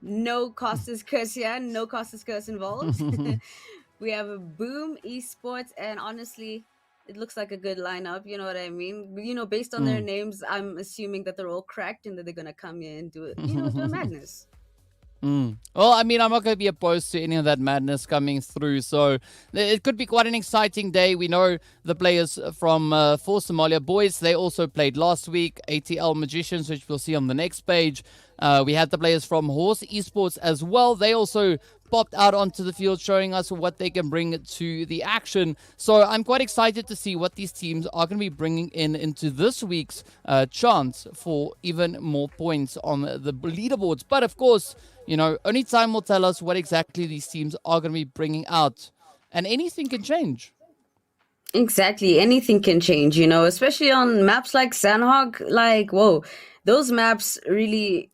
no Costas curse here, no Costas curse involved. We have a Boom Esports, and honestly, it looks like a good lineup. You know what I mean? Based on their names, I'm assuming that they're all cracked and that they're gonna come in and do it. Do a madness. Well, I mean, I'm not going to be opposed to any of that madness coming through. So it could be quite an exciting day. We know the players from For Somalia Boys, they also played last week. ATL Magicians, which we'll see on the next page. We had the players from Horse Esports as well. They also popped out onto the field, showing us what they can bring to the action. So I'm quite excited to see what these teams are going to be bringing into this week's chance for even more points on the leaderboards. But of course, only time will tell us what exactly these teams are going to be bringing out. And anything can change. Exactly. Anything can change, especially on maps like Sandhog. Like, whoa, those maps really,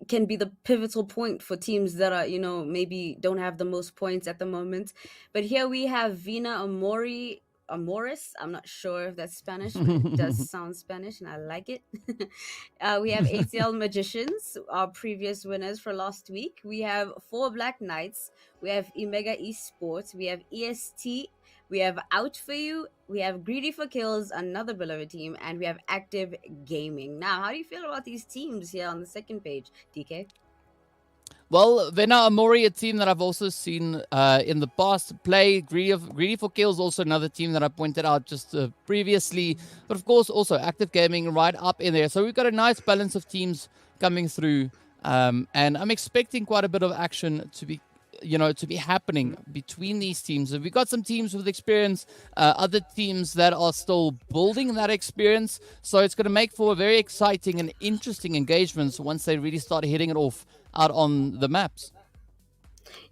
can be the pivotal point for teams that are, maybe don't have the most points at the moment. But here we have Vina Amoris. I'm not sure if that's Spanish, but it does sound Spanish and I like it. We have ATL Magicians, our previous winners for last week. We have 4 Black Knights. We have Omega Esports. We have EST. We have Out For You, we have Greedy for Kills, another beloved team, and we have Active Gaming. Now, how do you feel about these teams here on the second page, DK? Well, Vena Amori, a team that I've also seen in the past play. Greedy for Kills, also another team that I pointed out just previously. But of course, also Active Gaming right up in there. So we've got a nice balance of teams coming through. And I'm expecting quite a bit of action to be happening between these teams. We've got some teams with experience, other teams that are still building that experience. So it's going to make for a very exciting and interesting engagements once they really start hitting it off out on the maps.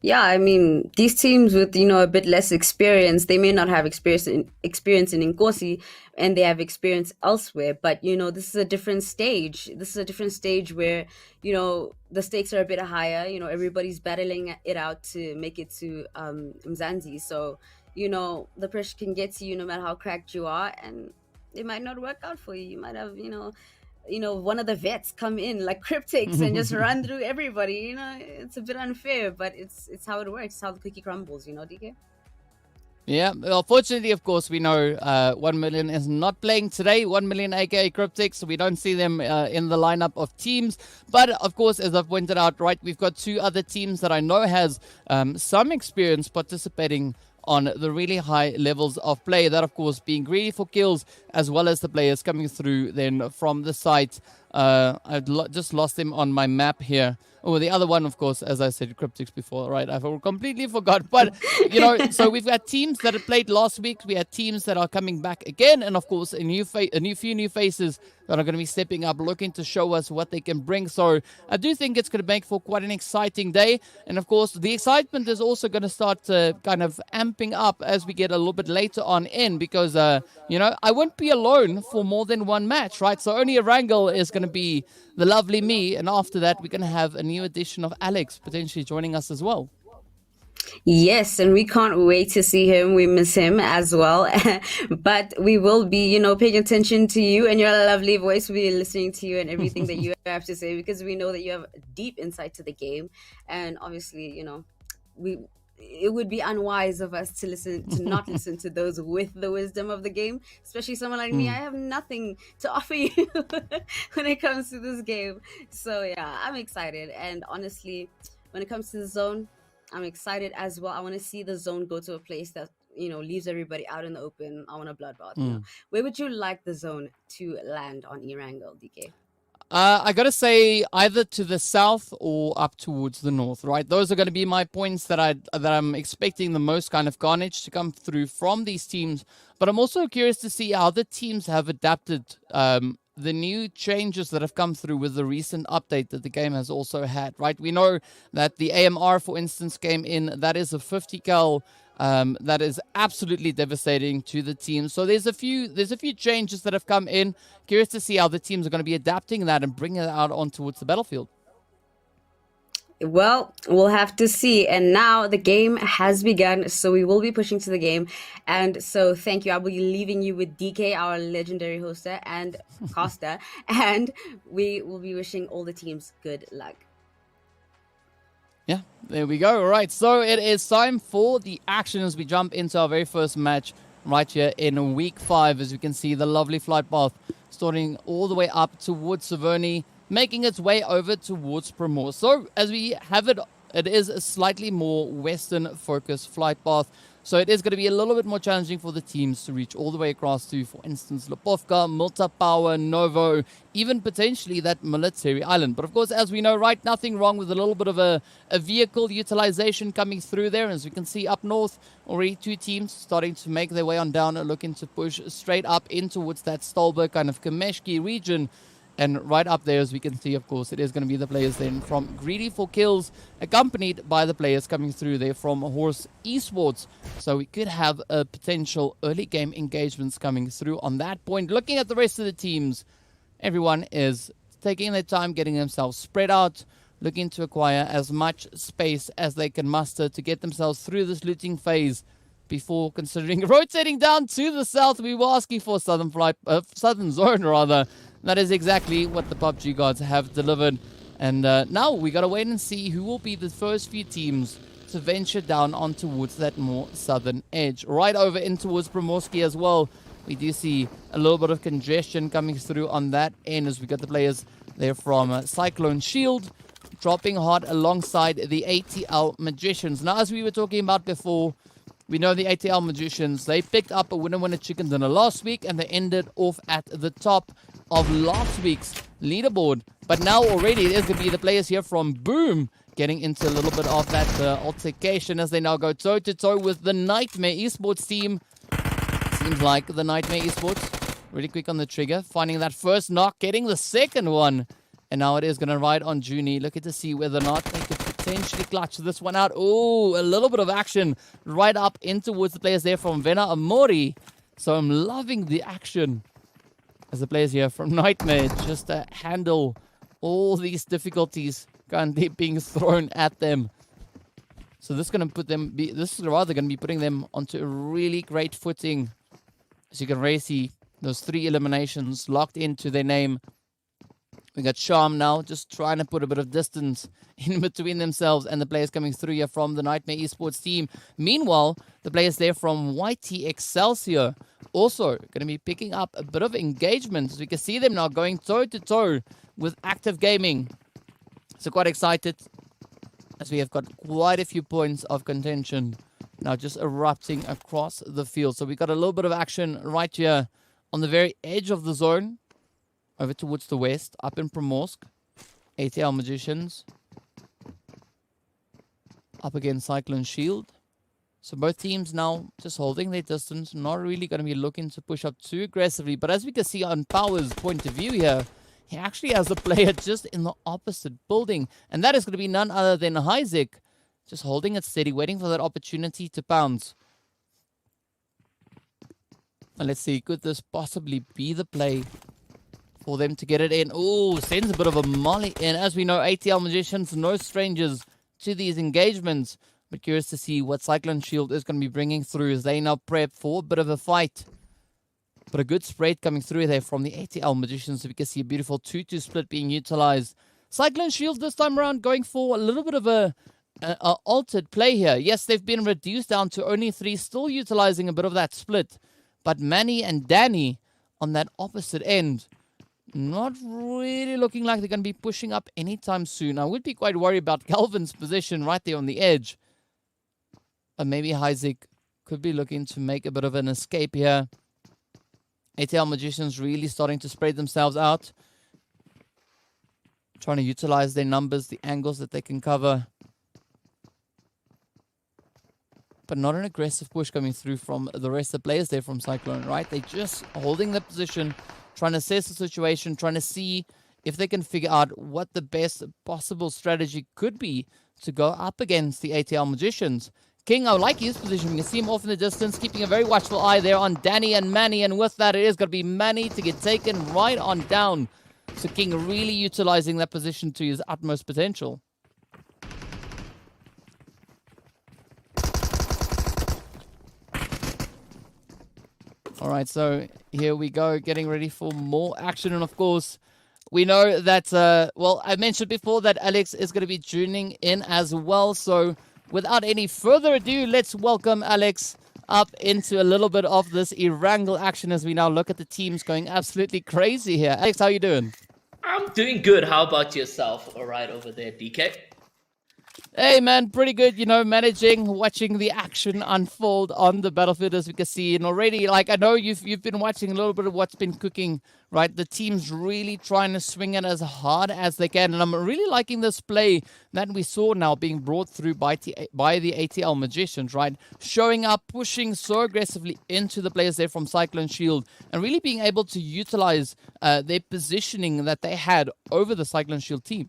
Yeah, I mean, these teams with, a bit less experience, they may not have experience in Inkosi, and they have experience elsewhere. But, this is a different stage. This is a different stage where, the stakes are a bit higher. Everybody's battling it out to make it to Umzansi. So, the pressure can get to you no matter how cracked you are. And it might not work out for you. You might have, one of the vets come in like Cryptics and just run through everybody. It's a bit unfair, but it's how it works. It's how the cookie crumbles, DK. Yeah, well, fortunately, of course, we know 1 million is not playing today. 1 million, aka Cryptics, so we don't see them in the lineup of teams. But of course, as I've pointed out, right, we've got 2 other teams that I know has some experience participating on the really high levels of play. That, of course, being Greedy for Kills, as well as the players coming through then from the site. I've just lost him on my map here. Oh, the other one, of course, as I said, Cryptics before, right? I completely forgot. But, so we've got teams that have played last week. We had teams that are coming back again. And, of course, a few new faces that are going to be stepping up, looking to show us what they can bring. So I do think it's going to make for quite an exciting day. And, of course, the excitement is also going to start kind of amping up as we get a little bit later on in. Because, I won't be alone for more than one match, right? So only a wrangle is going to be the lovely me, and after that we're going to have a new edition of Alex potentially joining us as well. Yes, and we can't wait to see him. We miss him as well. But we will be, paying attention to you and your lovely voice. We'll be listening to you and everything that you have to say, because we know that you have deep insight to the game. And obviously, it would be unwise of us to not listen to those with the wisdom of the game, especially someone like me. I have nothing to offer you when it comes to this game. So yeah, I'm excited. And honestly, when it comes to the zone, I'm excited as well. I want to see the zone go to a place that, leaves everybody out in the open. I want a bloodbath. Where would you like the zone to land on Erangel, DK? I got to say either to the south or up towards the north, right? Those are going to be my points that I'm expecting the most kind of carnage to come through from these teams. But I'm also curious to see how the teams have adapted the new changes that have come through with the recent update that the game has also had, right? We know that the AMR, for instance, came in. That is a 50 cal. That is absolutely devastating to the team. So there's a few changes that have come in. Curious to see how the teams are going to be adapting that and bringing it out on towards the battlefield. Well, we'll have to see. And now the game has begun, so we will be pushing to the game. And so thank you. I will be leaving you with DK, our legendary hoster, and Costa. And we will be wishing all the teams good luck. Yeah, there we go. All right, so it is time for the action as we jump into our very first match right here in week 5. As you can see, the lovely flight path starting all the way up towards Savoni, making its way over towards Primor. So as we have it, it is a slightly more western focused flight path. So it is going to be a little bit more challenging for the teams to reach all the way across to, for instance, Lipovka, Milta Power, Novo, even potentially that military island. But of course, as we know, right, nothing wrong with a little bit of a vehicle utilization coming through there. As we can see up north, already 2 teams starting to make their way on down and looking to push straight up in towards that Stolberg kind of Kameshki region. And right up there, as we can see, of course, it is going to be the players then from Greedy for Kills, accompanied by the players coming through there from Horse Esports. So we could have a potential early game engagements coming through on that point. Looking at the rest of the teams, everyone is taking their time, getting themselves spread out, looking to acquire as much space as they can muster to get themselves through this looting phase before considering rotating down to the south. We were asking for southern zone rather. That is exactly what the PUBG gods have delivered. And now we got to wait and see who will be the first few teams to venture down on towards that more southern edge. Right over in towards Primorski as well. We do see a little bit of congestion coming through on that end as we got the players there from Cyclone Shield dropping hard alongside the ATL Magicians. Now, as we were talking about before, we know the ATL Magicians, they picked up a winner chicken dinner last week and they ended off at the top of last week's leaderboard. But now already it is going to be the players here from Boom getting into a little bit of that altercation as they now go toe-to-toe with the Nightmare Esports team. Seems like the Nightmare Esports really quick on the trigger, finding that first knock, getting the second one. And now it is going to ride on Junie, looking to see whether or not they could potentially clutch this one out. Oh, a little bit of action right up in towards the players there from Vena Amori. So I'm loving the action as the players here from Nightmare just handle all these difficulties currently being thrown at them. So this is going to put them, this is rather going to be putting them onto a really great footing. As you can really see, those 3 eliminations locked into their name. We got Sham now just trying to put a bit of distance in between themselves and the players coming through here from the Nightmare Esports team. Meanwhile, the players there from YT Excelsior also going to be picking up a bit of engagement. As we can see them now going toe-to-toe with Active Gaming. So quite excited as we have got quite a few points of contention now just erupting across the field. So we got a little bit of action right here on the very edge of the zone. Over towards the west, up in Primorsk. ATL Magicians. Up against Cyclone Shield. So both teams now just holding their distance. Not really going to be looking to push up too aggressively. But as we can see on Power's point of view here, he actually has a player just in the opposite building. And that is going to be none other than Isaac. Just holding it steady, waiting for that opportunity to pounce. And let's see, could this possibly be the play for them to get it in? Oh, sends a bit of a molly in. As we know, ATL Magicians, no strangers to these engagements. But curious to see what Cyclone Shield is going to be bringing through as they now prep for a bit of a fight. But a good spread coming through there from the ATL Magicians. So we can see a beautiful 2-2 split being utilized. Cyclone Shield this time around going for a little bit of a altered play here. Yes, they've been reduced down to only 3, still utilizing a bit of that split. But Manny and Danny on that opposite end, not really looking like they're going to be pushing up anytime soon. I would be quite worried about Calvin's position right there on the edge. But maybe Isaac could be looking to make a bit of an escape here. ATL Magicians really starting to spread themselves out. Trying to utilize their numbers, the angles that they can cover. But not an aggressive push coming through from the rest of the players there from Cyclone, right? They're just holding their position, trying to assess the situation, trying to see if they can figure out what the best possible strategy could be to go up against the ATL Magicians. King, I like his position. You can see him off in the distance, keeping a very watchful eye there on Danny and Manny. And with that, it is going to be Manny to get taken right on down. So King really utilizing that position to his utmost potential. All right, so here we go, getting ready for more action. And of course, We know that, well, I mentioned before that Alex is going to be tuning in as well. So without any further ado, let's welcome Alex up into a little bit of this Erangel action as we now look at the teams going absolutely crazy here. Alex, how are you doing? I'm doing good. How about yourself? All right, over there, DK. Hey man, pretty good, watching the action unfold on the battlefield as we can see. And already, like, I know you've been watching a little bit of what's been cooking, right? The team's really trying to swing it as hard as they can. And I'm really liking this play that we saw now being brought through by the ATL Magicians, right? Showing up, pushing so aggressively into the players there from Cyclone Shield and really being able to utilize their positioning that they had over the Cyclone Shield team.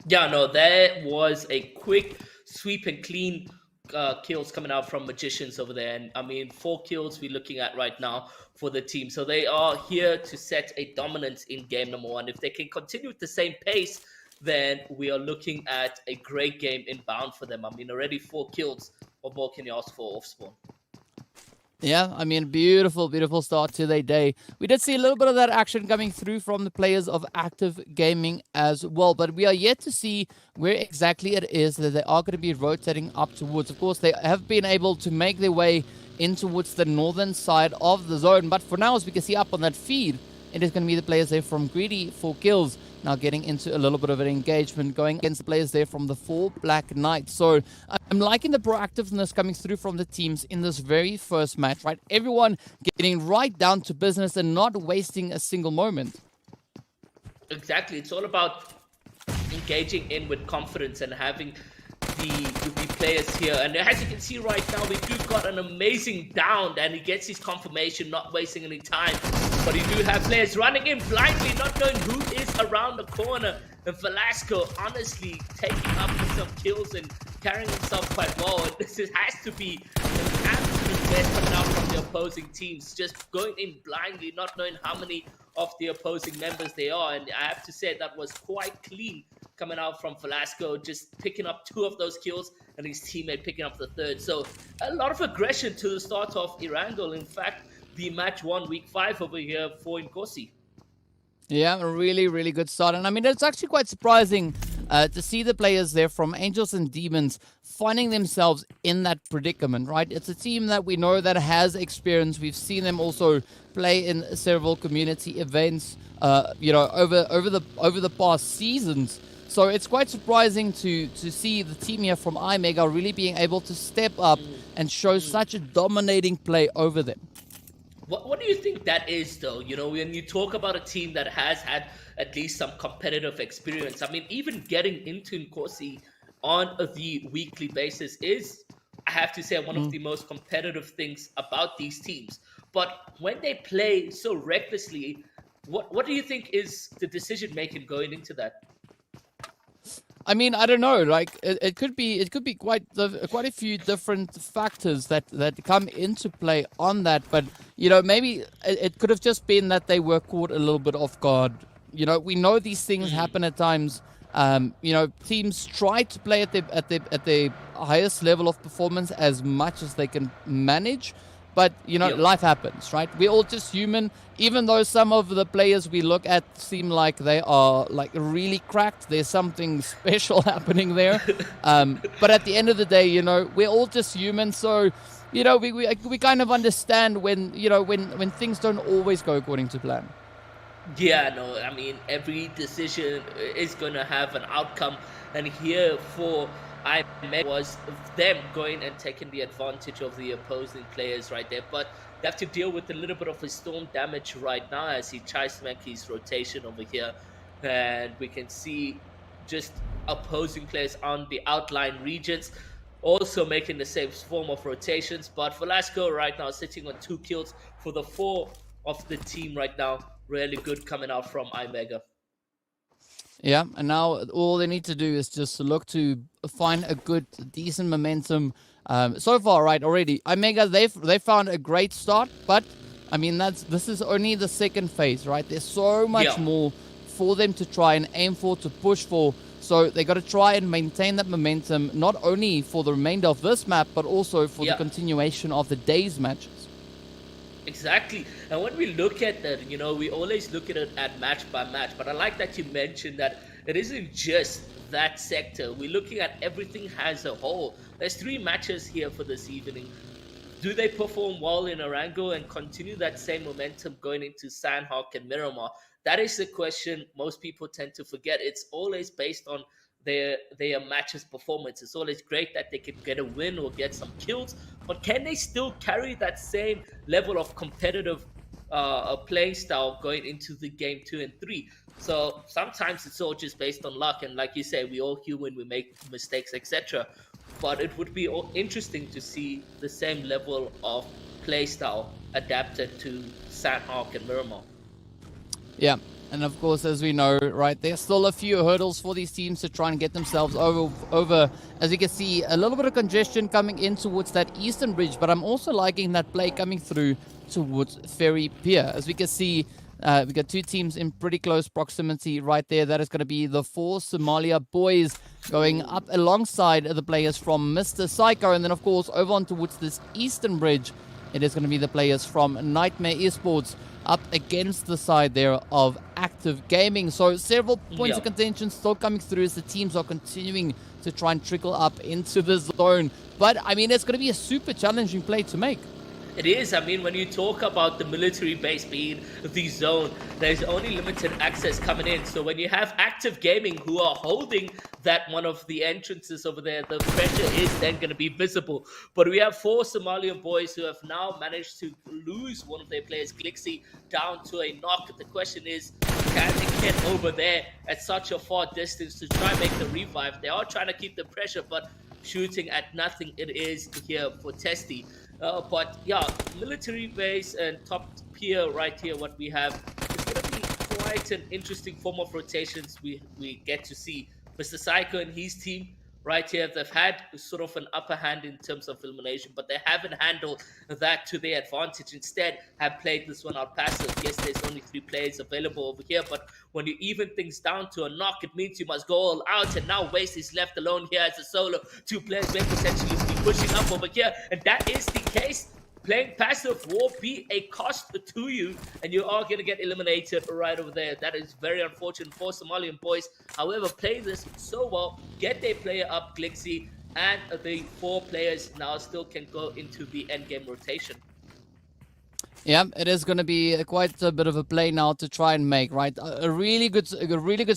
Yeah, no, there was a quick sweep and clean kills coming out from Magicians over there. And I mean, 4 kills we're looking at right now for the team. So they are here to set a dominance in game number 1. If they can continue at the same pace, then we are looking at a great game inbound for them. I mean, already 4 kills. What more can you ask for off spawn? Yeah, I mean, beautiful, beautiful start to their day. We did see a little bit of that action coming through from the players of Active Gaming as well, but we are yet to see where exactly it is that they are going to be rotating up towards. Of course, they have been able to make their way in towards the northern side of the zone, but for now, as we can see up on that feed, it is going to be the players there from Greedy for kills. Now getting into a little bit of an engagement going against the players there from the 4 Black Knights. So I'm liking the proactiveness coming through from the teams in this very first match, right? Everyone getting right down to business and not wasting a single moment. Exactly. It's all about engaging in with confidence and having the players here. And as you can see right now, we do got an amazing down, and he gets his confirmation, not wasting any time. But you do have players running in blindly, not knowing who is around the corner. And Velasco honestly taking up for some kills and carrying himself quite well. And this has to be an absolute best coming out from the opposing teams. Just going in blindly, not knowing how many of the opposing members they are. And I have to say that was quite clean coming out from Velasco, just picking up 2 of those kills and his teammate picking up the 3rd. So a lot of aggression to the start of Erangel. In fact, the match 1 week 5 over here for Inkosi. Yeah, a really, really good start. And I mean, it's actually quite surprising to see the players there from Angels and Demons finding themselves in that predicament, right? It's a team that we know that has experience. We've seen them also play in several community events, over the past seasons. So it's quite surprising to see the team here from iMega really being able to step up and show such a dominating play over them. What do you think that is, though? You know, when you talk about a team that has had at least some competitive experience, I mean, even getting into Inkosi on the weekly basis is, I have to say, one of the most competitive things about these teams. But when they play so recklessly, what do you think is the decision-making going into that? I mean, I don't know. Like, it could be quite a few different factors that come into play on that. But maybe it could have just been that they were caught a little bit off guard. We know these things happen at times. Teams try to play at the highest level of performance as much as they can manage. But, life happens, right? We're all just human. Even though some of the players we look at seem like they are, like, really cracked, there's something special happening there. But at the end of the day, we're all just human. So, we kind of understand when things don't always go according to plan. Yeah, no, I mean, every decision is going to have an outcome. And here for iMega was them going and taking the advantage of the opposing players right there. But they have to deal with a little bit of a storm damage right now as he tries to make his rotation over here. And we can see just opposing players on the outline regions also making the same form of rotations. But Velasco right now sitting on 2 kills for the 4 of the team right now. Really good coming out from iMega. Yeah, and now all they need to do is just look to find a good, decent momentum. So far, right, already, iMega, they found a great start, but, I mean, this is only the second phase, right? There's so much more for them to try and aim for, to push for. So they got to try and maintain that momentum, not only for the remainder of this map, but also for the continuation of the day's matches. Exactly. And when we look at that, we always look at it at match by match. But I like that you mentioned that it isn't just that sector. We're looking at everything as a whole. There's 3 matches here for this evening. Do they perform well in Arango and continue that same momentum going into Sandhawk and Miramar? That is the question most people tend to forget. It's always based on their matches performance. It's always great that they can get a win or get some kills, but can they still carry that same level of competitive playing style going into the game 2 and 3? So sometimes it's all just based on luck, and like you say, we all human, we make mistakes, etc. But it would be interesting to see the same level of play style adapted to Sandhawk and Miramar. Yeah, and of course, as we know, right, there's still a few hurdles for these teams to try and get themselves over. As you can see, a little bit of congestion coming in towards that eastern bridge, but I'm also liking that play coming through towards Ferry Pier. As we can see, we got 2 teams in pretty close proximity right there. That is going to be the 4 Somalia boys going up alongside the players from Mr. Psycho. And then, of course, over on towards this eastern bridge, it is going to be the players from Nightmare Esports up against the side there of Active Gaming. So several points of contention still coming through as the teams are continuing to try and trickle up into the zone. But, I mean, it's going to be a super challenging play to make. It is. I mean, when you talk about the military base being the zone, there's only limited access coming in. So when you have Active Gaming who are holding that one of the entrances over there, the pressure is then going to be visible. But we have 4 Somalian boys who have now managed to lose one of their players, Glixie, down to a knock. The question is, can they get over there at such a far distance to try and make the revive? They are trying to keep the pressure, but shooting at nothing it is here for Testy. But yeah, military base and top tier right here, what we have is going to be quite an interesting form of rotations we get to see. Mr. Psycho and his team right here, they've had sort of an upper hand in terms of elimination, but they haven't handled that to their advantage. Instead, have played this one out passive. Yes, there's only 3 players available over here, but when you even things down to a knock, it means you must go all out, and now Waste is left alone here as a solo. 2 players may potentially be pushing up over here, and that is the case. Playing passive will be a cost to you, and you are going to get eliminated right over there. That is very unfortunate for Somalian boys. However, play this so well, get their player up, Glixie, and the 4 players now still can go into the endgame rotation. Yeah, it is going to be quite a bit of a play now to try and make, right? A really good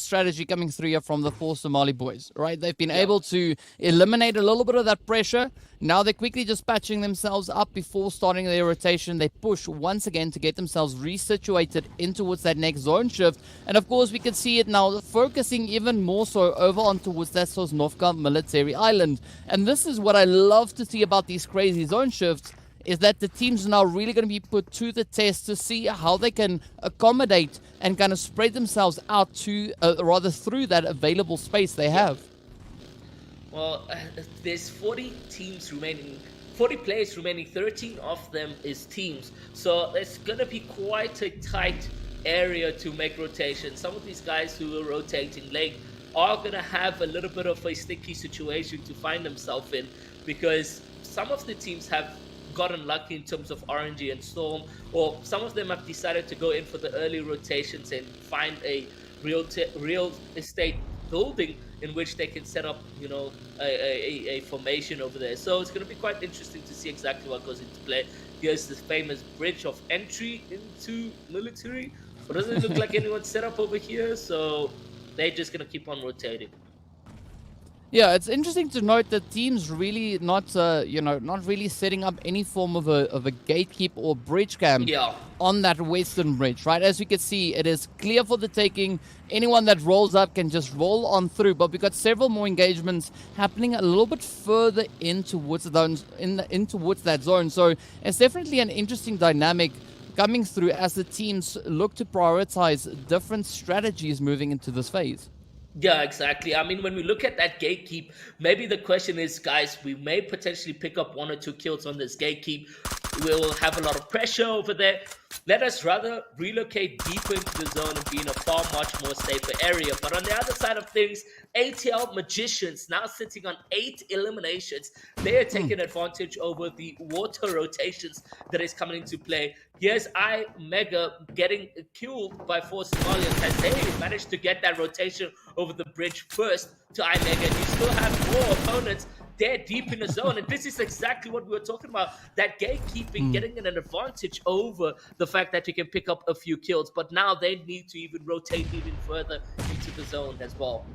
strategy coming through here from the 4 Somali boys, right? They've been able to eliminate a little bit of that pressure. Now they're quickly just patching themselves up before starting their rotation. They push once again to get themselves resituated in towards that next zone shift. And of course, we can see it now focusing even more so over on towards that Sosnovka military island. And this is what I love to see about these crazy zone shifts, is that the teams are now really going to be put to the test to see how they can accommodate and kind of spread themselves out to, rather through that available space they have. Well, there's 40 players remaining, 13 of them is teams. So it's going to be quite a tight area to make rotation. Some of these guys who are rotating late are going to have a little bit of a sticky situation to find themselves in, because some of the teams have gotten lucky in terms of RNG and Storm, or some of them have decided to go in for the early rotations and find a real estate building in which they can set up, a formation over there. So it's going to be quite interesting to see exactly what goes into play. Here's the famous bridge of entry into military, but doesn't look like anyone's set up over here, so they're just going to keep on rotating. Yeah, it's interesting to note that teams really not really setting up any form of a gatekeep or bridge camp on that western bridge, right? As you can see, it is clear for the taking. Anyone that rolls up can just roll on through, but we've got several more engagements happening a little bit further in towards that zone. So it's definitely an interesting dynamic coming through as the teams look to prioritize different strategies moving into this phase. Yeah, exactly. I mean, when we look at that gatekeep, maybe the question is, guys, we may potentially pick up 1 or 2 kills on this gatekeep. We'll have a lot of pressure over there. let us rather relocate deeper into the zone and be in a far much more safer area. But on the other side of things, ATL Magicians now sitting on 8 eliminations. They are taking advantage over the water rotations that is coming into play. Here's Mega getting killed by 4 Somalians as they managed to get that rotation over the bridge first to Mega. You still have more opponents there deep in the zone, and this is exactly what we were talking about, that gatekeeping getting an advantage over the fact that you can pick up a few kills, but now they need to even rotate even further into the zone as well.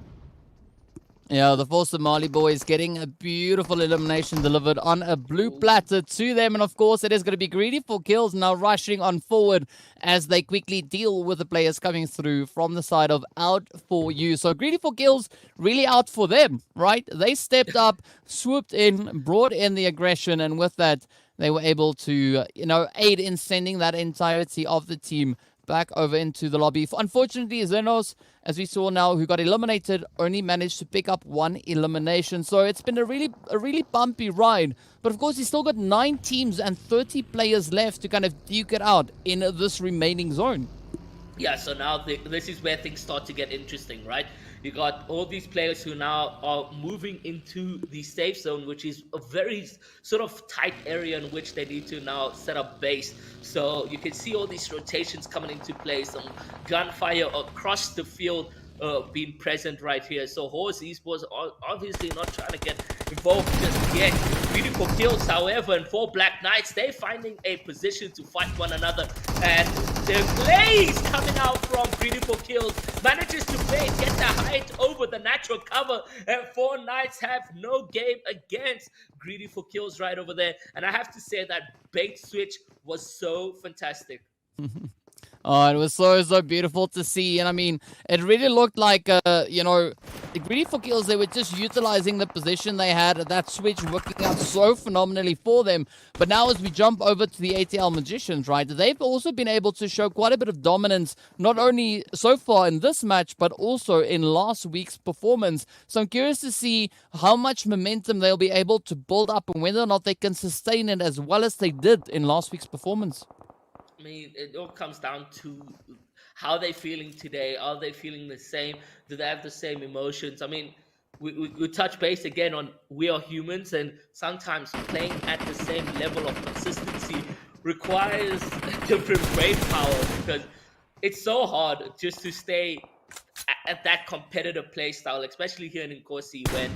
Yeah, the 4 Somali boys getting a beautiful elimination delivered on a blue platter to them. And of course, it is going to be greedy for kills now rushing on forward as they quickly deal with the players coming through from the side of Out For You. So greedy for kills really out for them, right? They stepped up, swooped in, brought in the aggression. And with that, they were able to, aid in sending that entirety of the team back over into the lobby. Unfortunately, Xenos, as we saw now, who got eliminated, only managed to pick up 1 elimination. So it's been a really bumpy ride. But of course, he's still got 9 teams and 30 players left to kind of duke it out in this remaining zone. Yeah, so now this is where things start to get interesting, right? You got all these players who now are moving into the safe zone, which is a very sort of tight area in which they need to now set up base. So you can see all these rotations coming into play, some gunfire across the field being present right here. So Umzansi Esports are obviously not trying to get involved just yet. Beautiful kills, however, and 4 Black Knights, they're finding a position to fight one another. And the blaze coming out from Beautiful Kills manages to get the height over the natural cover, and 4 Knights have no game against Greedy for Kills right over there. And I have to say that bait switch was so fantastic. Oh, it was so beautiful to see. And I mean, it really looked like, the Greedy for Kills, they were just utilizing the position they had. That switch working out so phenomenally for them. But now as we jump over to the ATL Magicians, right, they've also been able to show quite a bit of dominance, not only so far in this match, but also in last week's performance. So I'm curious to see how much momentum they'll be able to build up and whether or not they can sustain it as well as they did in last week's performance. I mean, it all comes down to how they're feeling today. Are they feeling the same? Do they have the same emotions? I mean, we touch base again on we are humans, and sometimes playing at the same level of consistency requires different brain power, because it's so hard just to stay at that competitive play style, especially here in Inkosi, when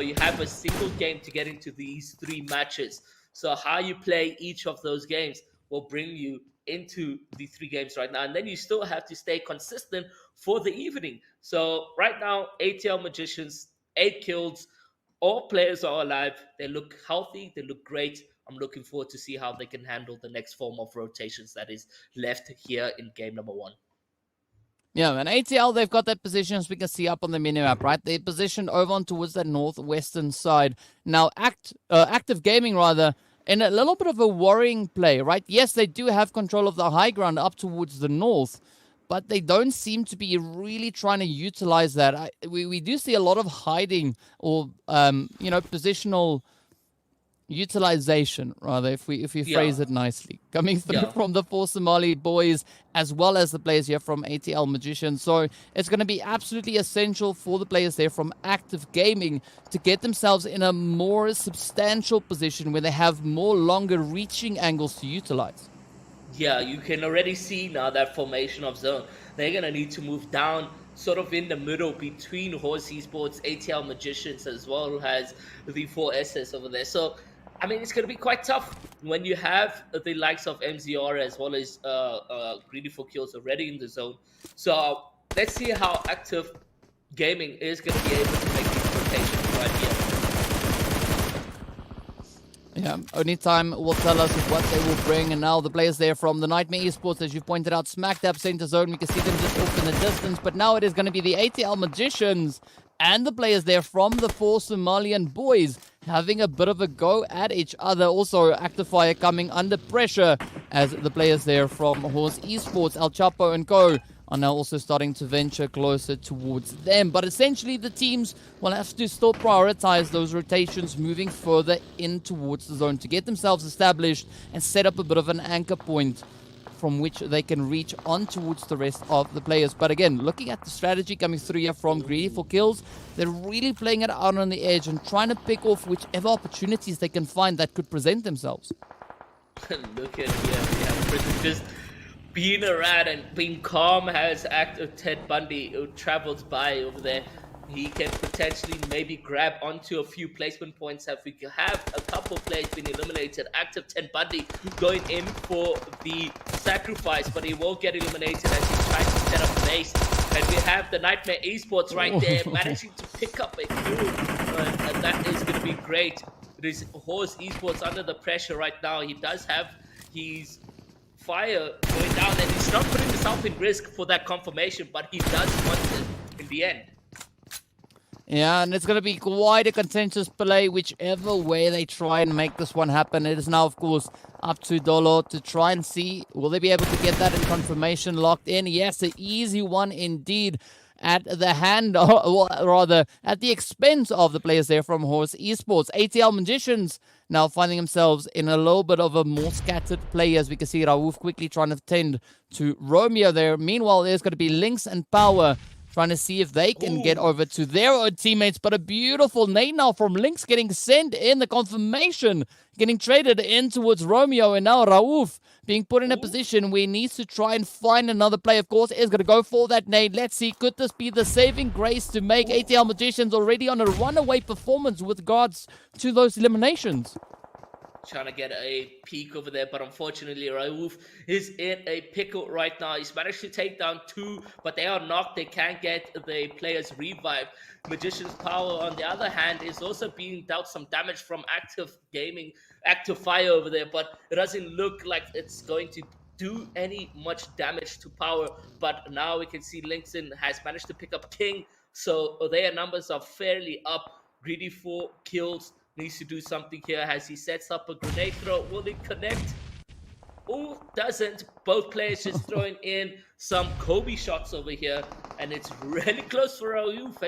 you have a single game to get into these 3 matches. So how you play each of those games will bring you into the 3 games right now, and then you still have to stay consistent for the evening. So right now, ATL Magicians, 8 kills, all players are alive, they look healthy, they look great. I'm looking forward to see how they can handle the next form of rotations that is left here in game number 1. Yeah, and ATL, they've got that position, as we can see up on the mini-map, right? They're positioned over on towards that northwestern side. Now, Active Gaming, rather, in a little bit of a worrying play, right? Yes, they do have control of the high ground up towards the north, but they don't seem to be really trying to utilize that. We do see a lot of hiding or, positional utilization, rather, if we phrase it nicely, coming through from the 4 Somali boys as well as the players here from ATL Magicians. So it's going to be absolutely essential for the players there from Active Gaming to get themselves in a more substantial position where they have more longer reaching angles to utilize. Yeah, you can already see now that formation of zone. They're going to need to move down sort of in the middle between Umzansi Esports, ATL Magicians, as well as the 4SS over there. So I mean, it's going to be quite tough when you have the likes of MZR as well as Greedy for Kills already in the zone. So let's see how Active Gaming is going to be able to make these rotations right here. Yeah, only time will tell us what they will bring. And now the players there from the Nightmare Esports, as you pointed out, smack dab center zone. We can see them just off in the distance. But now it is going to be the ATL Magicians and the players there from the 4 Somalian boys having a bit of a go at each other. Also, Active Fire coming under pressure as the players there from Umzansi Esports, El Chapo and Co. are now also starting to venture closer towards them. But essentially, the teams will have to still prioritize those rotations moving further in towards the zone to get themselves established and set up a bit of an anchor point from which they can reach on towards the rest of the players. But again, looking at the strategy coming through here from Greedy for Kills, they're really playing it out on the edge and trying to pick off whichever opportunities they can find that could present themselves. Look at here, we have Prison just being around and being calm as Ted Bundy who travels by over there. He can potentially maybe grab onto a few placement points. If we have a couple players being eliminated, active Ted Bundy going in for the sacrifice, but he won't get eliminated as he tries to set up base. And we have the Nightmare Esports right there, managing to pick up a kill, and that is going to be great. It is Horse Esports under the pressure right now. He does have his fire going down, and he's not putting himself in risk for that confirmation, but he does want it in the end. Yeah, and it's going to be quite a contentious play whichever way they try and make this one happen. It is now, of course, up to Dolo to try and see, will they be able to get that in confirmation locked in? Yes, an easy one indeed at the hand, or rather at the expense of the players there from Horse Esports. ATL Magicians now finding themselves in a little bit of a more scattered play, as we can see Raouf quickly trying to tend to Romeo there. Meanwhile, there's going to be Lynx and Power trying to see if they can get over to their own teammates. But a beautiful nade now from Lynx getting sent in, the confirmation getting traded in towards Romeo, and now Raouf being put in a position where he needs to try and find another play. Of course, is going to go for that nade. Let's see, could this be the saving grace to make ATL Magicians already on a runaway performance with regards to those eliminations? Trying to get a peek over there, but unfortunately Raouf is in a pickle right now. He's managed to take down two, but they are knocked. They can't get the players revived. Magician's Power, on the other hand, is also being dealt some damage from Active Gaming, Active Fire over there, but it doesn't look like it's going to do any much damage to Power. But now we can see Linkson has managed to pick up King, so their numbers are fairly up. Greedy for Kills needs to do something here as he sets up a grenade throw. Will it connect? Oh, doesn't. Both players just throwing in some Kobe shots over here, and it's really close for Raouf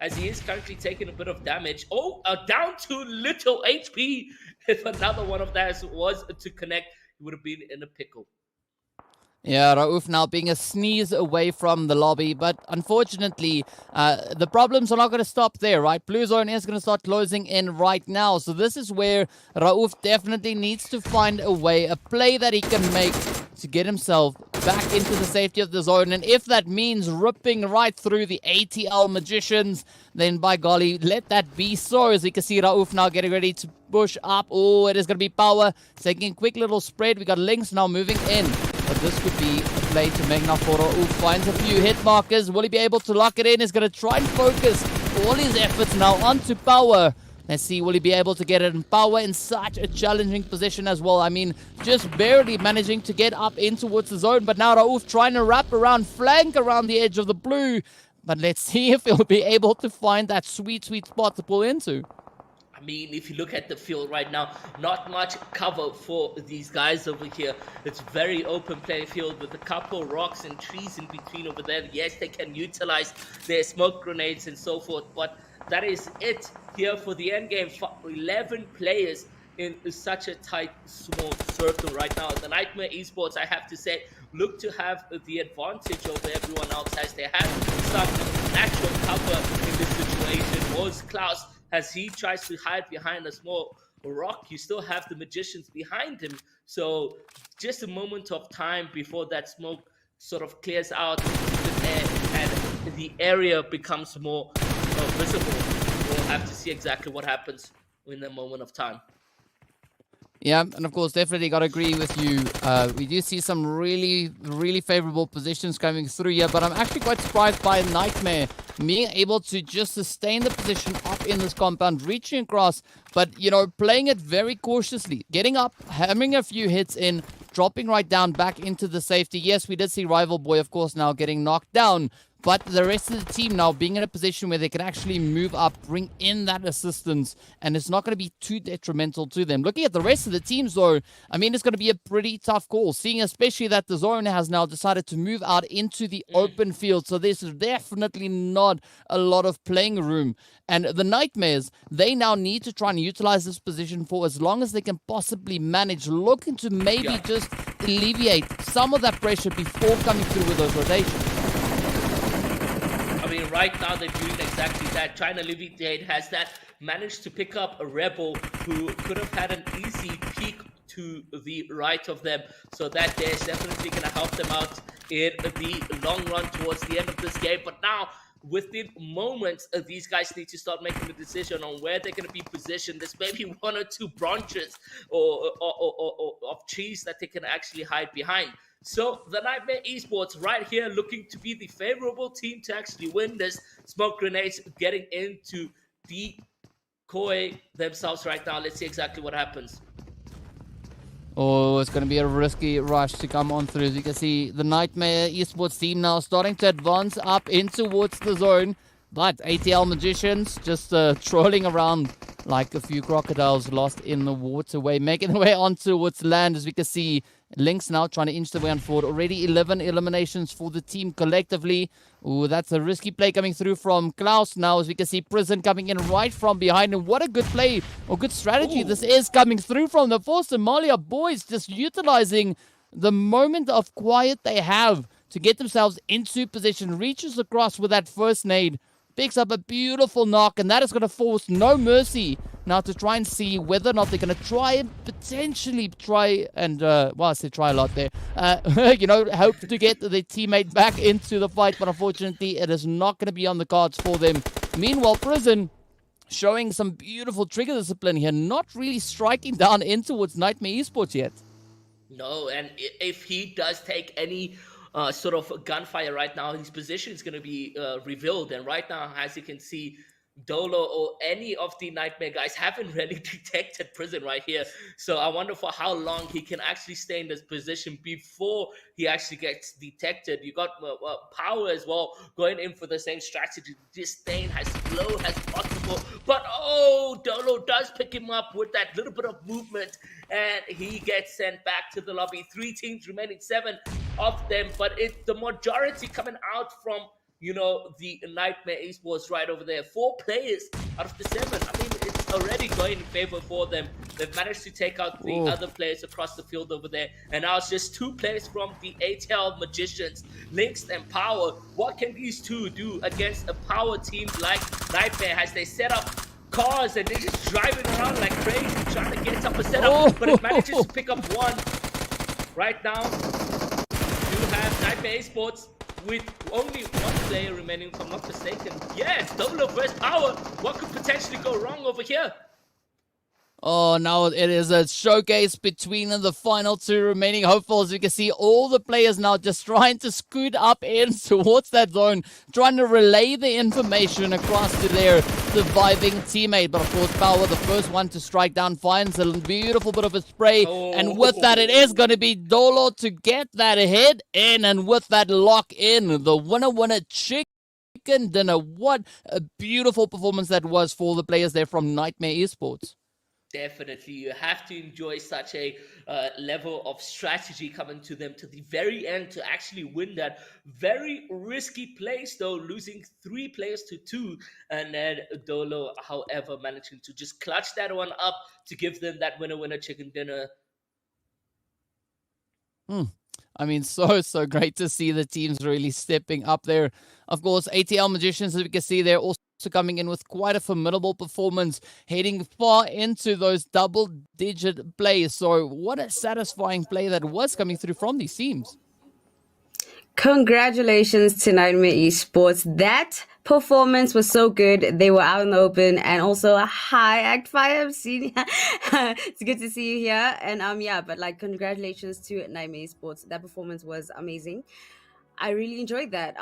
as he is currently taking a bit of damage. Oh, down to little HP. If another one of that was to connect, he would have been in a pickle. Yeah, Raouf now being a sneeze away from the lobby, but unfortunately, the problems are not going to stop there, right? Blue Zone is going to start closing in right now, so this is where Raouf definitely needs to find a way, a play that he can make to get himself back into the safety of the zone, and if that means ripping right through the ATL Magicians, then by golly, let that be so, as we can see Raouf now getting ready to push up. Oh, it is going to be Power, taking a quick little spread. We got Lynx now moving in. But this could be a play to make now for Raouf. Finds a few hit markers. Will he be able to lock it in? He's going to try and focus all his efforts now onto Power. Let's see, will he be able to get it in Power in such a challenging position as well? I mean, just barely managing to get up in towards the zone. But now Raouf trying to wrap around, flank around the edge of the blue. But let's see if he'll be able to find that sweet, sweet spot to pull into. I mean, if you look at the field right now, not much cover for these guys over here. It's very open playing field with a couple rocks and trees in between over there. Yes, they can utilize their smoke grenades and so forth, but that is it here for the end game. 11 players in such a tight, small circle right now. The Nightmare Esports, I have to say, look to have the advantage over everyone else as they have some natural cover in this situation. Was Klaus, as he tries to hide behind a small rock, you still have the Magicians behind him. So just a moment of time before that smoke sort of clears out and the area becomes more visible. We'll have to see exactly what happens in a moment of time. Yeah, and of course, definitely got to agree with you. We do see some really, really favorable positions coming through here, but I'm actually quite surprised by Nightmare being able to just sustain the position up in this compound, reaching across, but, you know, playing it very cautiously, getting up, having a few hits in, dropping right down back into the safety. Yes, we did see Rival Boy, of course, now getting knocked down, but the rest of the team now being in a position where they can actually move up, bring in that assistance, and it's not going to be too detrimental to them. Looking at the rest of the teams, though, I mean, it's going to be a pretty tough call, seeing especially that the Zone has now decided to move out into the open field, so there's definitely not a lot of playing room. And the Nightmares, they now need to try and utilize this position for as long as they can possibly manage, looking to maybe just alleviate some of that pressure before coming through with those rotations. I mean, right now they're doing exactly that. Trying to alleviate has that managed to pick up a Rebel who could have had an easy peek to the right of them. So that there's definitely going to help them out in the long run towards the end of this game. But now, within moments, these guys need to start making a decision on where they're going to be positioned. There's maybe one or two branches or of trees that they can actually hide behind. So the Nightmare Esports right here looking to be the favorable team to actually win this. Smoke grenades getting into decoy themselves right now. Let's see exactly what happens. Oh, it's going to be a risky rush to come on through. As you can see, the Nightmare Esports team now starting to advance up in towards the zone. But ATL Magicians just trolling around like a few crocodiles lost in the waterway, making their way on towards land. As we can see, Lynx now trying to inch the way on forward. Already 11 eliminations for the team collectively. Ooh, that's a risky play coming through from Klaus now. As we can see, Prison coming in right from behind. And what a good play or good strategy this is coming through from the four Somalia boys. Just utilizing the moment of quiet they have to get themselves into position. Reaches across with that first nade. Picks up a beautiful knock, and that is going to force No Mercy now to try and see whether or not they're going to try and potentially try and, well, I said try a lot there, you know, hope to get their teammate back into the fight, but unfortunately it is not going to be on the cards for them. Meanwhile, Prison showing some beautiful trigger discipline here, not really striking down in towards Nightmare Esports yet. No, and if he does take any sort of gunfire right now, his position is going to be revealed. And right now, as you can see, Dolo or any of the Nightmare guys haven't really detected Prison right here. So I wonder for how long he can actually stay in this position before he actually gets detected. You got Power as well going in for the same strategy. Just staying as low as possible. But oh, Dolo does pick him up with that little bit of movement, and he gets sent back to the lobby. 3 teams remaining, 7 of them, but it's the majority coming out from, you know, the Nightmare Esports right over there. 4 players out of the 7. I mean, it's already going in favor for them. They've managed to take out the other players across the field over there. And now it's just 2 players from the ATL Magicians, Lynx and Power. What can these 2 do against a power team like Nightmare as they set up cars and they're just driving around like crazy trying to get up a setup, but it manages to pick up 1 right now. You have Nightmare Esports with only 1 player remaining, if I'm not mistaken. Yes, Dolo versus Power. What could potentially go wrong over here? Oh, now it is a showcase between the final 2 remaining hopefuls. You can see all the players now just trying to scoot up in towards that zone, trying to relay the information across to their surviving teammate. But of course, Power, the first one to strike down, finds a beautiful bit of a spray. And with that, it is going to be Dolo to get that hit in. And with that lock in, the winner chicken dinner. What a beautiful performance that was for the players there from Nightmare Esports. Definitely, you have to enjoy such a level of strategy coming to them to the very end to actually win that very risky place, though, losing 3 players to 2, and then Dolo, however, managing to just clutch that one up to give them that winner chicken dinner. I mean, so great to see the teams really stepping up there. Of course, ATL Magicians, as we can see, they're also coming in with quite a formidable performance, heading far into those double-digit plays. So what a satisfying play that was coming through from these teams. Congratulations to Nightmare Esports. That performance was so good. They were out in the open, and also a high act fire. I've seen. It's good to see you here. And yeah, but like, congratulations to Nightmare Esports. That performance was amazing. I really enjoyed that.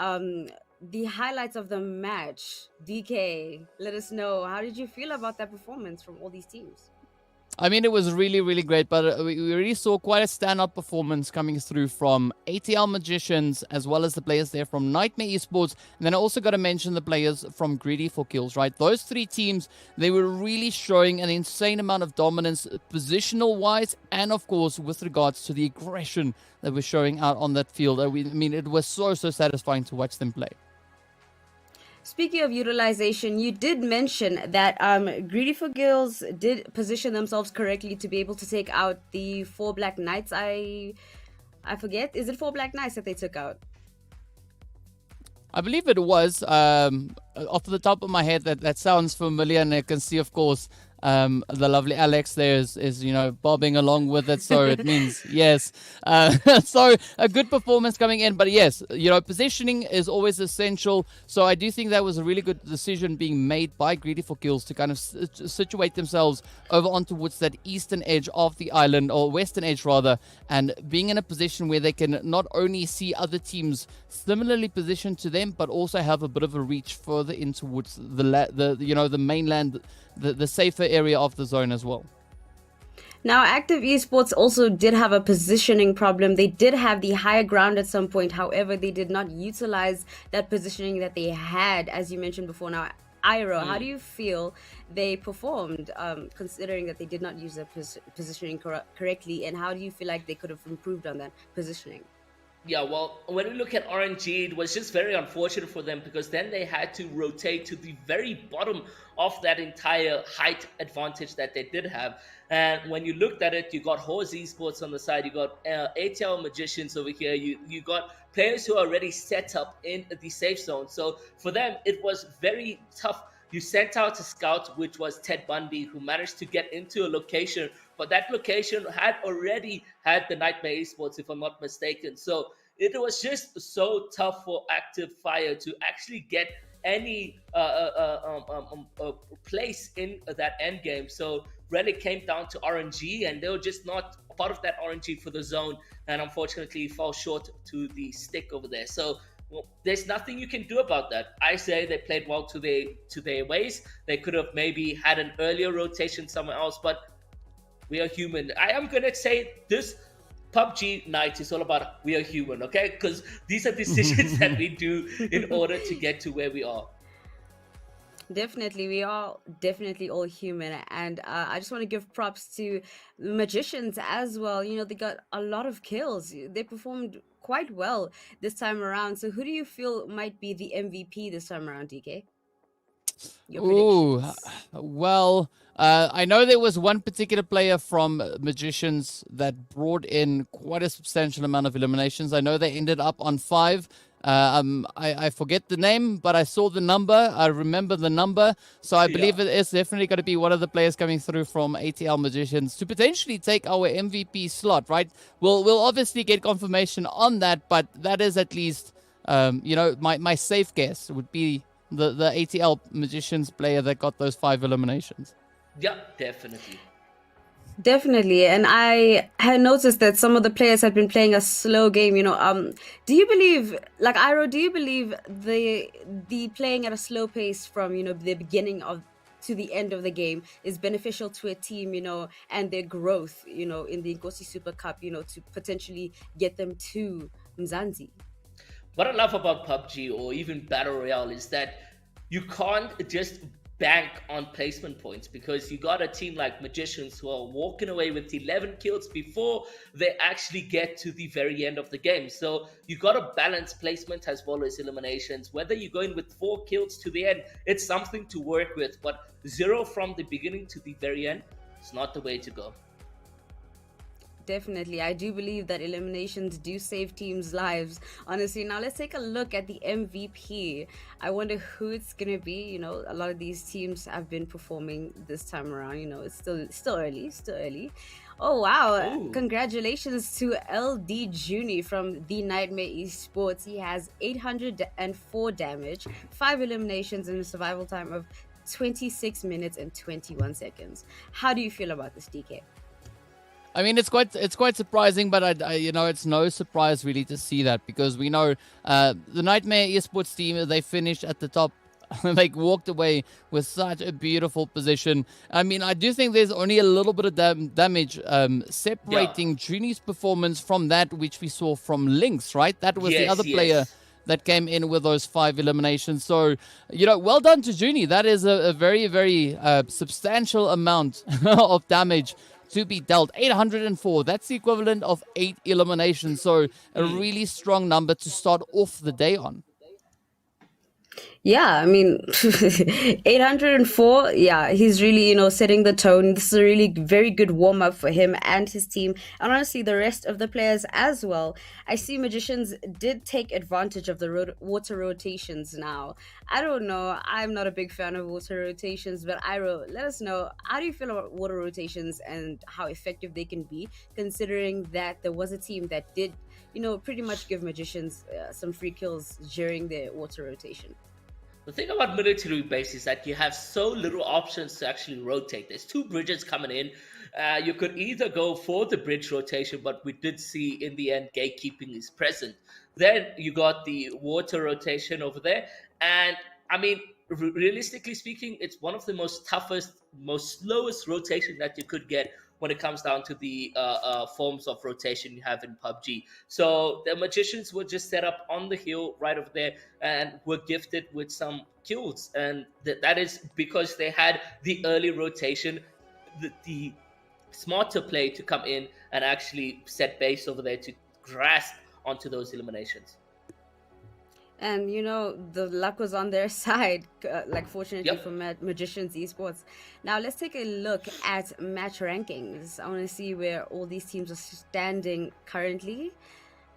The highlights of the match. DK, let us know. How did you feel about that performance from all these teams? I mean, it was really, really great, but we really saw quite a standout performance coming through from ATL Magicians, as well as the players there from Nightmare Esports. And then I also got to mention the players from Greedy for Kills, right? Those three teams, they were really showing an insane amount of dominance, positional-wise, and of course, with regards to the aggression that was showing out on that field. I mean, it was so satisfying to watch them play. Speaking of utilization, you did mention that Greedy for Gills did position themselves correctly to be able to take out the 4 Black Knights. I forget. Is it 4 Black Knights that they took out? I believe it was. Off the top of my head, that sounds familiar, and I can see, of course, the lovely Alex there is bobbing along with it, so it means yes. So a good performance coming in, but yes, positioning is always essential. So I do think that was a really good decision being made by Greedy for Kills to kind of situate themselves over on towards that eastern edge of the island, or western edge rather, and being in a position where they can not only see other teams similarly positioned to them, but also have a bit of a reach further in towards the mainland, the safer area of the zone as well. Now, Active Esports also did have a positioning problem. They did have the higher ground at some point. However, they did not utilize that positioning that they had, as you mentioned before. Now, Iro, how do you feel they performed, considering that they did not use their positioning correctly? And how do you feel like they could have improved on that positioning? Yeah, well, when we look at RNG, it was just very unfortunate for them, because then they had to rotate to the very bottom of that entire height advantage that they did have. And when you looked at it, you got Horse Esports on the side, you got ATL Magicians over here, you got players who are already set up in the safe zone. So for them, it was very tough. You sent out a scout, which was Ted Bundy, who managed to get into a location, but that location had already had the Nightmare Esports, if I'm not mistaken. So it was just so tough for Active Fire to actually get any place in that end game. So really came down to RNG, and they were just not part of that RNG for the zone, and unfortunately fell short to the stick over there. So there's nothing you can do about that. I say they played well to their ways. They could have maybe had an earlier rotation somewhere else, but we are human. I am going to say this PUBG night is all about we are human, okay? Because these are decisions that we do in order to get to where we are. Definitely, we are definitely all human, and I just want to give props to magicians as well. They got a lot of kills. They performed quite well this time around. So who do you feel might be the MVP this time around, DK? Ooh, well, I know there was one particular player from Magicians that brought in quite a substantial amount of eliminations. I know they ended up on 5. I forget the name, but I saw the number. I remember the number. So I believe it is definitely going to be one of the players coming through from ATL Magicians to potentially take our MVP slot, right? We'll obviously get confirmation on that, but that is at least, my safe guess would be the ATL Magicians player that got those 5 eliminations. Yeah, definitely. Definitely, and I had noticed that some of the players had been playing a slow game. Do you believe, like Iro, do you believe the playing at a slow pace from the beginning of to the end of the game is beneficial to a team, and their growth, in the Inkosi Super Cup, to potentially get them to Umzansi? What I love about PUBG or even Battle Royale is that you can't just bank on placement points, because you got a team like Magicians who are walking away with 11 kills before they actually get to the very end of the game. So you got to balance placement as well as eliminations. Whether you're going with 4 kills to the end, it's something to work with, but 0 from the beginning to the very end is not the way to go. Definitely. I do believe that eliminations do save teams' lives, honestly. Now, let's take a look at the MVP. I wonder who it's going to be. A lot of these teams have been performing this time around. It's still early. Oh, wow. Ooh. Congratulations to LD Juni from the Nightmare Esports. He has 804 damage, 5 eliminations, and a survival time of 26 minutes and 21 seconds. How do you feel about this, DK? I mean, it's quite surprising, but it's no surprise really to see that, because we know the Nightmare Esports team, they finished at the top They walked away with such a beautiful position. I mean, I do think there's only a little bit of damage separating Juni's performance from that which we saw from Lynx, right? That was the other player that came in with those 5 eliminations. So, well done to Junie. That is a very, very substantial amount of damage to be dealt. 804. That's the equivalent of 8 eliminations. So, a really strong number to start off the day on. Yeah, I mean, 804, yeah, he's really, setting the tone. This is a really very good warm up for him and his team, and honestly, the rest of the players as well. I see Magicians did take advantage of the water rotations now. I don't know, I'm not a big fan of water rotations, but Iro, let us know, how do you feel about water rotations and how effective they can be, considering that there was a team that did, pretty much give Magicians some free kills during the water rotation? The thing about military base is that you have so little options to actually rotate. There's 2 bridges coming in. You could either go for the bridge rotation, but we did see in the end gatekeeping is present. Then you got the water rotation over there. And I mean, realistically speaking, it's one of the most toughest, most slowest rotation that you could get when it comes down to the forms of rotation you have in PUBG. So the Magicians were just set up on the hill right over there and were gifted with some kills. And that is because they had the early rotation, the smarter play to come in and actually set base over there to grasp onto those eliminations. And the luck was on their side, fortunately for Magicians Esports. Now let's take a look at match rankings. I want to see where all these teams are standing currently.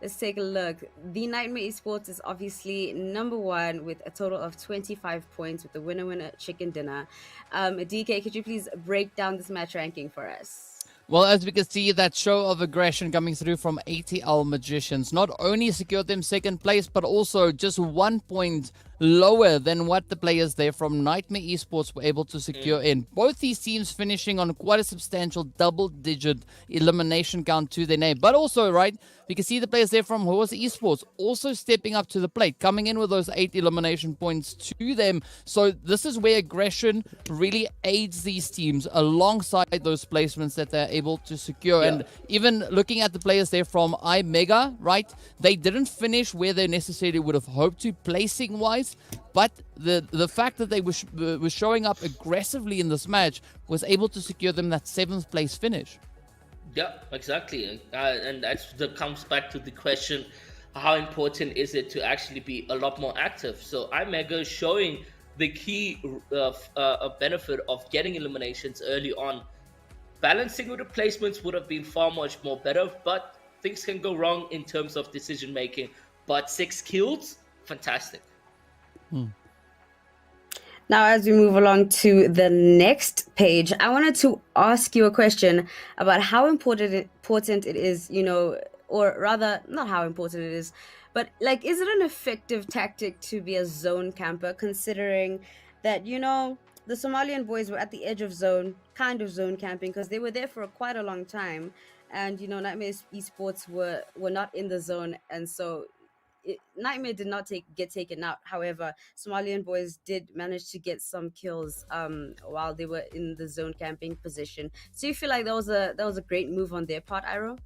Let's take a look. The Nightmare Esports is obviously number 1 with a total of 25 points with the winner chicken dinner. DK, could you please break down this match ranking for us? Well, as we can see, that show of aggression coming through from ATL Magicians not only secured them 2nd place, but also just 1 point lower than what the players there from Nightmare Esports were able to secure in. Both these teams finishing on quite a substantial double-digit elimination count to their name. But also, right, we can see the players there from Umzansi Esports also stepping up to the plate, coming in with those 8 elimination points to them. So this is where aggression really aids these teams alongside those placements that they're able to secure. And even looking at the players there from iMega, right, they didn't finish where they necessarily would have hoped to placing-wise. But the fact that they were showing up aggressively in this match was able to secure them that 7th place finish. Yeah, exactly. And that comes back to the question, how important is it to actually be a lot more active? So iMega is showing the key benefit of getting eliminations early on. Balancing with the placements would have been far much more better, but things can go wrong in terms of decision making. But 6 kills, fantastic. Now, as we move along to the next page, I wanted to ask you a question about how important it is, or rather, not how important it is, but is it an effective tactic to be a zone camper, considering that, the Somalian boys were at the edge of zone, kind of zone camping, because they were there for quite a long time, and, Nightmare Esports were not in the zone, and so Nightmare did not get taken out. However, Somalian boys did manage to get some kills while they were in the zone camping position. So you feel like that was a great move on their part, Iro?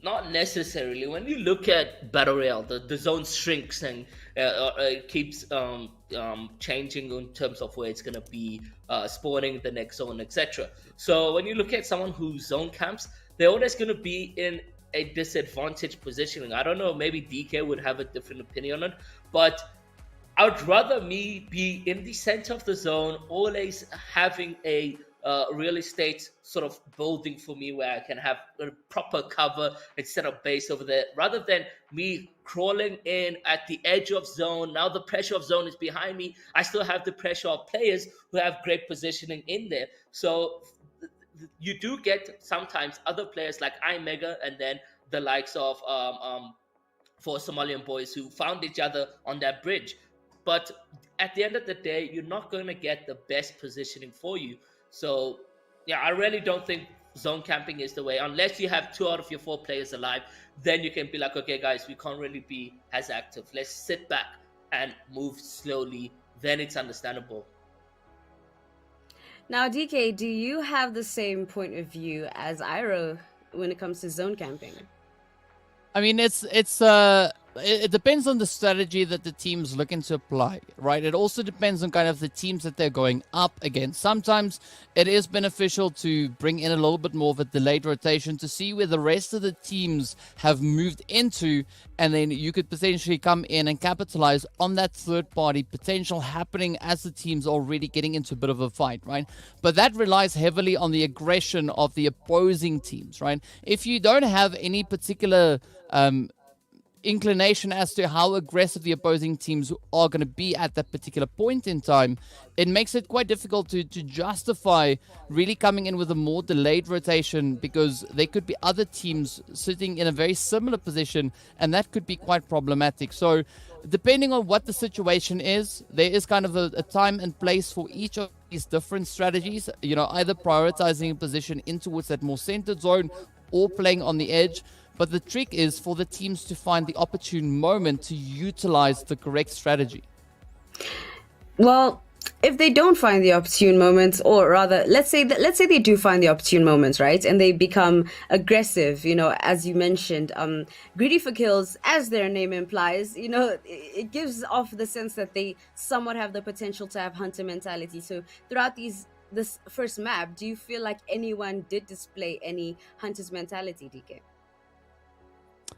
Not necessarily. When you look at Battle Royale, the zone shrinks and it keeps changing in terms of where it's going to be spawning the next zone, etc. So when you look at someone who zone camps, they're always going to be in a disadvantaged positioning. I don't know, maybe DK would have a different opinion on it, but I would rather me be in the center of the zone, always having a real estate sort of building for me where I can have a proper cover and set up base over there, rather than me crawling in at the edge of zone. Now the pressure of zone is behind me. I still have the pressure of players who have great positioning in there. So you do get sometimes other players like iMega and then the likes of 4 Somalian boys who found each other on that bridge. But at the end of the day, you're not going to get the best positioning for you. So, yeah, I really don't think zone camping is the way. Unless you have 2 out of your 4 players alive, then you can be like, okay, guys, we can't really be as active. Let's sit back and move slowly then it's understandable. Now, DK, do you have the same point of view as Iro when it comes to zone camping? I mean, it depends on the strategy that the team's looking to apply, right? It also depends on kind of the teams that they're going up against. Sometimes it is beneficial to bring in a little bit more of a delayed rotation to see where the rest of the teams have moved into, and then you could potentially come in and capitalize on that third-party potential happening as the team's already getting into a bit of a fight, right? But that relies heavily on the aggression of the opposing teams, right? If you don't have any particular inclination as to how aggressive the opposing teams are going to be at that particular point in time, it makes it quite difficult to justify really coming in with a more delayed rotation, because there could be other teams sitting in a very similar position, and that could be quite problematic. So depending on what the situation is, there is kind of a time and place for each of these different strategies, either prioritizing a position in towards that more centered zone or playing on the edge. But the trick is for the teams to find the opportune moment to utilize the correct strategy. Well, if they don't find the opportune moments, or rather, let's say they do find the opportune moments, right, and they become aggressive, as you mentioned, greedy for kills, as their name implies, it gives off the sense that they somewhat have the potential to have hunter mentality. So throughout this first map, do you feel like anyone did display any hunter's mentality, DK?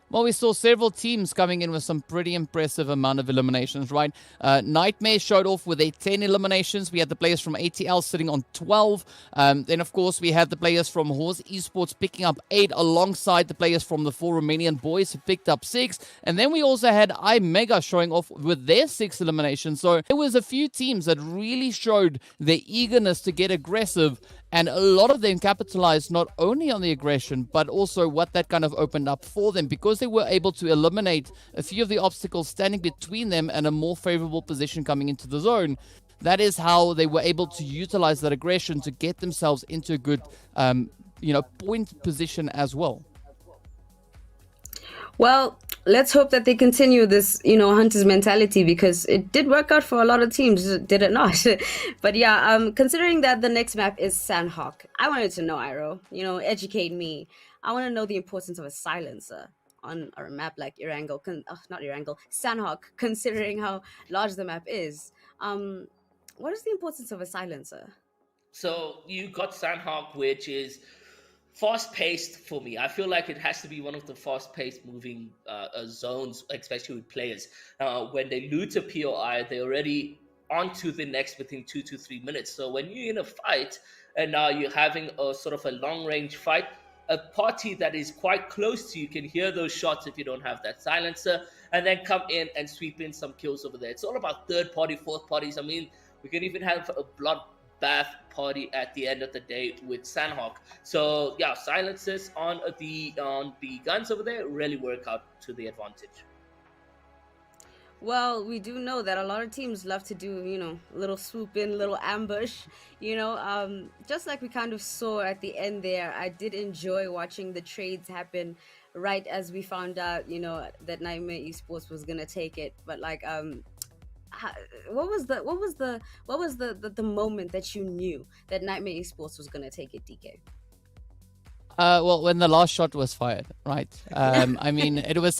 Well, we saw several teams coming in with some pretty impressive amount of eliminations, right? Nightmare showed off with 10 eliminations. We had the players from ATL sitting on 12. Then, of course, we had the players from Umzansi Esports picking up 8 alongside the players from the 4 Romanian boys who picked up 6. And then we also had iMega showing off with their 6 eliminations. So there was a few teams that really showed their eagerness to get aggressive, and a lot of them capitalized not only on the aggression, but also what that kind of opened up for them, because they were able to eliminate a few of the obstacles standing between them and a more favorable position coming into the zone. That is how they were able to utilize that aggression to get themselves into a good, point position as well. Well, let's hope that they continue this, hunter's mentality, because it did work out for a lot of teams, did it not? But yeah, considering that the next map is Sandhawk, I wanted to know, Iro, educate me. I want to know the importance of a silencer on a map like Sandhawk, considering how large the map is. What is the importance of a silencer? So you got Sandhawk, which is fast-paced for me. I feel like it has to be one of the fast-paced moving zones, especially with players. When they loot a POI, they're already on to the next within 2 to 3 minutes. So when you're in a fight and now you're having a sort of a long-range fight, a party that is quite close to you can hear those shots if you don't have that silencer, and then come in and sweep in some kills over there. It's all about third party, fourth parties. I mean, we can even have a bloodbath party at the end of the day with Sandhawk. So yeah, silencers on the guns over there really work out to the advantage. Well, we do know that a lot of teams love to do, little swoop in, little ambush, just like we kind of saw at the end there. I did enjoy watching the trades happen right as we found out, that Nightmare Esports was going to take it. But like, what was the moment that you knew that Nightmare Esports was going to take it, DK? Well, when the last shot was fired, right? I mean, it was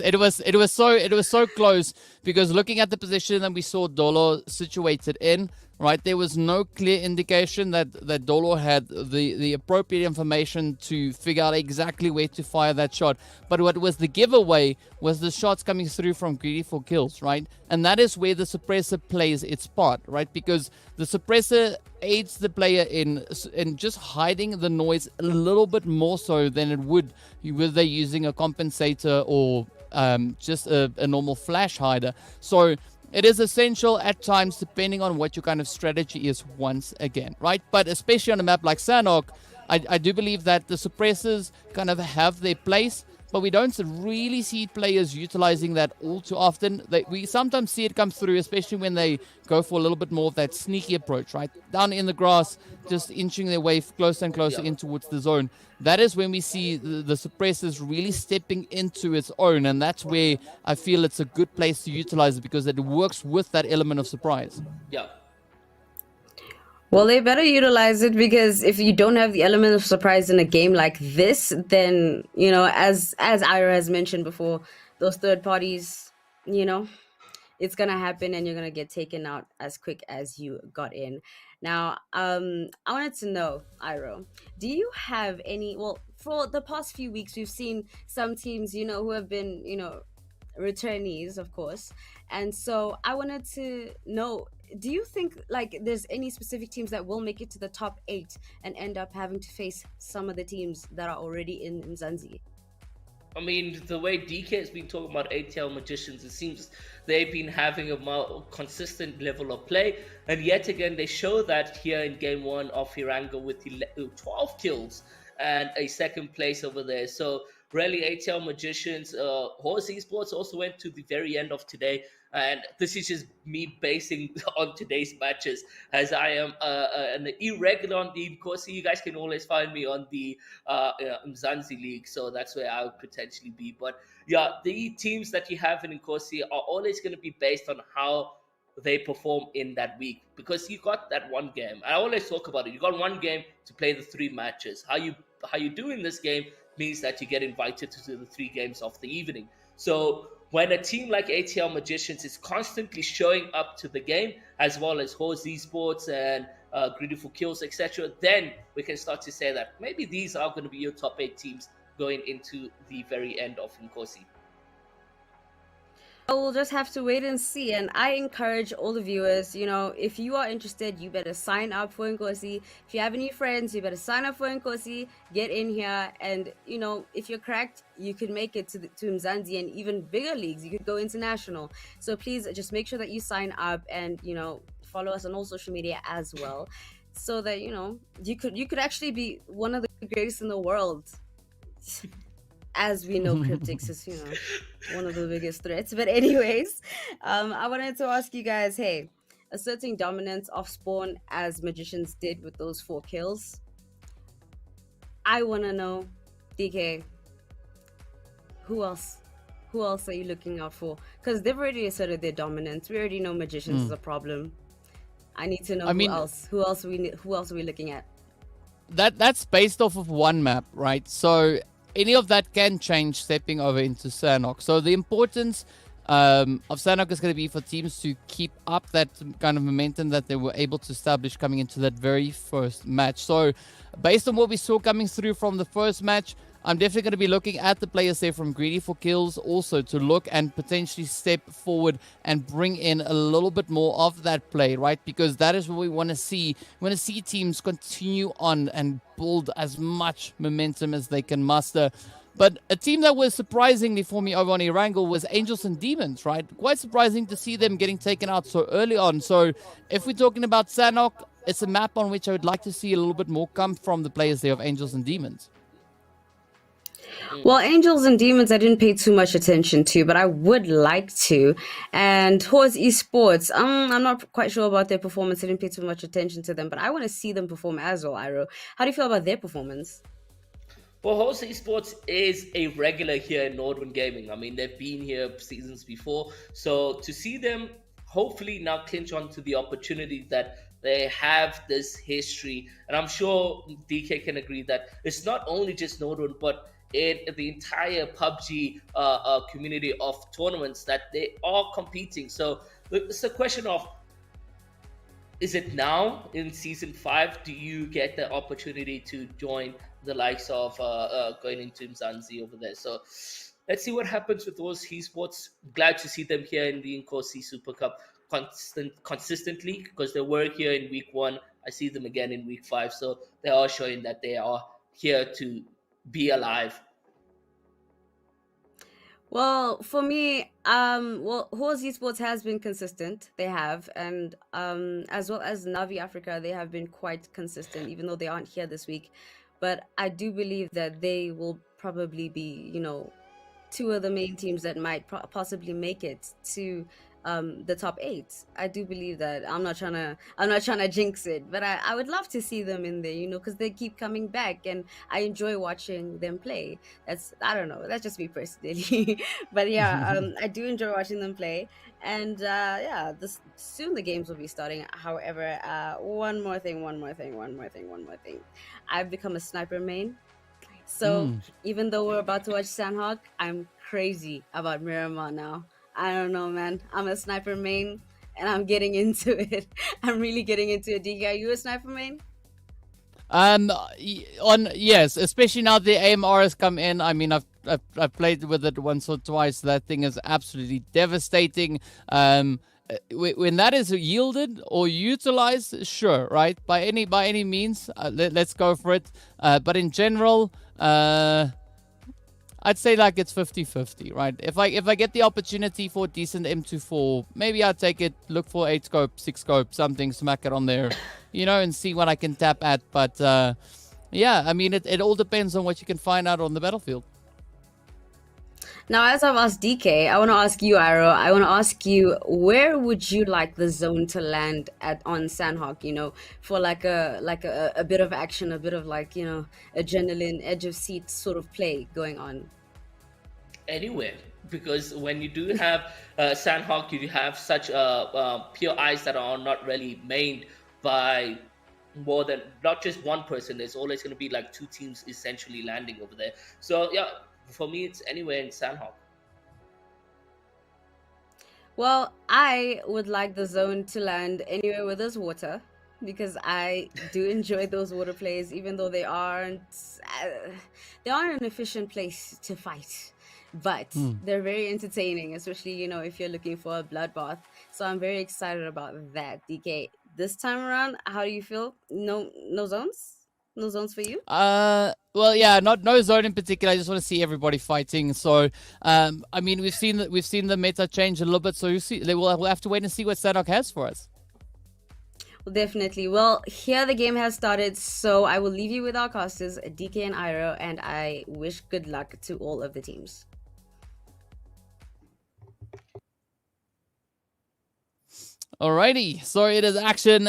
so close, because looking at the position that we saw Dolo situated in, right, there was no clear indication that Dolo had the appropriate information to figure out exactly where to fire that shot. But what was the giveaway was the shots coming through from Greedy for Kills, right? And that is where the suppressor plays its part, right? Because the suppressor aids the player in just hiding the noise a little bit more so than it would were they using a compensator or just a normal flash hider. So it is essential at times, depending on what your kind of strategy is once again, right? But especially on a map like Sandhawk, I do believe that the suppressors kind of have their place, but we don't really see players utilizing that all too often. We sometimes see it come through, especially when they go for a little bit more of that sneaky approach, right? Down in the grass, just inching their way closer and closer in towards the zone. That is when we see the suppressors really stepping into its own, and that's where I feel it's a good place to utilize it because it works with that element of surprise. Yeah. Well, they better utilize it, because if you don't have the element of surprise in a game like this, then, as Ira has mentioned before, those third parties, it's gonna happen, and you're gonna get taken out as quick as you got in. Now, I wanted to know, Iro, do you have any? Well, for the past few weeks, we've seen some teams, who have been, returnees, of course, and so I wanted to know, do you think like there's any specific teams that will make it to the top 8 and end up having to face some of the teams that are already in Umzansi? I mean, the way DK has been talking about ATL Magicians, it seems they've been having a more consistent level of play. And yet again, they show that here in game 1 of Hiranga with 12 kills and a second place over there. So really, ATL Magicians, Horse Esports also went to the very end of today. And this is just me basing on today's matches, as I am an irregular on the Inkosi. You guys can always find me on the Umzansi League, so that's where I would potentially be. But yeah, the teams that you have in Inkosi are always going to be based on how they perform in that week, because you got that one game. I always talk about it. You got one game to play the 3 matches. How you do in this game means that you get invited to the 3 games of the evening. So when a team like ATL Magicians is constantly showing up to the game, as well as Horse Esports and Greedy for Kills, etc., then we can start to say that maybe these are going to be your top 8 teams going into the very end of Inkosi. We'll just have to wait and see. And I encourage all the viewers, if you are interested, you better sign up for Inkosi. If you have any friends, you better sign up for Inkosi, get in here. And, if you're cracked, you could make it to Umzansi and even bigger leagues. You could go international. So please just make sure that you sign up and, follow us on all social media as well. So that, you could actually be one of the greatest in the world. As we know, Cryptics is, one of the biggest threats. But anyways, I wanted to ask you guys, hey, asserting dominance off spawn as Magicians did with those 4 kills. I want to know, DK, who else are you looking out for? Because they've already asserted their dominance. We already know Magicians is a problem. I need to know who else are we looking at? That's based off of one map, right? So any of that can change stepping over into Sanhok. So the importance of Sanhok is going to be for teams to keep up that kind of momentum that they were able to establish coming into that very first match. So based on what we saw coming through from the first match, I'm definitely going to be looking at the players there from Greedy for Kills also to look and potentially step forward and bring in a little bit more of that play, right? Because that is what we want to see. We want to see teams continue on and build as much momentum as they can muster. But a team that was surprisingly for me over on Erangel was Angels and Demons, right? Quite surprising to see them getting taken out so early on. So if we're talking about Sanhok, it's a map on which I would like to see a little bit more come from the players there of Angels and Demons. Well, Angels and Demons, I didn't pay too much attention to, but I would like to. And Horse Esports, I'm not quite sure about their performance. I didn't pay too much attention to them, but I want to see them perform as well, Iro. How do you feel about their performance? Well, Horse Esports is a regular here in Nordwind Gaming. I mean, they've been here seasons before. So to see them hopefully now clinch on to the opportunity that they have this history. And I'm sure DK can agree that it's not only just Nordwind, but in the entire PUBG community of tournaments that they are competing. So it's a question of, is it now in season 5 do you get the opportunity to join the likes of going into Umzansi over there? So let's see what happens with those esports. Glad to see them here in the Inkosi Super Cup consistently, because they were here in week 1. I see them again in week 5, so they are showing that they are here to be alive. Well, for me, Horse Esports has been consistent. They have, and as well as Navi Africa, they have been quite consistent, even though they aren't here this week. But I do believe that they will probably be, two of the main teams that might possibly make it to the top eight. I do believe that. I'm not trying to jinx it, but I would love to see them in there, because they keep coming back, and I enjoy watching them play. I don't know. That's just me personally, but yeah, I do enjoy watching them play, and yeah, soon the games will be starting. However, one more thing. I've become a sniper main. So even though we're about to watch Sandhawk, I'm crazy about Miramar now. I don't know, man. I'm a sniper main, and I'm getting into it. I'm really getting into it. DK, are you a sniper main? Yes, especially now the AMR has come in. I mean, I've played with it once or twice. That thing is absolutely devastating. When that is yielded or utilized, sure, right? By any means, let's go for it. But in general, I'd say like it's 50-50, right? If I get the opportunity for a decent M24, maybe I'll take it, look for 8 scope, 6 scope, something, smack it on there, and see what I can tap at. But yeah, I mean, it all depends on what you can find out on the battlefield. Now, as I've asked DK, I want to ask you, Iro. I want to ask you, where would you like the zone to land on Sandhawk? For like a bit of action, a bit of adrenaline, edge of seat sort of play going on. Anywhere, because when you do have Sandhawk, you have such pure eyes that are not really mained by more than not just one person. There's always going to be like 2 teams essentially landing over there. So yeah, for me, it's anywhere in Sandhawk. Well, I would like the zone to land anywhere where there's water, because I do enjoy those water plays, even though they aren't an efficient place to fight. But they're very entertaining, especially, if you're looking for a bloodbath. So I'm very excited about that. DK, this time around, how do you feel? No zones? No zones for you? Well, yeah, no zone in particular. I just want to see everybody fighting. So, I mean, we've seen the meta change a little bit. So we'll have to wait and see what Sandhawk has for us. Well, definitely. Well, here the game has started, so I will leave you with our casters, DK and Iro, and I wish good luck to all of the teams. Alrighty, so it is action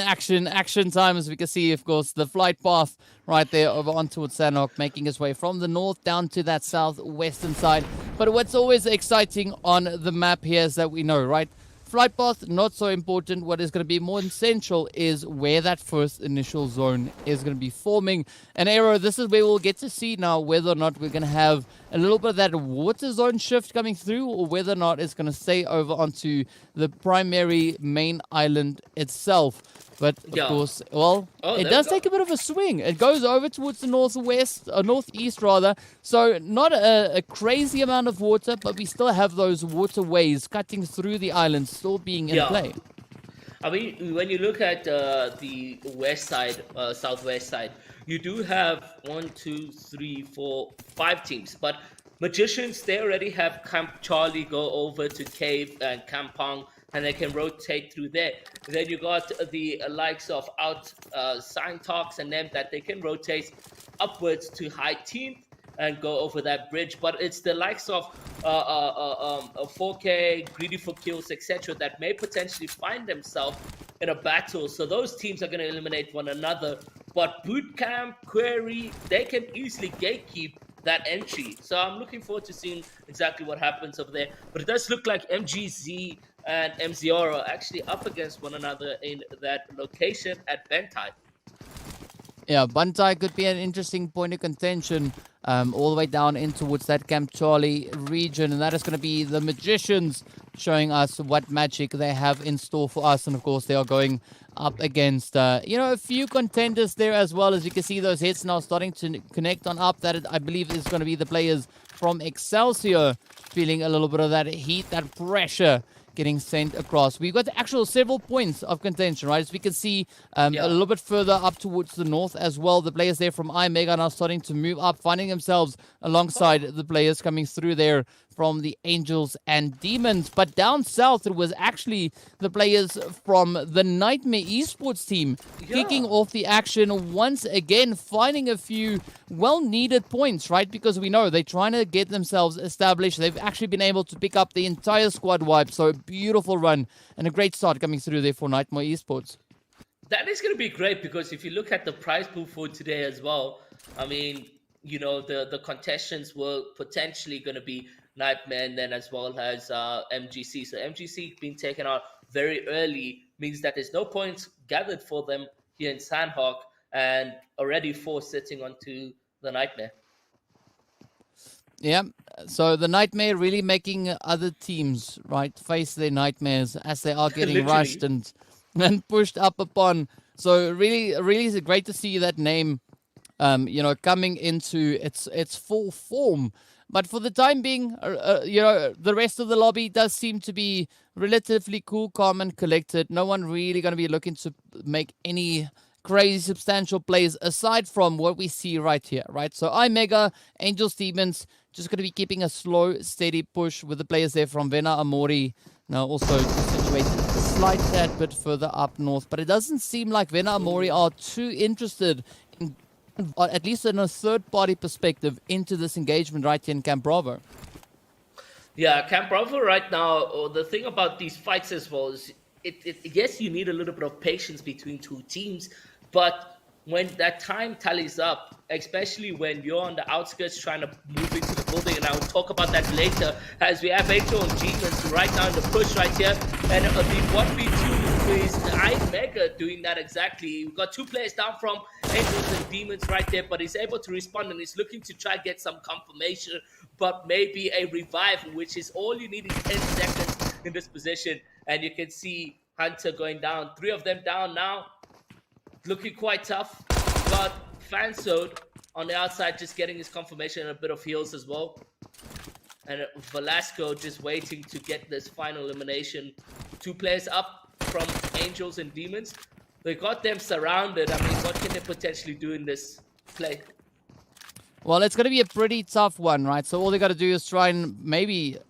time. As we can see, of course, the flight path right there over on towards Sandhawk, making its way from the north down to that southwestern side. But what's always exciting on the map here is that we know, right? Flight path, not so important. What is going to be more essential is where that first initial zone is going to be forming. And Aero, this is where we'll get to see now whether or not we're going to have a little bit of that water zone shift coming through, or whether or not it's going to stay over onto the primary main island itself. But of course, it does take a bit of a swing. It goes over towards the northwest, or northeast rather. So not a crazy amount of water, but we still have those waterways cutting through the island still being in play. I mean, when you look at the west side, southwest side, you do have 1, 2, 3, 4, 5 teams. But Magicians, they already have Camp Charlie go over to Cave and Kampong, and they can rotate through there. Then you got the likes of Sign Talks and them that they can rotate upwards to High Team and go over that bridge. But it's the likes of 4K, Greedy for Kills, etc. that may potentially find themselves in a battle. So those teams are going to eliminate one another. But Bootcamp, Query, they can easily gatekeep that entry. So I'm looking forward to seeing exactly what happens over there. But it does look like MGZ and MZR are actually up against one another in that location at Bentai. Yeah, Bantai could be an interesting point of contention all the way down in towards that Camp Charlie region. And that is going to be the Magicians showing us what magic they have in store for us. And of course, they are going up against, a few contenders there as well. As you can see, those hits now starting to connect on up. That I believe is going to be the players from Excelsior feeling a little bit of that heat, that pressure getting sent across. We've got the actual several points of contention, right? As we can see a little bit further up towards the north as well. The players there from iMega now starting to move up, finding themselves alongside the players coming through there from the Angels and Demons. But down south, it was actually the players from the Nightmare Esports team kicking off the action once again, finding a few well-needed points, right? Because we know they're trying to get themselves established. They've actually been able to pick up the entire squad wipe. So a beautiful run and a great start coming through there for Nightmare Esports. That is going to be great because if you look at the prize pool for today as well, I mean, you know, the contestants were potentially going to be Nightmare and then as well as MGC. So MGC being taken out very early means that there's no points gathered for them here in Sandhawk and already 4 sitting onto the Nightmare. Yeah, so the Nightmare really making other teams, right, face their nightmares as they are getting rushed and pushed up upon. So really is great to see that name, you know, coming into its full form. But for the time being, you know, the rest of the lobby does seem to be relatively cool, calm, and collected. No one really going to be looking to make any crazy substantial plays aside from what we see right here, right? So iMega, Angels, Demons, just going to be keeping a slow, steady push with the players there from Vena Amori. Now also situated a slight tad bit further up north, but it doesn't seem like Vena Amori are too interested in, at least in a third-party perspective, into this engagement right here in Camp Bravo. Yeah, Camp Bravo right now, the thing about these fights as well is, yes, you need a little bit of patience between two teams, but when that time tallies up, especially when you're on the outskirts trying to move into the building, and I will talk about that later, as we have Angel and Demons right now in the push right here, and the 1v2 is iMega doing that exactly. We've got 2 players down from Angels and Demons right there, but he's able to respond and he's looking to try get some confirmation, but maybe a revive, which is all you need in 10 seconds in this position. And you can see Hunter going down. 3 of them down now. Looking quite tough. Got Fansode on the outside just getting his confirmation and a bit of heals as well. And Velasco just waiting to get this final elimination. 2 players up from Angels and Demons. They got them surrounded. I mean, what can they potentially do in this play? Well, it's going to be a pretty tough one, right? So all they got to do is try and maybe take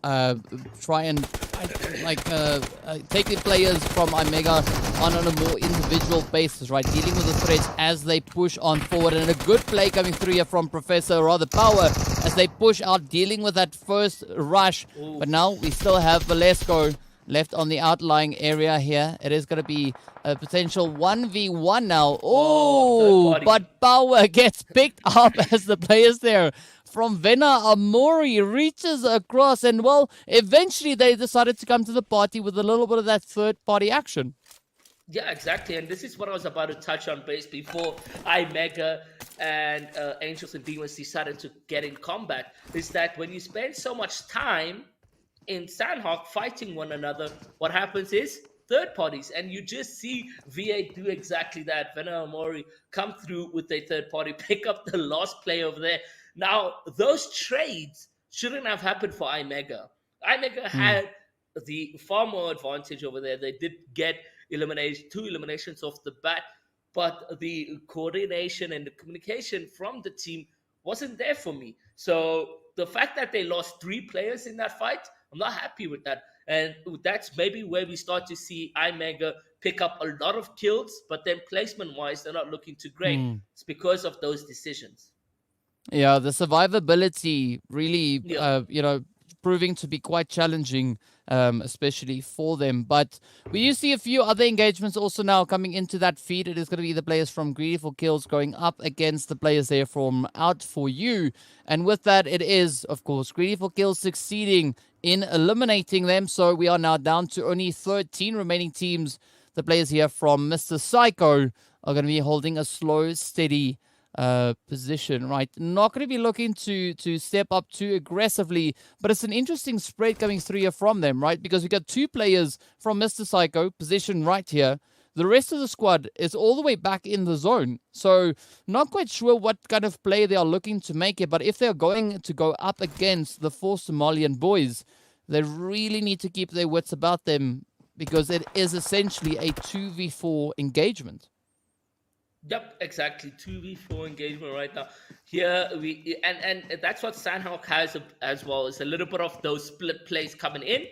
the players from iMega on a more individual basis, right? Dealing with the threats as they push on forward. And a good play coming through here from Professor, or rather Power, as they push out, dealing with that first rush. Ooh. But now we still have Velasco left on the outlying area here. It is going to be a potential 1v1 now. Oh, but Power gets picked up as the players there from Vena Amori reaches across. And, well, eventually they decided to come to the party with a little bit of that third-party action. Yeah, exactly. And this is what I was about to touch on base before iMega and Angels and Demons decided to get in combat, is that when you spend so much time in Sandhawk fighting one another, what happens is third parties, and you just see VA do exactly that. Vena Amori come through with a third party, pick up the last play over there. Now, those trades shouldn't have happened for iMega. iMega had the far more advantage over there. They did get 2 eliminations off the bat, but the coordination and the communication from the team wasn't there for me. So the fact that they lost 3 players in that fight, I'm not happy with that. And that's maybe where we start to see iMega pick up a lot of kills, but then placement-wise, they're not looking too great. It's because of those decisions. Yeah, the survivability really, proving to be quite challenging, especially for them. But we do see a few other engagements also now coming into that feed. It is going to be the players from Greedy for Kills going up against the players there from Out For You. And with that, it is, of course, Greedy for Kills succeeding in eliminating them. So we are now down to only 13 remaining teams. The players here from Mr. Psycho are going to be holding a slow, steady position, right? Not going to be looking to step up too aggressively, but it's an interesting spread coming through here from them, right? Because we got 2 players from Mr. Psycho positioned right here. The rest of the squad is all the way back in the zone. So not quite sure what kind of play they are looking to make it, but if they're going to go up against the 4 Somalian boys, they really need to keep their wits about them because it is essentially a 2v4 engagement. Yep, exactly. 2v4 engagement right now. Here we and that's what Sandhawk has as well. It's a little bit of those split plays coming in,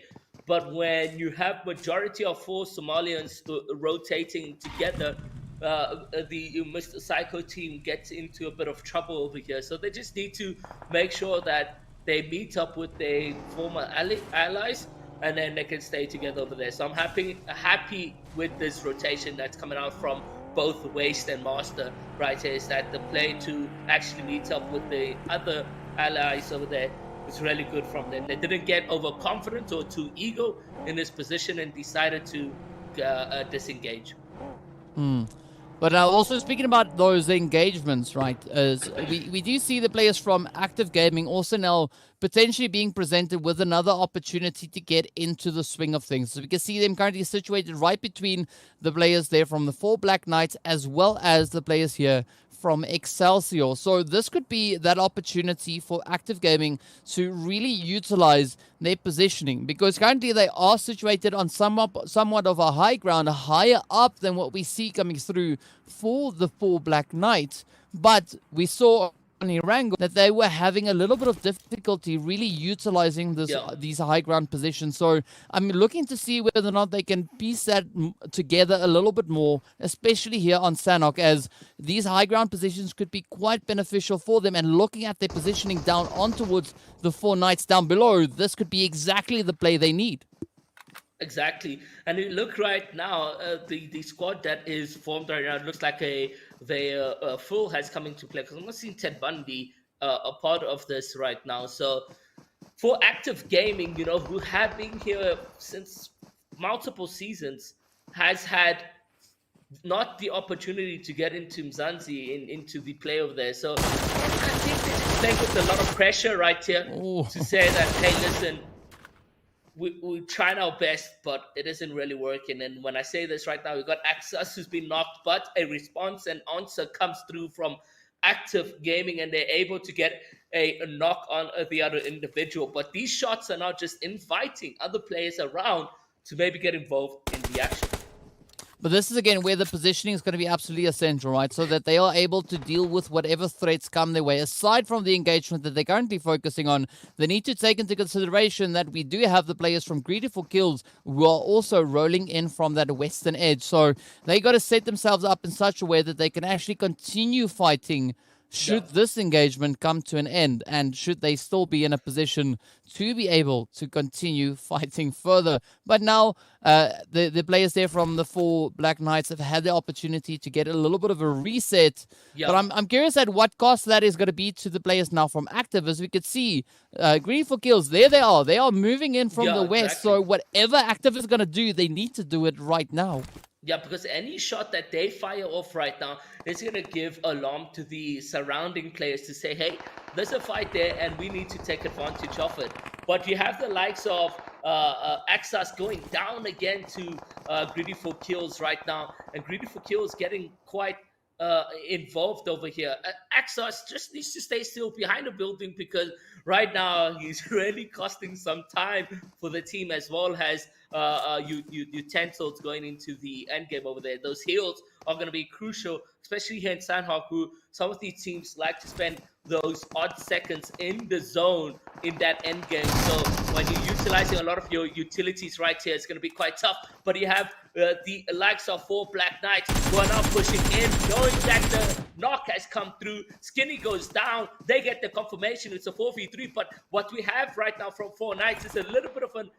but when you have majority of four Somalians rotating together, the Mr. Psycho team gets into a bit of trouble over here. So they just need to make sure that they meet up with their former allies, and then they can stay together over there. So I'm happy with this rotation that's coming out from both Waste and Master right here, is that the play to actually meet up with the other allies over there is really good from them. They didn't get overconfident or too ego in this position and decided to disengage. But also speaking about those engagements, right, as we do see the players from Active Gaming also now potentially being presented with another opportunity to get into the swing of things. So we can see them currently situated right between the players there from the 4 Black Knights as well as the players here from Excelsior. So this could be that opportunity for Active Gaming to really utilize their positioning, because currently they are situated on somewhat of a high ground, higher up than what we see coming through for the 4 Black Knights. But we saw on Irango that they were having a little bit of difficulty really utilizing these high ground positions. So I'm looking to see whether or not they can piece that together a little bit more, especially here on Sanok, as these high ground positions could be quite beneficial for them. And looking at their positioning down on towards the 4 Knights down below, this could be exactly the play they need. Exactly, and you look right now, the squad that is formed right now, it looks like a full has come into play, because I'm not seeing Ted Bundy a part of this right now. So for Active Gaming, who have been here since multiple seasons, has had not the opportunity to get into Umzansi into the play over there. So I think they're just playing with a lot of pressure right here to say that, hey, listen, we're trying our best, but it isn't really working. And when I say this right now, we've got Axas who's been knocked, but a response and answer comes through from Active Gaming, and they're able to get a knock on the other individual. But these shots are now just inviting other players around to maybe get involved in the action. But this is, again, where the positioning is going to be absolutely essential, right? So that they are able to deal with whatever threats come their way. Aside from the engagement that they're currently focusing on, they need to take into consideration that we do have the players from Greedy for Kills who are also rolling in from that western edge. So they got to set themselves up in such a way that they can actually continue fighting should this engagement come to an end, and should they still be in a position to be able to continue fighting further. But now the players there from the 4 Black Knights have had the opportunity to get a little bit of a reset. But I'm curious at what cost that is going to be to the players now from Active. As we could see, Greedy for Kills, there they are. They are moving in from the west. So whatever Active is going to do, they need to do it right now. Yeah, because any shot that they fire off right now is going to give alarm to the surrounding players to say, hey, there's a fight there and we need to take advantage of it. But you have the likes of Axas going down again to Greedy for Kills right now. And Greedy for Kills getting quite involved over here. Axas just needs to stay still behind the building, because right now he's really costing some time for the team, as well as utensils going into the end game over there. Those heals are going to be crucial, especially here in Sandhawk, who some of these teams like to spend those odd seconds in the zone in that end game. So when you're utilizing a lot of your utilities right here, it's going to be quite tough. But you have the likes of 4 Black Knights who are now pushing in, knowing that the knock has come through. Skinny goes down. They get the confirmation. It's a 4v3. But what we have right now from 4 Knights is a little bit of an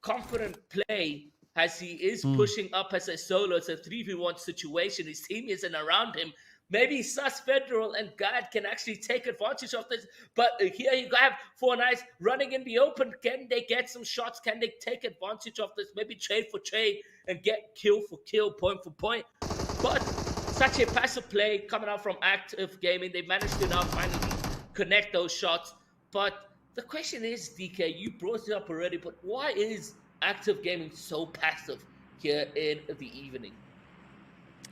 confident play, as he is pushing up as a solo. It's a 3v1 situation. His team isn't around him. Maybe Sus Federal and God can actually take advantage of this. But here you have 4 Knights running in the open. Can they get some shots? Can they take advantage of this? Maybe trade for trade and get kill for kill, point for point. But such a passive play coming out from Active Gaming. They managed to now finally connect those shots. But the question is, DK, you brought it up already, but why is Active Gaming so passive here in the evening?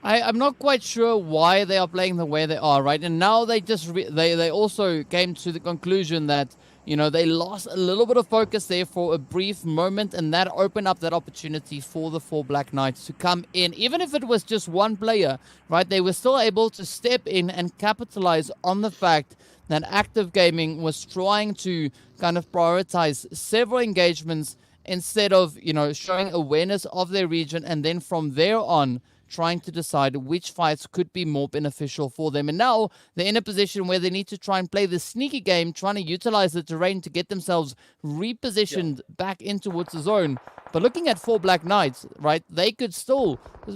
I'm not quite sure why they are playing the way they are, right? And now they just they also came to the conclusion that They lost a little bit of focus there for a brief moment, and that opened up that opportunity for the four Black Knights to come in. Even if it was just one player, right, they were still able to step in and capitalize on the fact that Active Gaming was trying to kind of prioritize several engagements instead of, showing awareness of their region, and then from there on, trying to decide which fights could be more beneficial for them. And now they're in a position where they need to try and play the sneaky game, trying to utilize the terrain to get themselves repositioned back in towards the zone. But looking at four Black Knights, right, they could still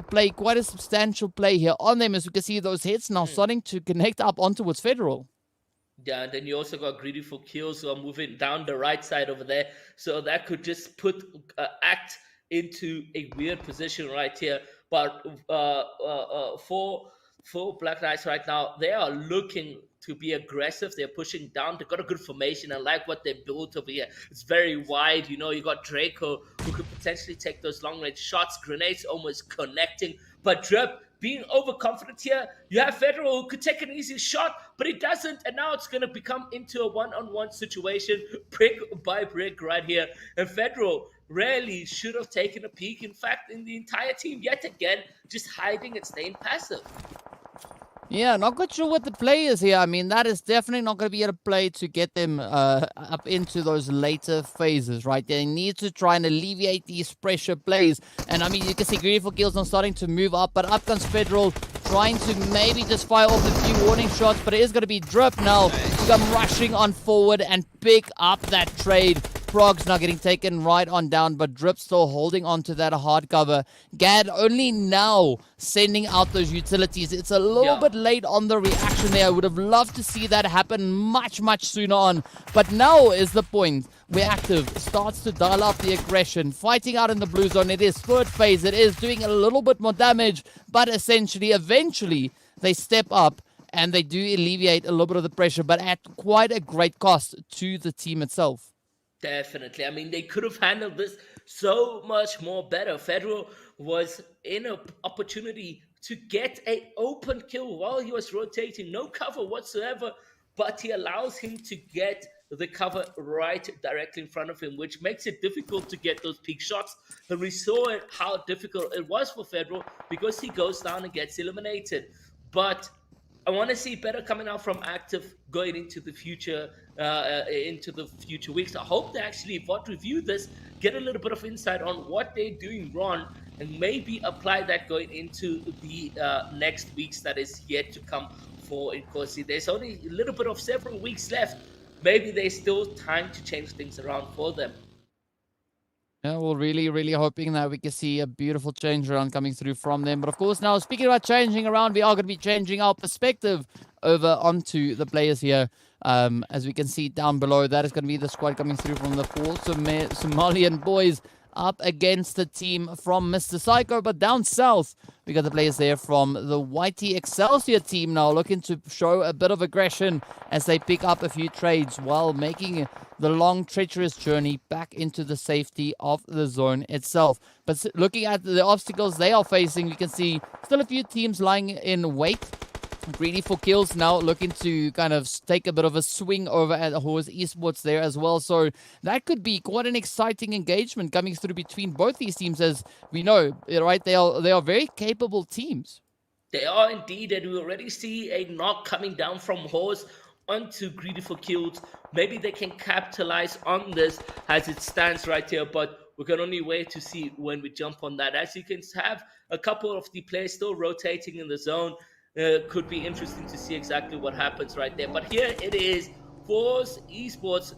play quite a substantial play here on them, as we can see those hits now starting to connect up on towards Federal. Yeah, and then you also got Greedy for Kills who are moving down the right side over there. So that could just put Act into a weird position right here. But for Black Knights right now, they are looking to be aggressive. They're pushing down. They've got a good formation. I like what they built over here. It's very wide. You got Draco who could potentially take those long range shots. Grenades almost connecting. But Drip being overconfident here. You have Federal who could take an easy shot, but he doesn't. And now it's going to become into a one-on-one situation, brick by brick right here. And Federal really should have taken a peek. In fact, in the entire team, yet again, just hiding and staying passive. Yeah, not quite sure what the play is here. I mean, that is definitely not going to be a play to get them up into those later phases, right? They need to try and alleviate these pressure plays. And I mean, you can see Greedy for Kills now starting to move up, but up comes Federal, trying to maybe just fire off a few warning shots, but it is going to be Drip now to come rushing on forward and pick up that trade. Prog's now getting taken right on down, but Drip still holding on to that hard cover. Gad only now sending out those utilities. It's a little bit late on the reaction there. I would have loved to see that happen much, much sooner on. But now is the point where Active starts to dial up the aggression. Fighting out in the blue zone. It is third phase. It is doing a little bit more damage, but essentially, eventually, they step up and they do alleviate a little bit of the pressure, but at quite a great cost to the team itself. Definitely. I mean, they could have handled this so much more better. Federal was in an opportunity to get an open kill while he was rotating. No cover whatsoever, but he allows him to get the cover right directly in front of him, which makes it difficult to get those peak shots. And we saw it, how difficult it was for Federal because he goes down and gets eliminated. But I want to see better coming out from Active going into the future weeks. I hope they actually, if what review this, get a little bit of insight on what they're doing wrong and maybe apply that going into the next weeks that is yet to come for Inkosi. There's only a little bit of several weeks left. Maybe there's still time to change things around for them. Yeah, well, really, really hoping that we can see a beautiful change around coming through from them. But of course, now speaking about changing around, we are going to be changing our perspective over onto the players here. As we can see down below, that is going to be the squad coming through from the four Somalian boys up against the team from Mr. Psycho. But down south, we got the players there from the Whitey Excelsior team now looking to show a bit of aggression as they pick up a few trades while making the long, treacherous journey back into the safety of the zone itself. But looking at the obstacles they are facing, you can see still a few teams lying in wait. Greedy for Kills now looking to kind of take a bit of a swing over at Umzansi Esports there as well. So that could be quite an exciting engagement coming through between both these teams, as we know, right? They are very capable teams. They are indeed, and we already see a knock coming down from Horse onto Greedy for Kills. Maybe they can capitalize on this as it stands right here, but we can only wait to see when we jump on that. As you can have a couple of the players still rotating in the zone. Could be interesting to see exactly what happens right there. But here it is, Umzansi Esports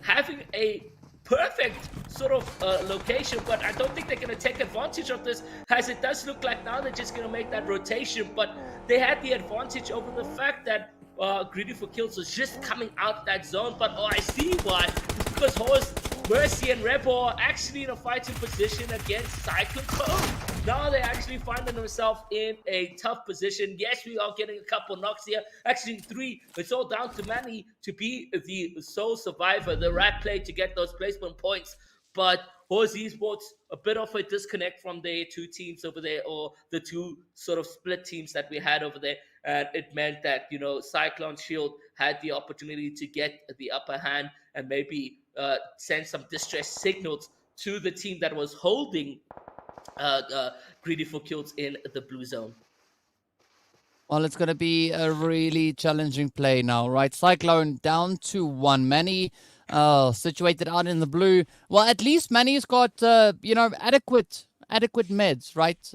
having a perfect sort of location, but I don't think they're going to take advantage of this, as it does look like now they're just going to make that rotation. But they had the advantage over the fact that Greedy for Kills was just coming out that zone. But I see why. It's because Horse, Mercy, and Rebel are actually in a fighting position against Cyclone Code. Now they're actually finding themselves in a tough position. Yes, we are getting a couple knocks here. Actually, 3. It's all down to Manny to be the sole survivor, the right play to get those placement points. But Umzansi Esports, a bit of a disconnect from the two teams over there, or the two sort of split teams that we had over there. And it meant that, Cyclone Shield had the opportunity to get the upper hand and maybe send some distress signals to the team that was holding greedy for kills in the blue zone. Well, it's going to be a really challenging play now, right? Cyclone down to 1. Manny situated out in the blue. Well, at least Manny's got, adequate meds, right?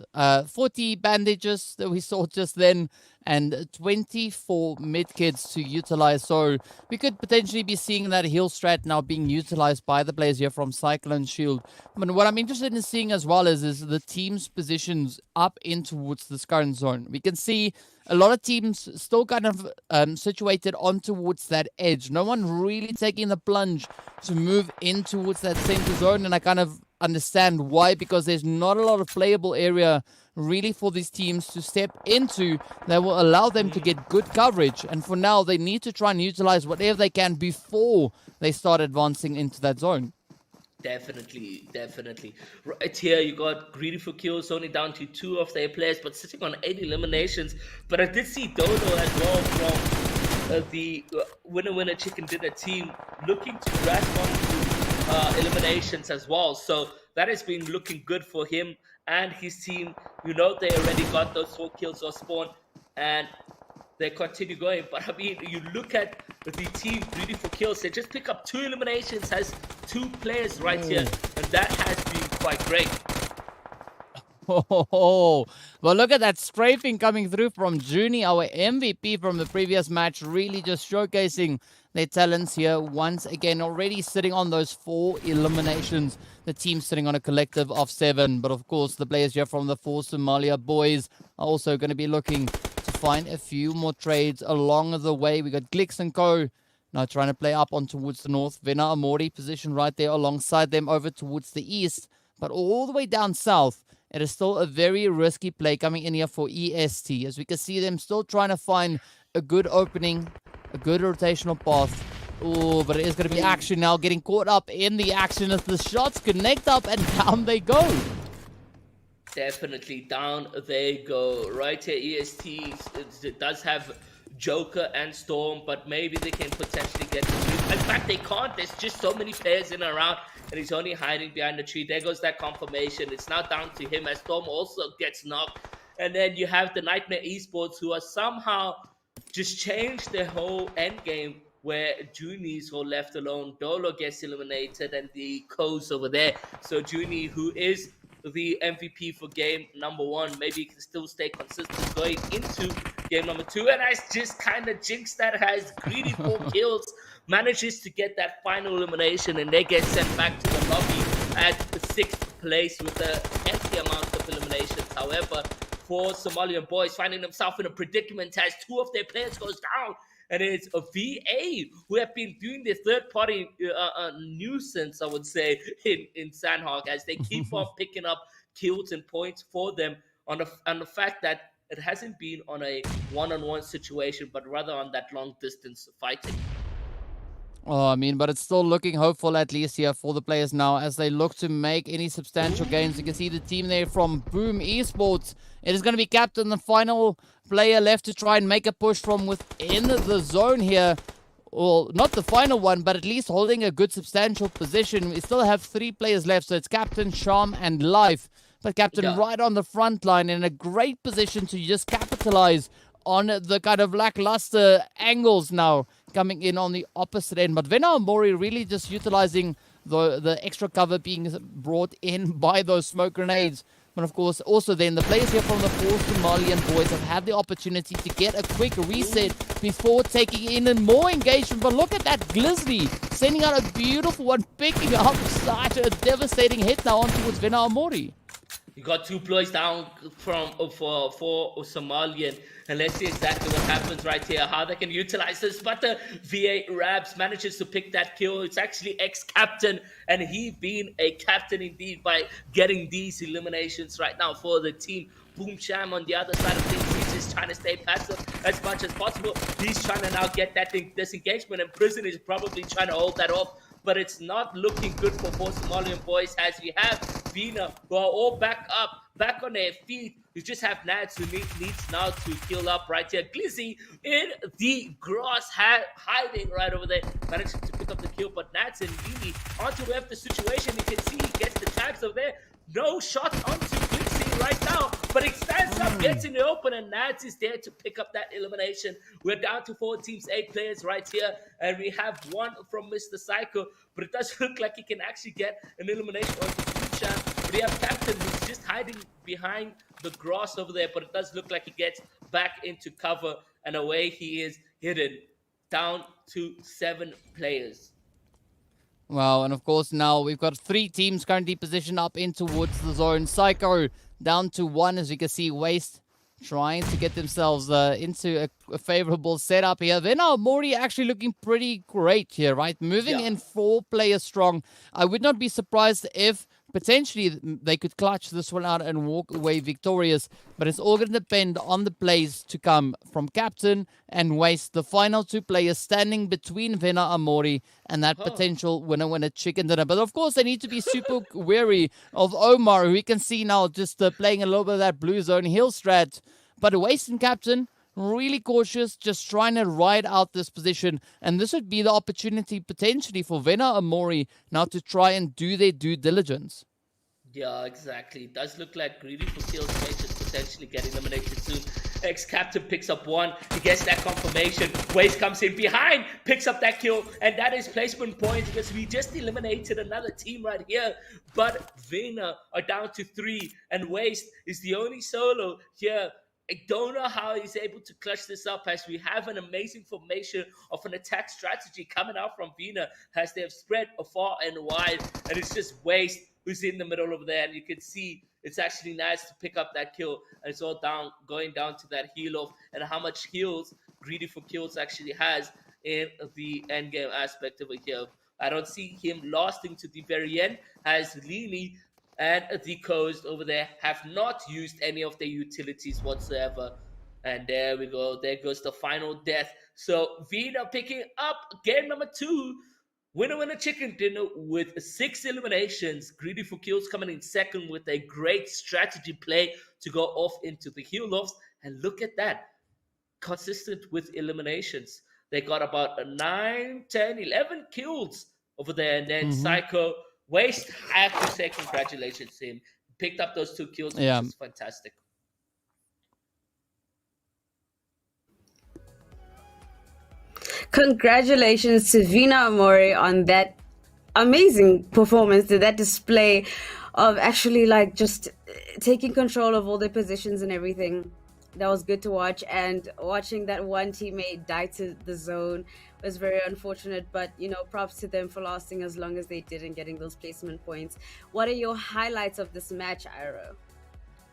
40 bandages that we saw just then and 24 mid kits to utilize. So we could potentially be seeing that heal strat now being utilized by the players here from Cyclone Shield. But what I'm interested in seeing as well is the team's positions up in towards this current zone. We can see a lot of teams still kind of situated on towards that edge. No one really taking the plunge to move in towards that center zone, and I kind of understand why, because there's not a lot of playable area really for these teams to step into that will allow them to get good coverage. And for now, they need to try and utilize whatever they can before they start advancing into that zone. Definitely. Right here, you got greedy for kills, only down to 2 of their players, but sitting on 8 eliminations. But I did see Dodo as well from the winner chicken dinner team looking to grasp onto eliminations as well. So that has been looking good for him and his team. They already got those 4 kills or spawn, and they continue going. But I mean, you look at the team greedy for kills, they just pick up 2 eliminations, has 2 players right here, and that has been quite great. Oh, well, look at that strafing coming through from Junie, our MVP from the previous match, really just showcasing their talents here once again, already sitting on those 4 eliminations. The team sitting on a collective of 7, but of course the players here from the 4 Somalia boys are also going to be looking to find a few more trades along the way. We got Glix and Co. now trying to play up on towards the north. Vena Amori positioned right there alongside them over towards the east, but all the way down south, it is still a very risky play coming in here for EST, as we can see them still trying to find a good opening, a good rotational path. Oh, but it is going to be action now, getting caught up in the action as the shots connect up and down they go. Definitely down they go. Right here, EST it does have Joker and Storm, but maybe they can potentially get the lead. In fact, they can't. There's just so many players in and around, and he's only hiding behind the tree. There goes that confirmation. It's now down to him as Storm also gets knocked. And then you have the Nightmare Esports, who are somehow just changed their whole end game, where Junie's all left alone. Dolo gets eliminated, and the Co's over there. So Junie, who is the MVP for game number 1, maybe he can still stay consistent going into game number 2, and I just kind of jinxed that as greedy for kills manages to get that final elimination, and they get sent back to the lobby at the 6th place with a hefty amount of eliminations. However, for Somalian boys finding themselves in a predicament as 2 of their players goes down, and it's a VA who have been doing their third-party nuisance, I would say, in Sandhawk, as they keep on picking up kills and points for them on the fact that it hasn't been on a one-on-one situation, but rather on that long-distance fighting. Oh, I mean, but it's still looking hopeful, at least here for the players now, as they look to make any substantial gains. You can see the team there from Boom Esports. It is going to be Captain, the final player left to try and make a push from within the zone here. Well, not the final one, but at least holding a good substantial position. We still have 3 players left, so it's Captain, Charm, and Life. But Captain right on the front line in a great position to just capitalize on the kind of lackluster angles now coming in on the opposite end. But Vena Mori really just utilizing the extra cover being brought in by those smoke grenades. But of course, also then the players here from the 4 Somalian boys have had the opportunity to get a quick reset before taking in more engagement. But look at that Glizzly sending out a beautiful one, picking up such a devastating hit now on towards Vena Mori. You got 2 ploys down for Somalian, and let's see exactly what happens right here, how they can utilize this. But the VA Rabs manages to pick that kill. It's actually ex-captain, and he being a captain indeed by getting these eliminations right now for the team. Boom Sham on the other side of things, he's just trying to stay passive as much as possible. He's trying to now get that disengagement, and Prison is probably trying to hold that off. But it's not looking good for 4 Somalian boys, as we have Vina, who are all back up, back on their feet. You just have Nats who needs now to kill up right here. Glizzy in the grass, hiding right over there, managing to pick up the kill. But Nats and Lily onto the situation. You can see he gets the tags over there. No shot onto Glizzy right now, but he stands up, gets in the open, and Nats is there to pick up that elimination. We're down to 4 teams, 8 players right here, and we have one from Mr. Psycho, but it does look like he can actually get an elimination on the future. But we have Captain who's just hiding behind the grass over there, but it does look like he gets back into cover, and away he is hidden, down to 7 players. Wow, and of course now we've got 3 teams currently positioned up in towards the zone. Psycho down to 1, as you can see. Waste trying to get themselves into a favorable setup here. Then Mori actually looking pretty great here, right? Moving in 4 players strong. I would not be surprised if potentially they could clutch this one out and walk away victorious, but it's all going to depend on the plays to come from Captain and Waste, the final 2 players standing between Vena Amori and that potential winner chicken dinner. But of course they need to be super wary of Omar, who we can see now just playing a little bit of that blue zone hill strat. But Waste and Captain really cautious, just trying to ride out this position. And this would be the opportunity potentially for Vena Amori now to try and do their due diligence. Yeah, exactly. It does look like Greedy for Kills may just potentially get eliminated soon. Ex-Captain picks up 1. He gets that confirmation. Waste comes in behind, picks up that kill, and that is placement points because we just eliminated another team right here. But Vena are down to 3, and Waste is the only solo here. I don't know how he's able to clutch this up, as we have an amazing formation of an attack strategy coming out from Vena, as they have spread far and wide, and it's just Waste who's in the middle over there, and you can see it's actually nice to pick up that kill, and it's all going down to that heal off, and how much heals Greedy for Kills actually has in the end game aspect over here. I don't see him lasting to the very end, as Lini and the Coast over there have not used any of their utilities whatsoever. And there we go. There goes the final death. So Vena picking up game number 2. Winner chicken dinner with 6 eliminations. Greedy for Kills coming in second with a great strategy play to go off into the heal offs. And look at that. Consistent with eliminations. They got about 9, 10, 11 kills over there. And then Psycho Waste, I have to say congratulations to him. Picked up those 2 kills, which is fantastic. Congratulations to Vena Amori on that amazing performance, to that display of actually like just taking control of all their positions and everything. That was good to watch, and watching that one teammate die to the zone was very unfortunate, but props to them for lasting as long as they did and getting those placement points. What are your highlights of this match, Iro?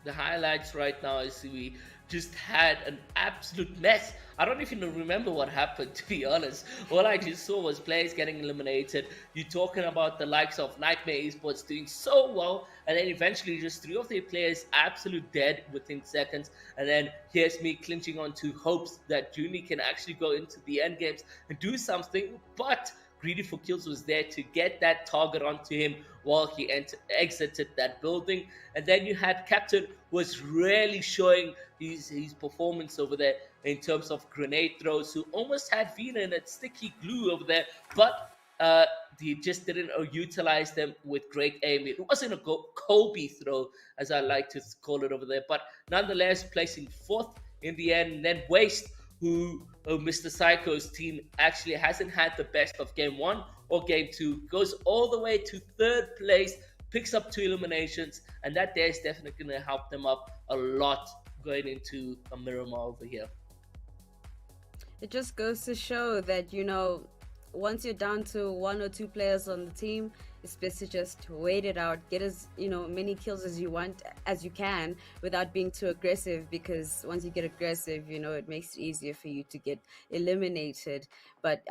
The highlights right now is we just had an absolute mess. I don't even remember what happened, to be honest. All I just saw was players getting eliminated. You're talking about the likes of Nightmare Esports doing so well, and then eventually just 3 of their players absolute dead within seconds. And then here's me clinching on to hopes that Juni can actually go into the end games and do something, but Greedy for Kills was there to get that target onto him while he exited that building. And then you had Captain was really showing his performance over there in terms of grenade throws, who almost had Vena in that sticky glue over there, but he just didn't utilize them with great aim. It wasn't a Kobe throw, as I like to call it over there, but nonetheless placing 4th in the end. And then Waste, who Mr. Psycho's team actually hasn't had the best of game 1 or game 2, goes all the way to 3rd place, picks up 2 eliminations, and that there is definitely going to help them up a lot going into a Miramar over here. It just goes to show that, once you're down to 1 or 2 players on the team, it's best to just wait it out, get as many kills as you can without being too aggressive, because once you get aggressive, it makes it easier for you to get eliminated. But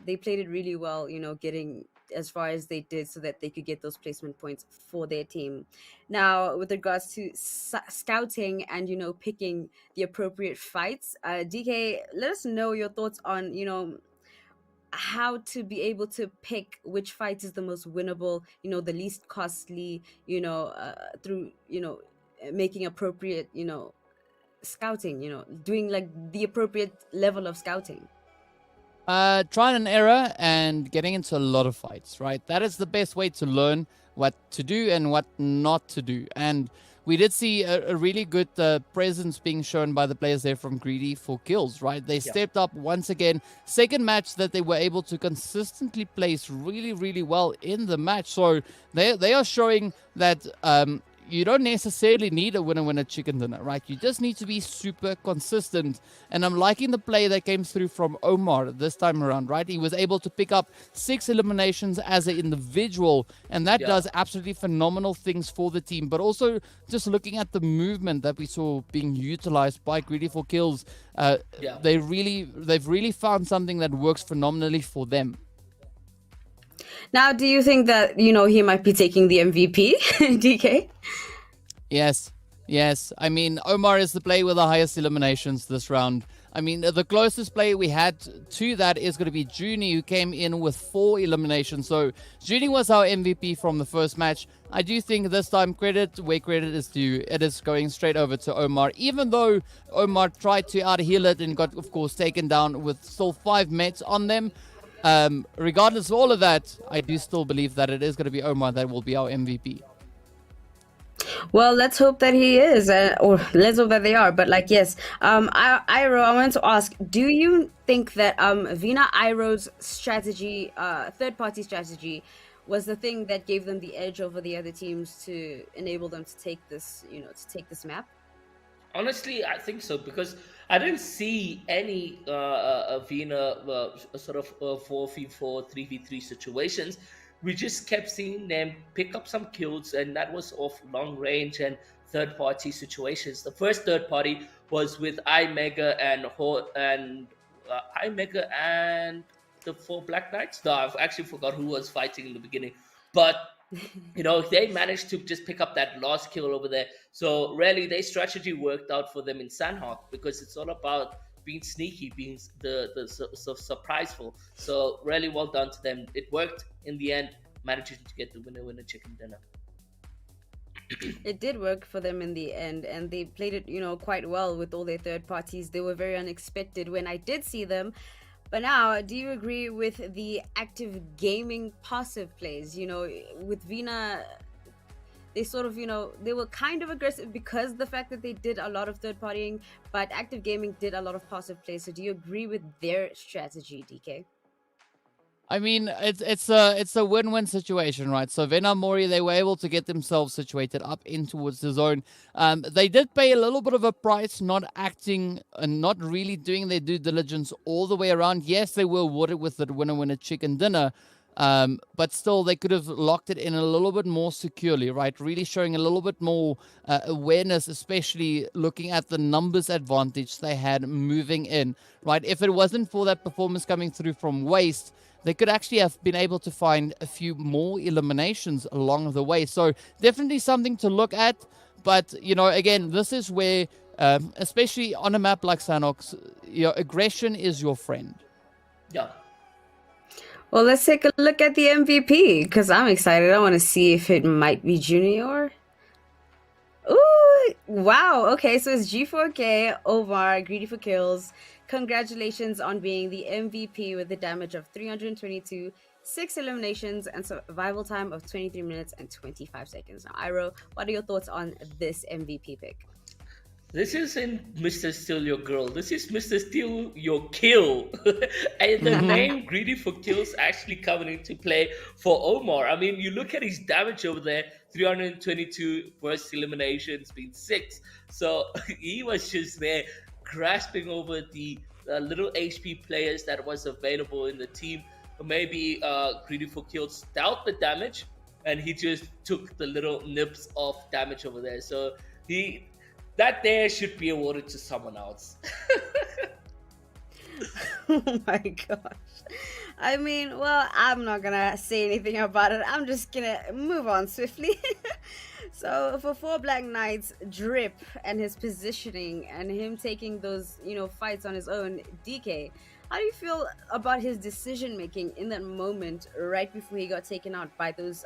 they played it really well, getting as far as they did so that they could get those placement points for their team. Now, with regards to scouting and picking the appropriate fights, DK, let us know your thoughts on how to be able to pick which fight is the most winnable, the least costly, through making appropriate, scouting, doing like the appropriate level of scouting? Trial and error and getting into a lot of fights, right? That is the best way to learn what to do and what not to do. And we did see a really good presence being shown by the players there from Greedy for Kills, right? They stepped up once again. Second match that they were able to consistently place really, really well in the match. So they are showing that you don't necessarily need a winner chicken dinner, right? You just need to be super consistent. And I'm liking the play that came through from Omar this time around, right? He was able to pick up 6 eliminations as an individual, and that does absolutely phenomenal things for the team. But also just looking at the movement that we saw being utilized by Greedy for Kills, they've really found something that works phenomenally for them. Now, do you think that, he might be taking the MVP, DK? Yes. I mean, Omar is the player with the highest eliminations this round. I mean, the closest player we had to that is going to be Junie, who came in with 4 eliminations. So Junie was our MVP from the first match. I do think this time, credit where credit is due, it is going straight over to Omar. Even though Omar tried to out-heal it and got, of course, taken down with still 5 mates on them. Regardless of all of that, I do still believe that it is going to be Omar that will be our MVP. Well, let's hope that he is, or let's hope that they are. But yes, Iro, I wanted to ask: do you think that Vina Iro's strategy, third-party strategy, was the thing that gave them the edge over the other teams to enable them to take this, to take this map? Honestly, I think so, because I didn't see any Vina sort of 4v4, 3v3 situations. We just kept seeing them pick up some kills, and that was off long range and third party situations. The first third party was with iMega and iMega and the 4 Black Knights. No, I've actually forgot who was fighting in the beginning, but they managed to just pick up that last kill over there. So really, their strategy worked out for them in Sandhawk, because it's all about being sneaky, being the surpriseful. So really well done to them. It worked in the end, managing to get the winner chicken dinner. It did work for them in the end, and they played it, quite well with all their third parties. They were very unexpected when I did see them. But now, do you agree with the active gaming passive plays? With Vina, they sort of, they were kind of aggressive because the fact that they did a lot of third partying, but active gaming did a lot of passive plays. So do you agree with their strategy, DK? I mean, it's a win-win situation, right? So Vena Mori, they were able to get themselves situated up in towards the zone. They did pay a little bit of a price, not acting and not really doing their due diligence all the way around. Yes, they were awarded with the winner chicken dinner, but still they could have locked it in a little bit more securely, right? Really showing a little bit more awareness, especially looking at the numbers advantage they had moving in, right? If it wasn't for that performance coming through from Waste, they could actually have been able to find a few more eliminations along the way. So definitely something to look at. But, again, this is where, especially on a map like Sanox, aggression is your friend. Yeah. Well, let's take a look at the MVP, because I'm excited. I want to see if it might be Junior. Ooh, wow. Okay, so it's G4K, Omar, Greedy for Kills. Congratulations on being the MVP with the damage of 322, 6 eliminations, and survival time of 23 minutes and 25 seconds. Now, Iro, what are your thoughts on this MVP pick? This isn't Mr. Steal Your Girl. This is Mr. Steal Your Kill. And the name Greedy for Kills actually coming into play for Omar. I mean, you look at his damage over there, 322 first eliminations, being 6. So he was just there grasping over the little HP players that was available in the team. Maybe Greedy for Kills dealt the damage, and he just took the little nips of damage over there. So that there should be awarded to someone else. Oh my gosh. I mean, well, I'm not gonna say anything about it. I'm just gonna move on swiftly. So for 4 Black Knights, Drip and his positioning and him taking those, fights on his own, DK, how do you feel about his decision making in that moment right before he got taken out by those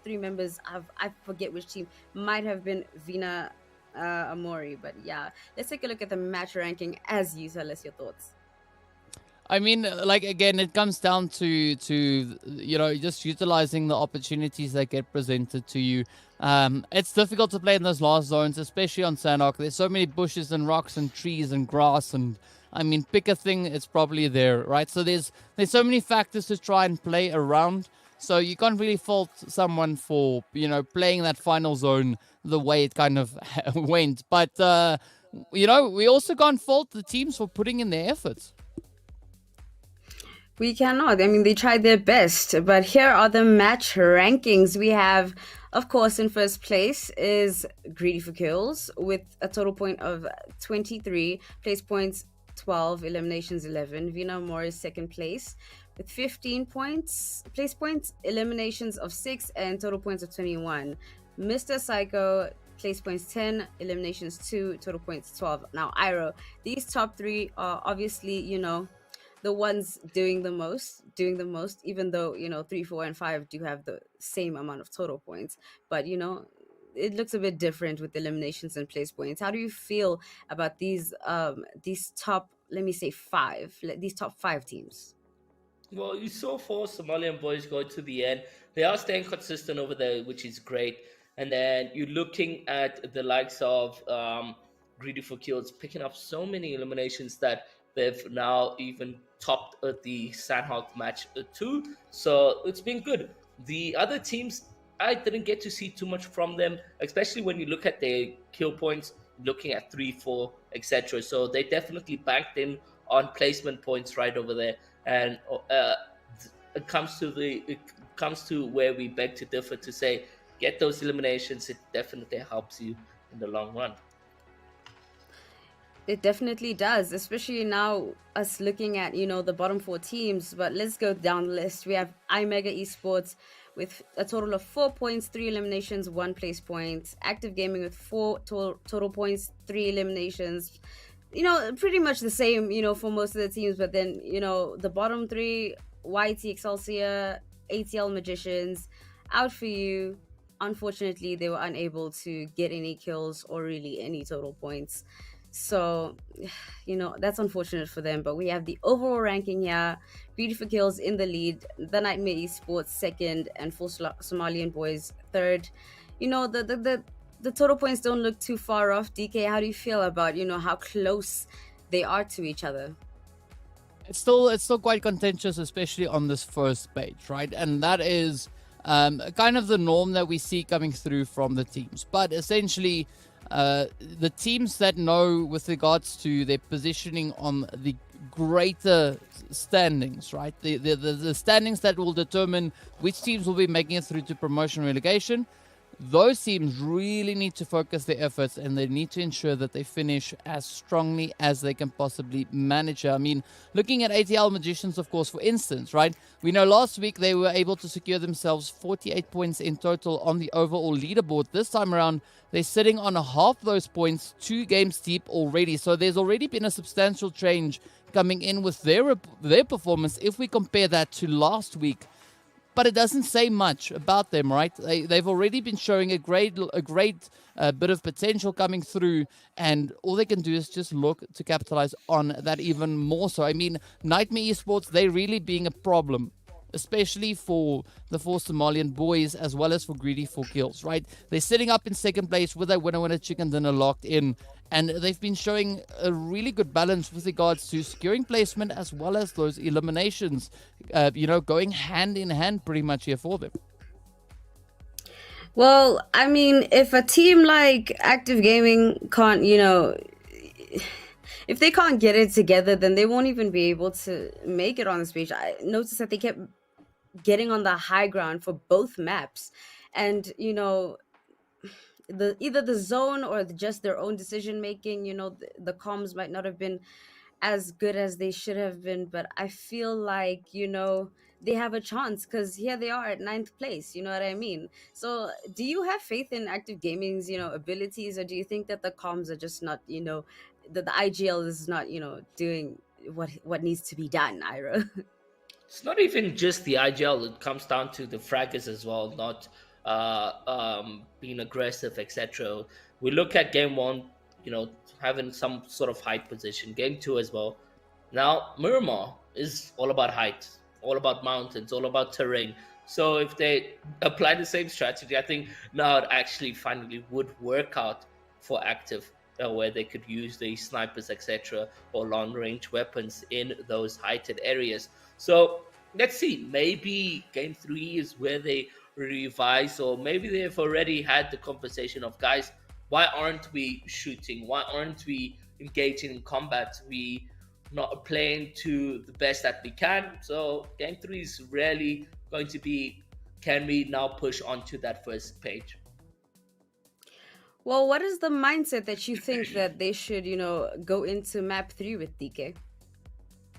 3 members of, I forget which team, might have been Vina Amori. But yeah, let's take a look at the match ranking as you tell us your thoughts. I mean, like again, it comes down to just utilizing the opportunities that get presented to you. It's difficult to play in those last zones, especially on Sandhawk. There's so many bushes and rocks and trees and grass, and I mean, pick a thing, it's probably there, right? So there's so many factors to try and play around. So you can't really fault someone for playing that final zone the way it kind of went. But we also can't fault the teams for putting in their efforts. We cannot. I mean, they tried their best, but here are the match rankings. We have, of course, in first place is Greedy for Kills with a total point of 23, place points 12, eliminations 11. Vina Moore is second place with 15 points, place points, eliminations of 6, and total points of 21. Mr. Psycho, place points 10, eliminations 2, total points 12. Now, Iro, these top three are obviously, the ones doing the most, even though 3, 4, and 5 do have the same amount of total points, but it looks a bit different with eliminations and place points. How do you feel about these top, let me say these top 5 teams? Well, you saw 4 Somalian boys go to the end. They are staying consistent over there, which is great. And then you're looking at the likes of Greedy for Kills picking up so many eliminations that they've now even topped the Sandhawk match 2. So it's been good. The other teams, I didn't get to see too much from them, especially when you look at their kill points, looking at 3, 4, etc. So they definitely banked in on placement points right over there. And it comes to where we beg to differ to say, get those eliminations. It definitely helps you in the long run. It definitely does, especially now us looking at, the bottom 4 teams. But let's go down the list. We have iMega Esports with a total of 4 points, 3 eliminations, 1 place point. Active Gaming with 4 total points, 3 eliminations. Pretty much the same, for most of the teams. But then, the bottom 3, YT Excelsior, ATL Magicians, out for you. Unfortunately, they were unable to get any kills or really any total points. So, that's unfortunate for them. But we have the overall ranking here. Greedy for Kills in the lead. The Nightmare Esports second. And Full Somalian Boys third. The total points don't look too far off. DK, how do you feel about, how close they are to each other? It's still quite contentious, especially on this first page, right? And that is kind of the norm that we see coming through from the teams. But essentially, the teams that know with regards to their positioning on the greater standings, right? The standings that will determine which teams will be making it through to promotion relegation. Those teams really need to focus their efforts and they need to ensure that they finish as strongly as they can possibly manage. I mean, looking at ATL Magicians, of course, for instance, right? We know last week they were able to secure themselves 48 points in total on the overall leaderboard. This time around, they're sitting on half those points, 2 games deep already. So there's already been a substantial change coming in with their performance if we compare that to last week. But it doesn't say much about them, right? They've already been showing a great bit of potential coming through, and all they can do is just look to capitalize on that even more so. I mean, Nightmare Esports, they're really being a problem, especially for the 4 Somalian boys as well as for Greedy for Kills, right? They're sitting up in second place with a winner chicken dinner locked in, and they've been showing a really good balance with regards to securing placement as well as those eliminations, going hand in hand pretty much here for them. Well, I mean, if a team like Active Gaming can't, if they can't get it together, then they won't even be able to make it on this page. I noticed that they kept getting on the high ground for both maps, and either the zone or just their own decision making, the comms might not have been as good as they should have been, but I feel like they have a chance because here they are at 9th place. You know what I mean? So do you have faith in Active Gaming's abilities, or do you think that the comms are just not that the IGL is not doing what needs to be done, Ira? It's not even just the IGL. It comes down to the fraggers as well, not being aggressive, etc. We look at game one, having some sort of height position. Game two as well. Now Miramar is all about height, all about mountains, all about terrain. So if they apply the same strategy, I think now it actually finally would work out for Active, where they could use the snipers, etc., or long-range weapons in those heighted areas. So let's see. Maybe game three is where they revise, or maybe they've already had the conversation of, guys, why aren't we shooting? Why aren't we engaging in combat? We not playing to the best that we can. So game three is really going to be, can we now push onto that first page? Well, what is the mindset that you think that they should, go into map 3 with, DK?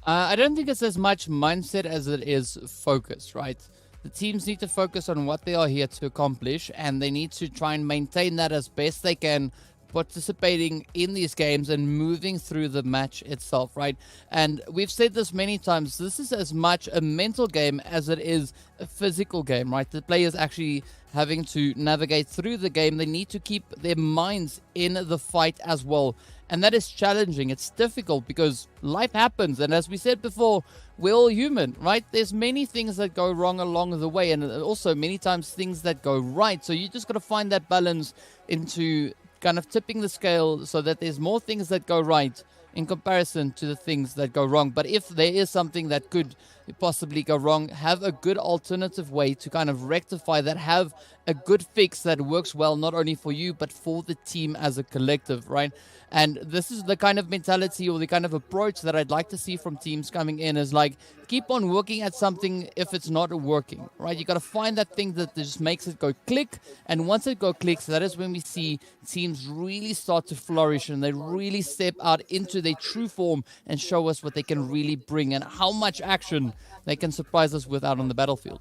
I don't think it's as much mindset as it is focus, right? The teams need to focus on what they are here to accomplish, and they need to try and maintain that as best they can, participating in these games and moving through the match itself, right? And we've said this many times, this is as much a mental game as it is a physical game, right? The players actually having to navigate through the game, they need to keep their minds in the fight as well. And that is challenging. It's difficult because life happens. And as we said before, we're all human, right? There's many things that go wrong along the way, and also many times things that go right. So you just got to find that balance into kind of tipping the scale so that there's more things that go right in comparison to the things that go wrong. But if there is something that could possibly go wrong, have a good alternative way to kind of rectify that, have a good fix that works well, not only for you, but for the team as a collective, right? And this is the kind of mentality or the kind of approach that I'd like to see from teams coming in, is like, keep on working at something if it's not working, right? You got to find that thing that just makes it go click. And once it go clicks, that is when we see teams really start to flourish and they really step out into their true form and show us what they can really bring and how much action they can surprise us with out on the battlefield.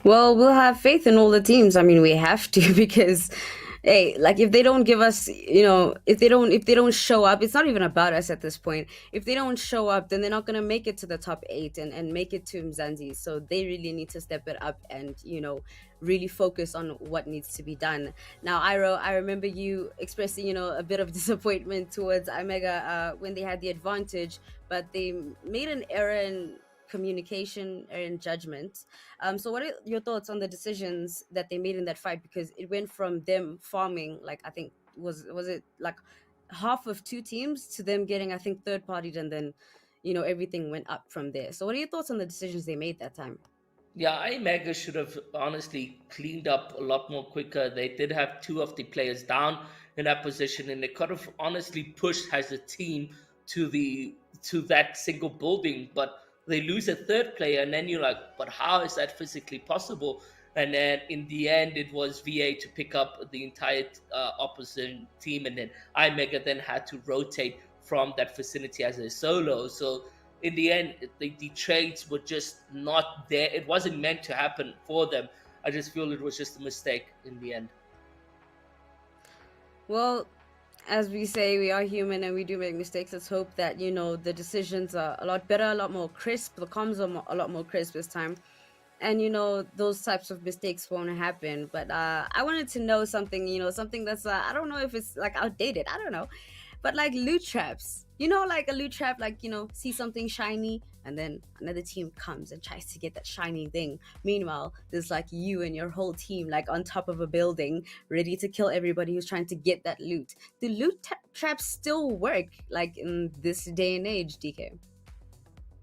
Well, we'll have faith in all the teams. I mean, we have to because, hey, like if they don't give us, if they don't show up, it's not even about us at this point. If they don't show up, then they're not gonna make it to the top 8 and make it to Umzansi. So they really need to step it up and really focus on what needs to be done. Now, Iro, I remember you expressing a bit of disappointment towards Omega when they had the advantage, but they made an error in communication or in judgment. So what are your thoughts on the decisions that they made in that fight? Because it went from them farming, like, I think was it like half of 2 teams to them getting, I think, third partied, and then everything went up from there. So what are your thoughts on the decisions they made that time? Yeah, Mega should have honestly cleaned up a lot more quicker. They did have 2 of the players down in that position, and they could have honestly pushed as a team to that single building, but they lose a 3rd player, and then you're like, but how is that physically possible? And then in the end, it was VA to pick up the entire opposite team, and then Mega then had to rotate from that vicinity as a solo. So in the end, the trades were just not there. It wasn't meant to happen for them. I just feel it was just a mistake in the end. Well, as we say, we are human and we do make mistakes. Let's hope that the decisions are a lot better, a lot more crisp. The comms are a lot more crisp this time, and those types of mistakes won't happen. But I wanted to know something, something that's I don't know if it's like outdated, I don't know, but like loot traps. Like a loot trap, like, see something shiny and then another team comes and tries to get that shiny thing. Meanwhile, there's like you and your whole team like on top of a building ready to kill everybody who's trying to get that loot. Do loot traps still work like in this day and age, DK?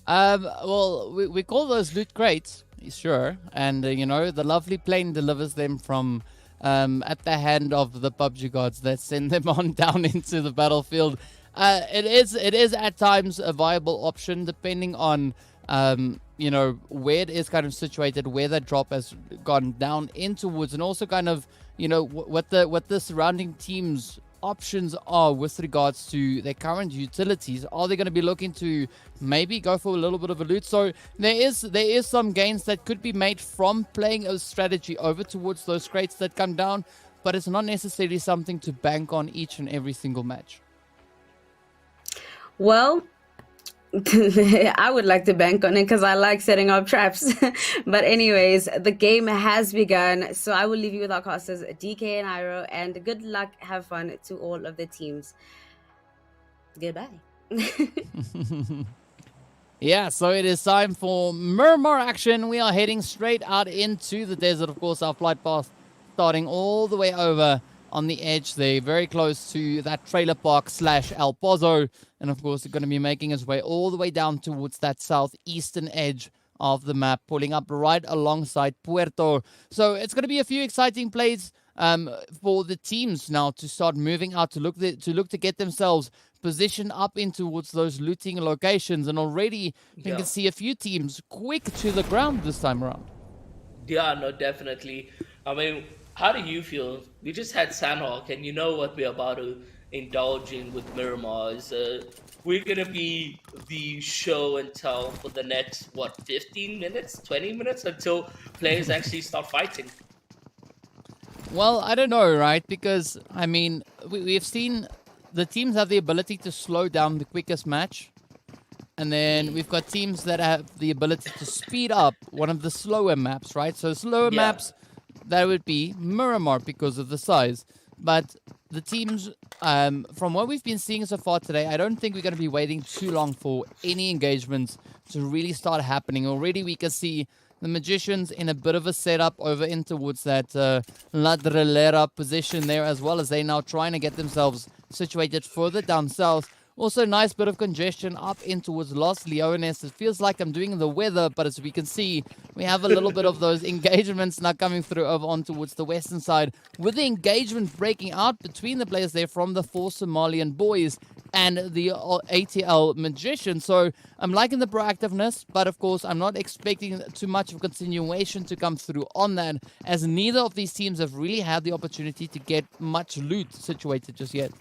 Well, we call those loot crates, sure. And, the lovely plane delivers them from at the hand of the PUBG gods that send them on down into the battlefield. It is at times a viable option depending on where it is kind of situated, where that drop has gone down into woods, and also kind of what the surrounding teams options are with regards to their current utilities. Are they going to be looking to maybe go for a little bit of a loot? So there is some gains that could be made from playing a strategy over towards those crates that come down, but it's not necessarily something to bank on each and every single match. Well, I would like to bank on it because I like setting up traps. But anyways, the game has begun. So I will leave you with our casters, DK and Iro, and good luck, have fun to all of the teams. Goodbye. Yeah, so it is time for Miramar action. We are heading straight out into the desert. Of course, our flight path starting all the way over on the edge there, very close to that trailer park / El Pozo. And of course, it's going to be making its way all the way down towards that southeastern edge of the map, pulling up right alongside Puerto. So it's going to be a few exciting plays for the teams now to start moving out to look to get themselves positioned up in towards those looting locations. And already you Yeah. can see a few teams quick to the ground this time around. Yeah, no, definitely. I mean, how do you feel? We just had Sandhawk, and you know what we're about to indulge in with Miramar is we're gonna be the show and tell for the next 15 minutes, 20 minutes until players actually start fighting. Well, I don't know, right? Because, I mean, we've seen the teams have the ability to slow down the quickest match. And then we've got teams that have the ability to speed up one of the slower maps, right? So slower Yeah. maps, that would be Miramar because of the size. But the teams, from what we've been seeing so far today, I don't think we're going to be waiting too long for any engagements to really start happening. Already we can see the Magicians in a bit of a setup over in towards that Ladrillera position there, as well as they now trying to get themselves situated further down south. Also, nice bit of congestion up in towards Los Leones. It feels like I'm doing the weather, but as we can see, we have a little bit of those engagements now coming through over on towards the western side, with the engagement breaking out between the players there from the 4 Somalian boys and the ATL Magician. So I'm liking the proactiveness, but of course I'm not expecting too much of continuation to come through on that, as neither of these teams have really had the opportunity to get much loot situated just yet.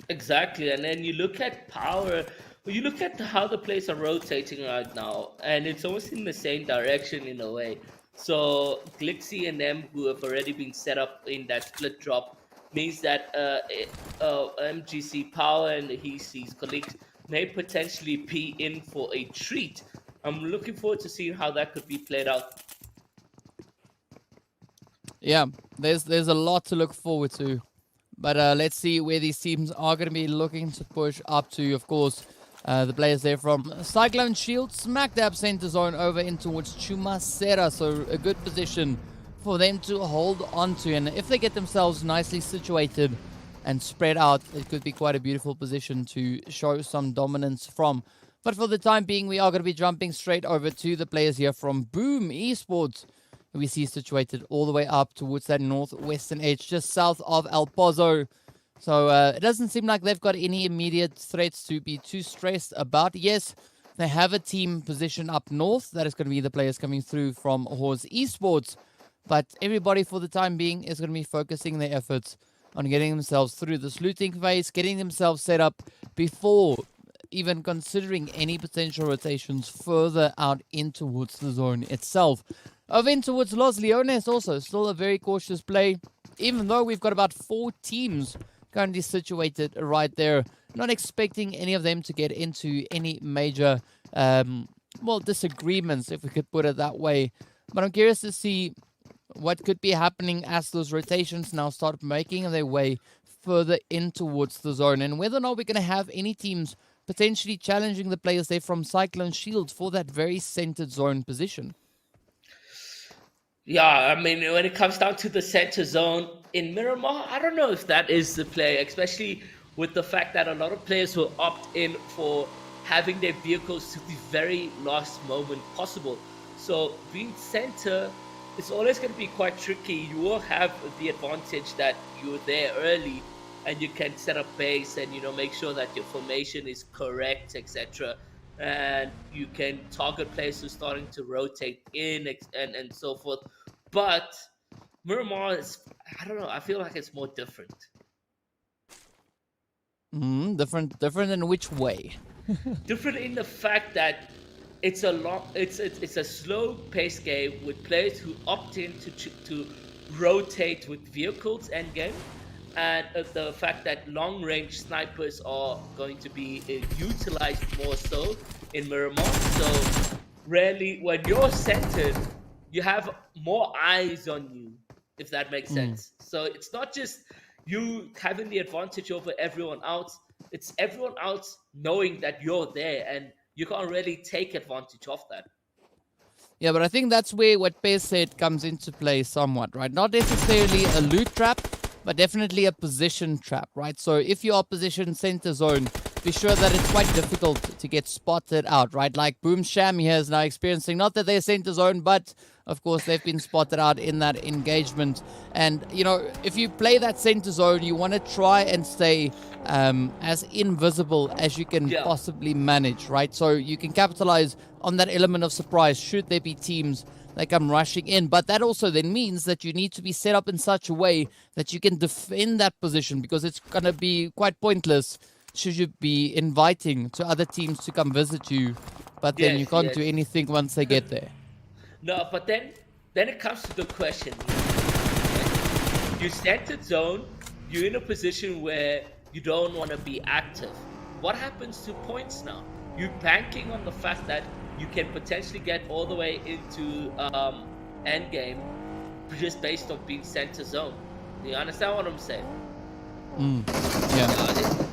Exactly, and then you look at power. You look at how the players are rotating right now, and it's almost in the same direction in a way. So Glixie and them, who have already been set up in that split drop, means that MGC Power and his colleagues may potentially be in for a treat. I'm looking forward to seeing how that could be played out. Yeah, there's a lot to look forward to. But let's see where these teams are going to be looking to push up to. Of course, the players there from Cyclone Shield, smack dab center zone over in towards Chumacera. So a good position for them to hold on to. And if they get themselves nicely situated and spread out, it could be quite a beautiful position to show some dominance from. But for the time being, we are going to be jumping straight over to the players here from Boom Esports. We see situated all the way up towards that northwestern edge, just south of El Pozo. So it doesn't seem like they've got any immediate threats to be too stressed about. Yes, they have a team position up north. That is going to be the players coming through from Horse Esports. But everybody for the time being is going to be focusing their efforts on getting themselves through this looting phase, getting themselves set up before even considering any potential rotations further out in towards the zone itself. Over in towards Los Leones also, still a very cautious play, even though we've got about 4 teams currently situated right there. Not expecting any of them to get into any major, disagreements, if we could put it that way. But I'm curious to see what could be happening as those rotations now start making their way further in towards the zone, and whether or not we're going to have any teams potentially challenging the players there from Cyclone Shield for that very centered zone position. Yeah, I mean, when it comes down to the center zone in Miramar, I don't know if that is the play, especially with the fact that a lot of players will opt in for having their vehicles to the very last moment possible. So being center is always going to be quite tricky. You will have the advantage that you're there early and you can set up base and, make sure that your formation is correct, etc. And you can target players who are starting to rotate in and so forth. But Miramar is, I don't know, I feel like it's more different. Different in which way? Different in the fact that it's a slow pace game with players who opt in to rotate with vehicles end game. and the fact that long-range snipers are going to be utilized more so in Miramar. So really, when you're centered, you have more eyes on you, if that makes sense. So it's not just you having the advantage over everyone else, it's everyone else knowing that you're there, and you can't really take advantage of that. Yeah, but I think that's where what Pez said comes into play somewhat, right? Not necessarily a loot trap, but definitely a position trap, right? So if you are positioned center zone, be sure that it's quite difficult to get spotted out, right? Like Boom Sham here is now experiencing, not that they're center zone, but of course they've been spotted out in that engagement. And, you know, if you play that center zone, you want to try and stay as invisible as you can possibly manage, right? So you can capitalize on that element of surprise should there be teams that come rushing in. But that also then means that you need to be set up in such a way that you can defend that position, because it's going to be quite pointless should you be inviting to other teams to come visit you, but then you can't do anything once they get there. No, but then it comes to the question. You centered zone, you're in a position where you don't want to be active. What happens to points now? You're banking on the fact that you can potentially get all the way into endgame just based on being center zone. Do you understand what I'm saying?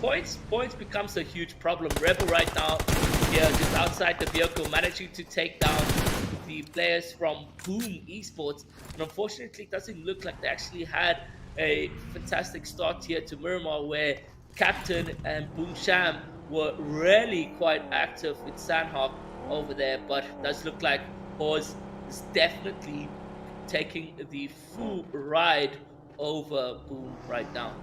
Points becomes a huge problem. Rebel right now, just outside the vehicle, managing to take down the players from Boom Esports. And unfortunately, it doesn't look like they actually had a fantastic start here to Miramar, where Captain and Boom Sham were really quite active with Sandhawk over there. But it does look like Hawes is definitely taking the full ride over Boom right now.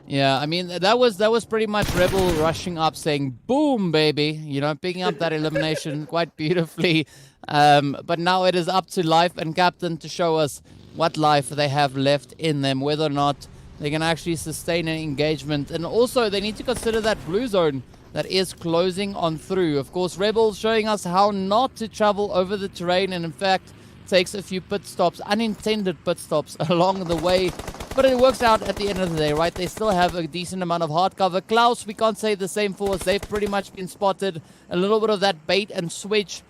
Yeah, I mean, that was pretty much Rebel rushing up saying, boom, baby, you know, picking up that elimination quite beautifully. But now it is up to Life and Captain to show us what life they have left in them, whether or not they can actually sustain an engagement. And also, they need to consider that blue zone that is closing on through. Of course, Rebel showing us how not to travel over the terrain, and in fact, takes a few pit stops, unintended pit stops along the way. But it works out at the end of the day, right? They still have a decent amount of hard cover. Klaus, we can't say the same for us. They've pretty much been spotted. A little bit of that bait and switch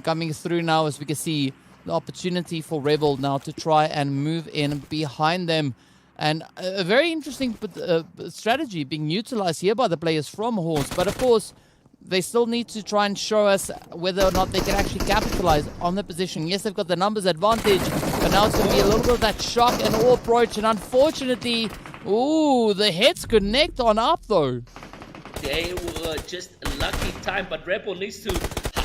coming through now, as we can see the opportunity for Rebel now to try and move in behind them. And a very interesting strategy being utilized here by the players from Horse. But of course, they still need to try and show us whether or not they can actually capitalize on the position. Yes, they've got the numbers advantage, but now it's going to be a little bit of that shock and awe approach. And unfortunately, the heads connect on up, though. They were just a lucky time, but Rebel needs to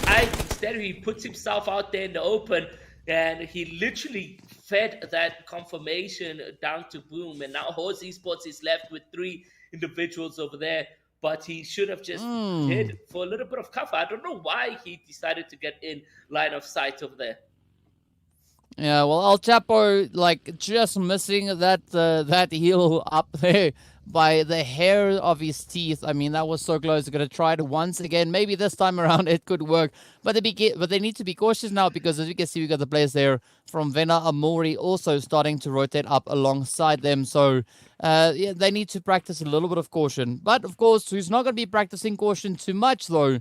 hide. Instead, he puts himself out there in the open, and he literally fed that confirmation down to Boom. And now Horse Esports is left with 3 individuals over there. But he should have just hid for a little bit of cover. I don't know why he decided to get in line of sight over there. Yeah, well, El Chapo, like, just missing that heel up there by the hair of his teeth. I mean, that was so close. They're going to try it once again. Maybe this time around it could work. But they need to be cautious now, because as you can see, we got the players there from Vena Amori also starting to rotate up alongside them. So, they need to practice a little bit of caution. But, of course, who's not going to be practicing caution too much, though?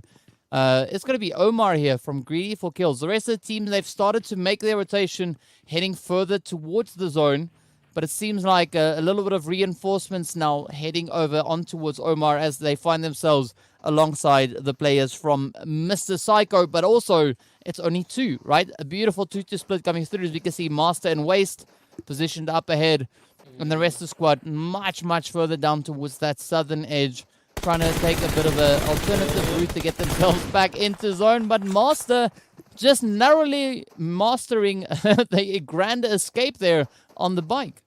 It's going to be Omar here from Greedy for Kills. The rest of the team, they've started to make their rotation heading further towards the zone. But it seems like a little bit of reinforcements now heading over on towards Omar as they find themselves alongside the players from Mr. Psycho. But also, it's only 2, right? A beautiful 2-2 split coming through, as we can see Master and Waste positioned up ahead. And the rest of the squad much, much further down towards that southern edge, trying to take a bit of an alternative route to get themselves back into zone. But Master just narrowly mastering the grand escape there on the bike.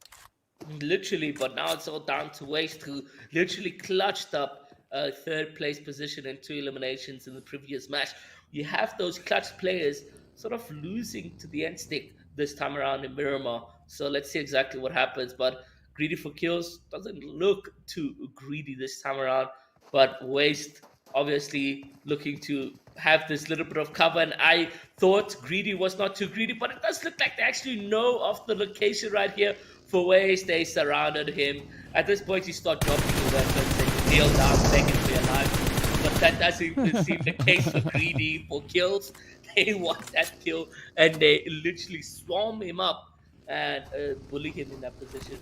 Literally, but now it's all down to Waste, who literally clutched up a 3rd place position and 2 eliminations in the previous match. You have those clutch players sort of losing to the end stick this time around in Miramar. So let's see exactly what happens. But Greedy for Kills doesn't look too greedy this time around. But Waste obviously looking to have this little bit of cover. And I thought Greedy was not too greedy, but it does look like they actually know of the location right here for Waste. They surrounded him. At this point, you start dropping your weapons and you kneel down, begging for your life. But that doesn't even seem the case for Greedy. For kills, they want that kill, and they literally swarm him up and bully him in that position.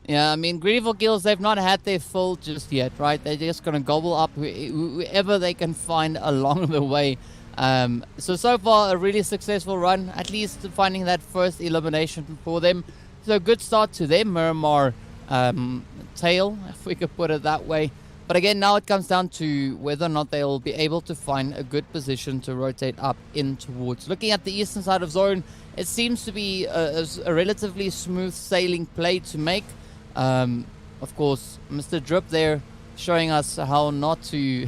Yeah, I mean, Greedy for Kills, they've not had their full just yet, right? They're just going to gobble up whoever they can find along the way. So far, a really successful run, at least finding that first elimination for them. So a good start to their Miramar tail, if we could put it that way. But again, now it comes down to whether or not they'll be able to find a good position to rotate up in towards. Looking at the eastern side of zone, it seems to be a relatively smooth sailing play to make. Of course, Mr. Drip there showing us how not to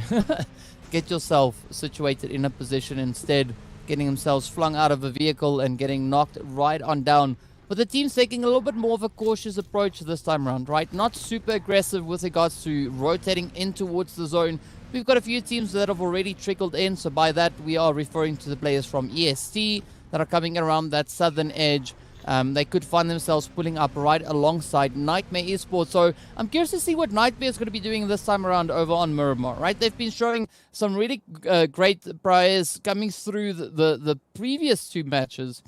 get yourself situated in a position, instead getting themselves flung out of a vehicle and getting knocked right on down. But the team's taking a little bit more of a cautious approach this time around, right? Not super aggressive with regards to rotating in towards the zone. We've got a few teams that have already trickled in, so by that we are referring to the players from EST that are coming around that southern edge. They could find themselves pulling up right alongside Nightmare Esports. So I'm curious to see what Nightmare is going to be doing this time around over on Miramar, right? They've been showing some really great players coming through the previous two matches.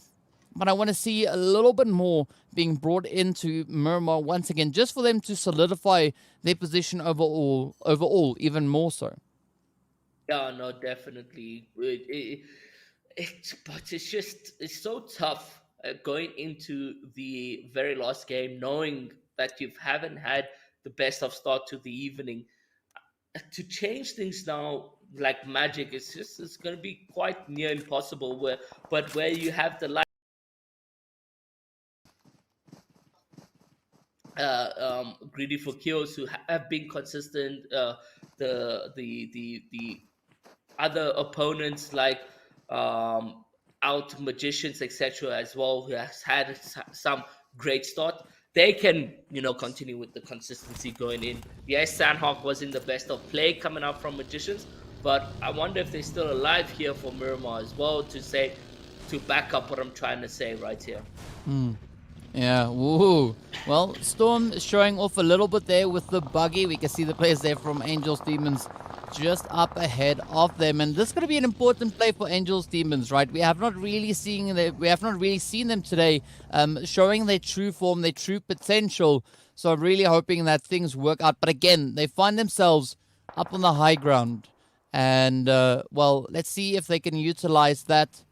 But I want to see a little bit more being brought into Miramar once again, just for them to solidify their position overall even more so. Yeah, no, definitely. But it's so tough going into the very last game, knowing that you haven't had the best of start to the evening. To change things now like magic, it's going to be quite near impossible. Where you have the Greedy for Kills who have been consistent, the other opponents like out magicians, etc., as well, who has had some great start. They can, continue with the consistency going in. Yes, Sandhawk was in the best of play coming out from magicians, but I wonder if they're still alive here for Miramar as well to back up what I'm trying to say right here. Yeah, woohoo. Well, Storm showing off a little bit there with the buggy. We can see the players there from Angels Demons just up ahead of them, and this is going to be an important play for Angels Demons, right? We have not really seen them today showing their true form, their true potential. So I'm really hoping that things work out. But again, they find themselves up on the high ground, and well, let's see if they can utilize that.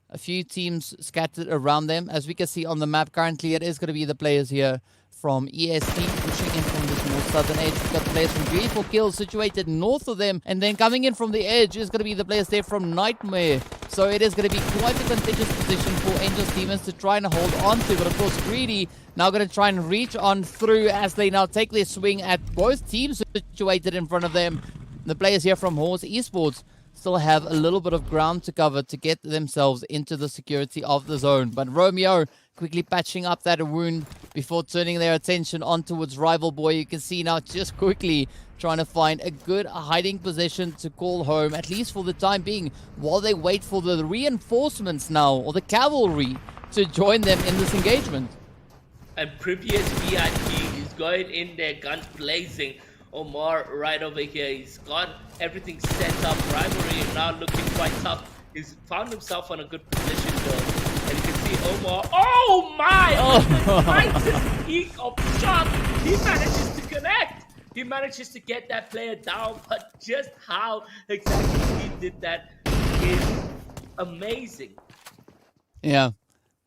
A few teams scattered around them. As we can see on the map currently, it is going to be the players here from EST pushing in from this more southern edge. We've got the players from Greedy for Kills situated north of them. And then coming in from the edge is going to be the players there from Nightmare. So it is going to be quite a contentious position for Angels Demons to try and hold on to. But of course, Greedy now going to try and reach on through as they now take their swing at both teams situated in front of them. The players here from Umzansi Esports still have a little bit of ground to cover to get themselves into the security of the zone. But Romeo quickly patching up that wound before turning their attention on towards Rival Boy. You can see now just quickly trying to find a good hiding position to call home, at least for the time being, while they wait for the reinforcements now, or the cavalry, to join them in this engagement. And previous VIP is going in there, guns blazing. Omar right over here, he's got everything set up. Rivalry now looking quite tough. He's found himself on a good position though. And you can see Omar. Oh my! Oh. Peak of shot. He manages to connect. He manages to get that player down, but just how exactly he did that is amazing.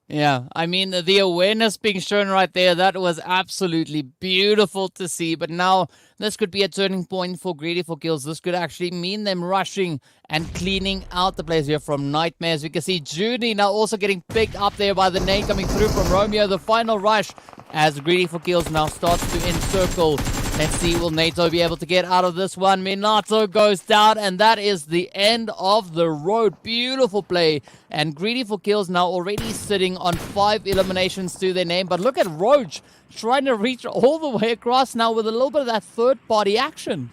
Yeah, I mean, the awareness being shown right there, that was absolutely beautiful to see. But now, this could be a turning point for Greedy for Kills. This could actually mean them rushing and cleaning out the players here from Nightmares. We can see Judy now also getting picked up there by the nade coming through from Romeo. The final rush as Greedy for Kills now starts to encircle. Let's see, will NATO be able to get out of this one? Minato goes down, and that is the end of the road. Beautiful play. And Greedy for Kills now already sitting on 5 eliminations to their name. But look at Roach trying to reach all the way across now with a little bit of that third-party action.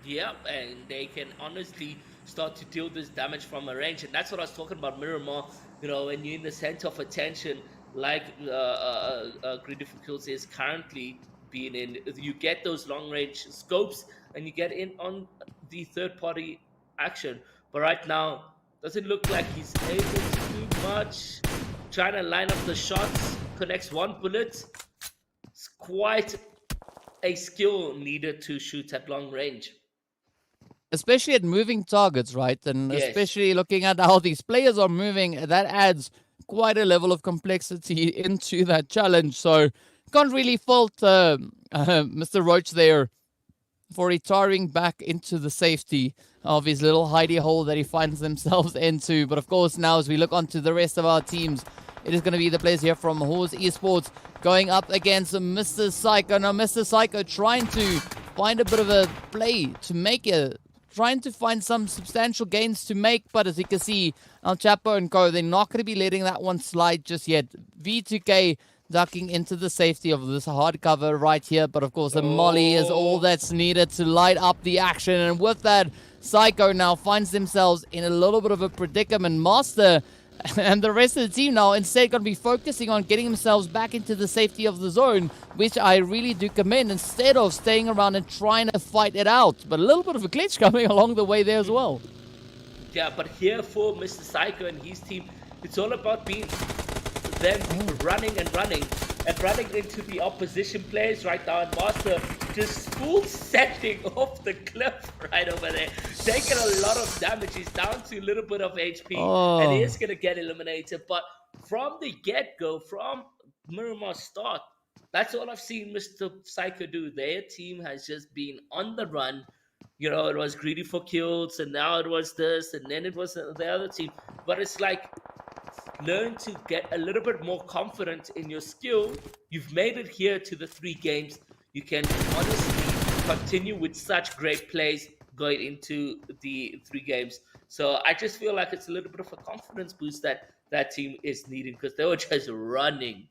Yep, and they can honestly start to deal this damage from a range. And that's what I was talking about, Miramar. When you're in the center of attention, like Greedy for Kills is currently being in. You get those long range scopes and you get in on the third party action. But right now, doesn't look like he's able to do much. Trying to line up the shots, connects one bullet. It's quite a skill needed to shoot at long range. Especially at moving targets, right? And Yes. especially looking at how these players are moving, that adds quite a level of complexity into that challenge. So can't really fault Mr. Roach there for retiring back into the safety of his little hidey hole that he finds themselves into. But of course, now as we look onto the rest of our teams, it is going to be the players here from Umzansi Esports going up against Mr. Psycho. Now, Mr. Psycho trying to find a bit of a play to make it, trying to find some substantial gains to make. But as you can see, El Chapo and Co, they're not going to be letting that one slide just yet. V2K ducking into the safety of this hard cover right here. But of course, the molly is all that's needed to light up the action. And with that, Psycho now finds themselves in a little bit of a predicament. Master and the rest of the team now instead going to be focusing on getting themselves back into the safety of the zone, which I really do commend, instead of staying around and trying to fight it out. But a little bit of a glitch coming along the way there as well. Yeah, but here for Mr. Psycho and his team, it's all about being them running into the opposition players right now. And Master just full setting off the cliff right over there, taking a lot of damage. He's down to a little bit of HP and he is going to get eliminated. But from the get-go, from Miramar's start, that's all I've seen Mr. Psycho do. Their team has just been on the run. You know, it was greedy for kills, and now it was this, and then it was the other team. But it's like, learn to get a little bit more confident in your skill. You've made it here to the 3 games. You can honestly continue with such great plays going into the 3 games. So I just feel like it's a little bit of a confidence boost that team is needing, because they were just running.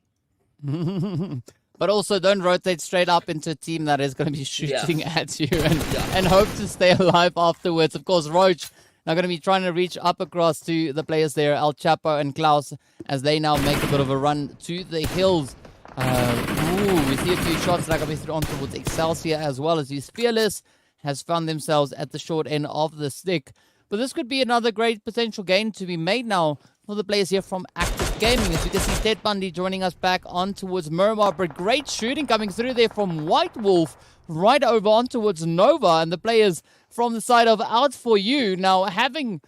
But also don't rotate straight up into a team that is going to be shooting at you and hope to stay alive afterwards. Of course, Roach now going to be trying to reach up across to the players there, El Chapo and Klaus, as they now make a bit of a run to the hills. We see a few shots that are going to be thrown towards Excelsior, as well as his Fearless has found themselves at the short end of the stick. But this could be another great potential gain to be made now for the players here from Active Gaming. As you can see, Ted Bundy joining us back on towards Miramar. But great shooting coming through there from White Wolf right over on towards Nova. And the players from the side of Out For You now having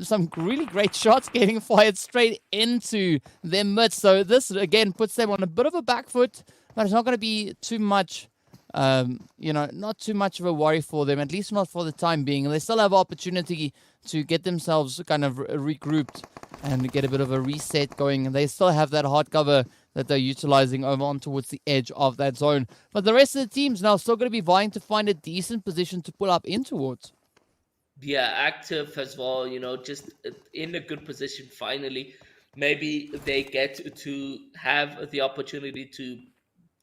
some really great shots getting fired straight into their midst. So this, again, puts them on a bit of a back foot. But it's not going to be too much, not too much of a worry for them, at least not for the time being. And they still have opportunity to get themselves kind of regrouped and get a bit of a reset going. And they still have that hard cover that they're utilizing over on towards the edge of that zone. But the rest of the teams now still going to be vying to find a decent position to pull up in towards. Yeah, Active as well, just in a good position finally. Maybe they get to have the opportunity to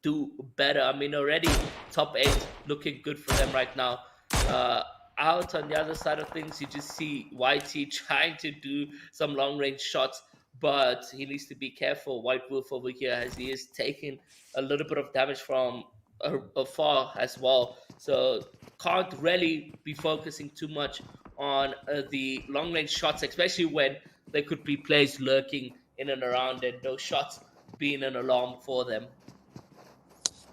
do better. I mean, already top 8 looking good for them right now. Out on the other side of things, you just see YT trying to do some long range shots, but he needs to be careful. White Wolf over here, as he is taking a little bit of damage from afar as well. So can't really be focusing too much on the long range shots, especially when there could be players lurking in and around and those shots being an alarm for them.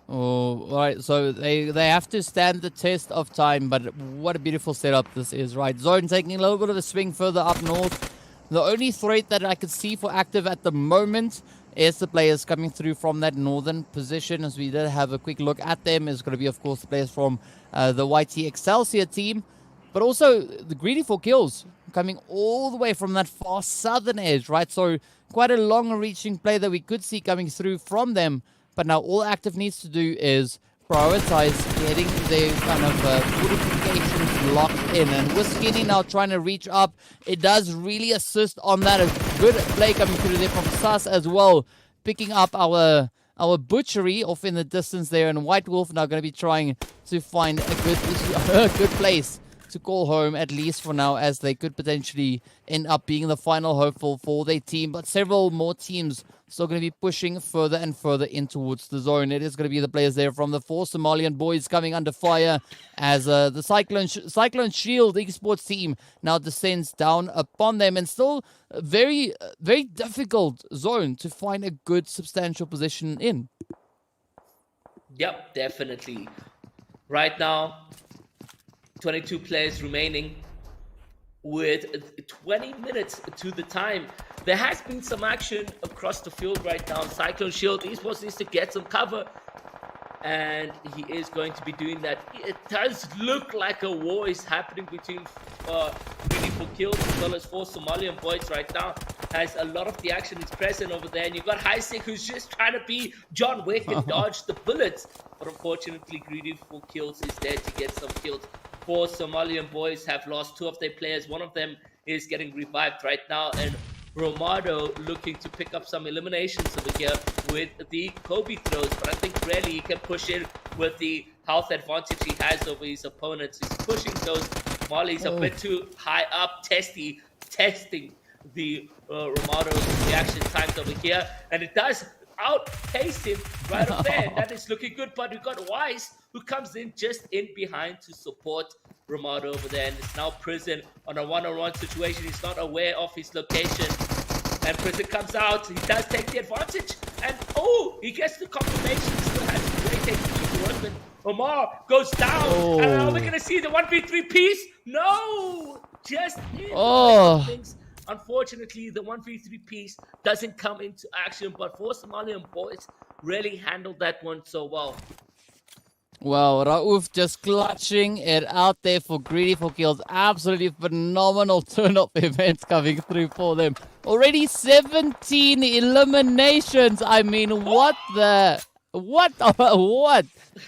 Oh, all right. So they have to stand the test of time, but what a beautiful setup this is, right? Zone taking a little bit of a swing further up north. The only threat that I could see for Active at the moment is the players coming through from that northern position. As we did have a quick look at them, is going to be, of course, the players from the YT Excelsior team, but also the greedy for kills coming all the way from that far southern edge, right? So quite a long-reaching play that we could see coming through from them. But now all Active needs to do is prioritize getting their kind of fortifications locked in. And with Skinny now trying to reach up, it does really assist on that. A good play coming through there from Sus as well, picking up our butchery off in the distance there. And White Wolf now going to be trying to find a good place to call home, at least for now, as they could potentially end up being the final hopeful for their team. But several more teams still going to be pushing further and further in towards the zone. It is going to be the players there from the 4 Somalian boys coming under fire as the Cyclone Shield Esports team now descends down upon them, and still a very difficult zone to find a good substantial position in. Yep, definitely. Right now, 22 players remaining with 20 minutes to the time. There has been some action across the field right now. Cyclone Shield Esports needs to get some cover, and he is going to be doing that. It does look like a war is happening between Greedy for Kills as well as 4 Somalian boys right now. Has a lot of the action is present over there, and you've got Heisek who's just trying to be John Wick and dodge the bullets, but unfortunately Greedy for Kills is there to get some kills. 4 Somalian boys have lost 2 of their players. One of them is getting revived right now, and Romado looking to pick up some eliminations over here with the Kobe throws, but I think really he can push in with the health advantage he has over his opponents. He's pushing those mollies a bit too high up, testing the Romado's reaction times over here, and it does outpace him right up there. That is looking good, but we've got Wise who comes in just in behind to support Romado over there, and it's now Prison on a one-on-one situation. He's not aware of his location, and Prison comes out. He does take the advantage, and he gets the confirmation. Still has great technique to work with. Omar goes down, and now we're gonna see the 1v3 piece. No, just in things. Unfortunately, the 1v3 piece doesn't come into action, but 4 Somalian boys really handled that one so well. Well, Rauf just clutching it out there for Greedy for Kills. Absolutely phenomenal turn of events coming through for them. Already 17 eliminations. I mean, what?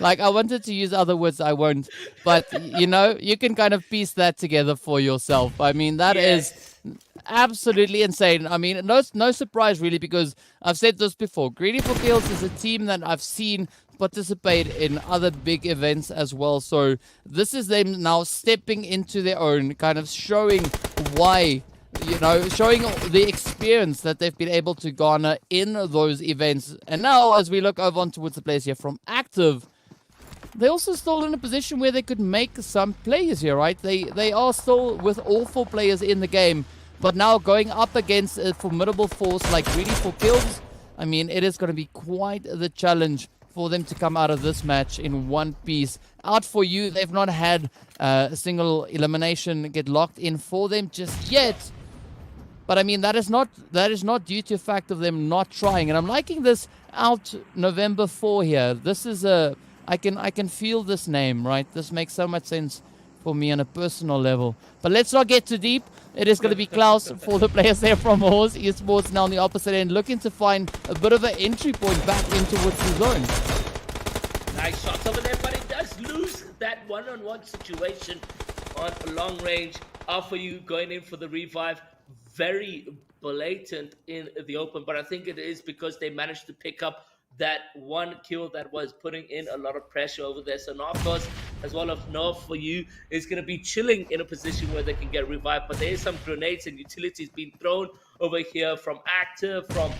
Like, I wanted to use other words, I won't. But, you know, you can kind of piece that together for yourself. I mean, that is absolutely insane. I mean, no surprise really, because I've said this before. Greedy for Kills is a team that I've seen participate in other big events as well. So this is them now stepping into their own, kind of showing why, you know, showing the experience that they've been able to garner in those events. And now as we look over on towards the players here from Active, they're also still in a position where they could make some plays here, right? They are still with all 4 players in the game, but now going up against a formidable force like Greedy for Kills, I mean, it is going to be quite the challenge for them to come out of this match in one piece. Out for You, they've not had a single elimination get locked in for them just yet. But I mean, that is not due to the fact of them not trying. And I'm liking this Out November 4 here. This is I can feel this name, right? This makes so much sense for me on a personal level. But let's not get too deep. It is going to be Klaus for the players there from Horse Esports now on the opposite end, looking to find a bit of an entry point back into towards the zone. Nice shots over there, but it does lose that one-on-one situation on long range. Out for You going in for the revive. Very blatant in the open, but I think it is because they managed to pick up that one kill that was putting in a lot of pressure over there. So now, of course, as well as North for You is going to be chilling in a position where they can get revived, but there is some grenades and utilities being thrown over here from Active, from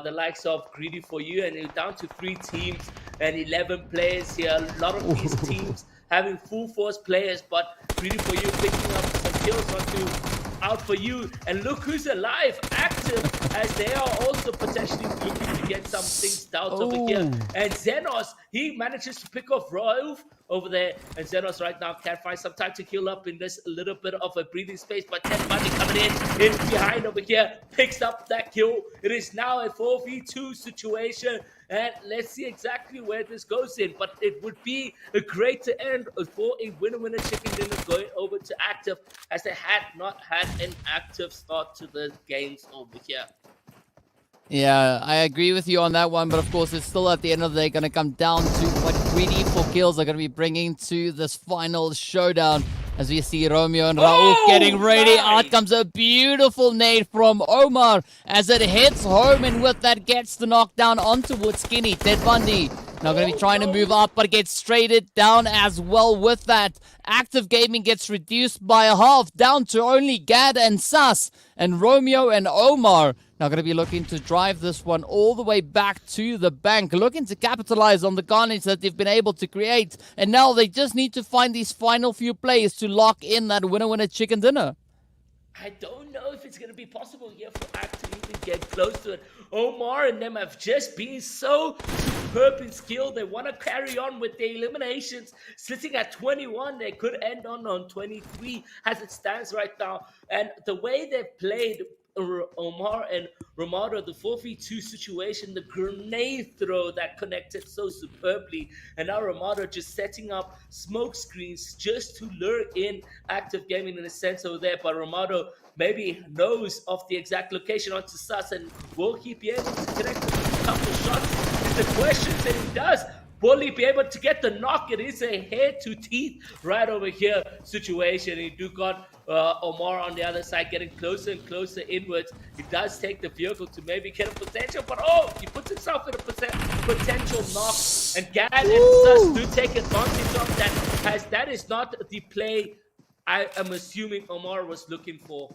the likes of Greedy for You, and it's down to 3 teams and 11 players here. A lot of these teams having full force players, but Greedy for You picking up some kills onto Out for You, and look who's alive, Active, as they are also potentially looking to get some things down over here. And Xenos, he manages to pick off Rauf over there, and Xenos right now can find some time to heal up in this little bit of a breathing space, but Ted Bundy coming in behind over here, picks up that kill. It is now a 4v2 situation, and let's see exactly where this goes in, but it would be a great to end for a winner-winner chicken dinner going over to Active, as they had not had an active start to the games over here. Yeah, I agree with you on that one, but of course it's still at the end of the day going to come down to what Greedy for Kills are going to be bringing to this final showdown. As we see Romeo and Rauf getting ready. Out comes a beautiful nade from Omar as it hits home, and with that gets the knockdown on towards Skinny. Ted Bundy Now going to be trying to move up, but gets traded down as well with that. Active Gaming gets reduced by a half, down to only Gad and Sas, and Romeo and Omar. Now going to be looking to drive this one all the way back to the bank, looking to capitalize on the carnage that they've been able to create. And now they just need to find these final few plays to lock in that winner-winner chicken dinner. I don't know if it's going to be possible here for Act to even get close to it. Omar and them have just been so superb in skill. They want to carry on with the eliminations. Sitting at 21, they could end on 23 as it stands right now. And the way they've played Omar and Ramado, the 4v2 situation, the grenade throw that connected so superbly, and now Ramado just setting up smoke screens just to lure in Active Gaming in a sense over there. But Ramado maybe knows of the exact location onto Sus, and will he be able to connect a couple shots? Is the question, and he does. Will he be able to get the knock? It is a head-to-teeth right over here situation. You do got Omar on the other side getting closer and closer inwards. He does take the vehicle to maybe get a potential, but he puts himself in a potential knock. And Gad and Sus do take advantage of that, as that is not the play I am assuming Omar was looking for.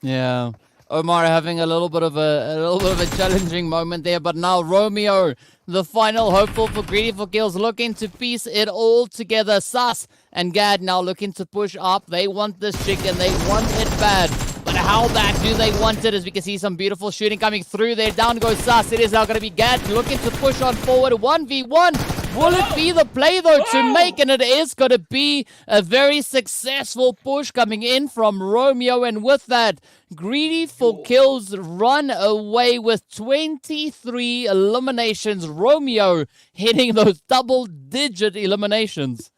Yeah. Omar having a little bit of a challenging moment there, but now Romeo, the final hopeful for Greedy for Kills, looking to piece it all together. Sus and Gad now looking to push up. They want this chicken, they want it bad. But how bad do they want it? As we can see some beautiful shooting coming through there. Down goes Sus. It is now going to be Gad looking to push on forward. 1v1. Will it be the play, though, to make? And it is going to be a very successful push coming in from Romeo. And with that, Greedy for Kills run away with 23 eliminations. Romeo hitting those double-digit eliminations.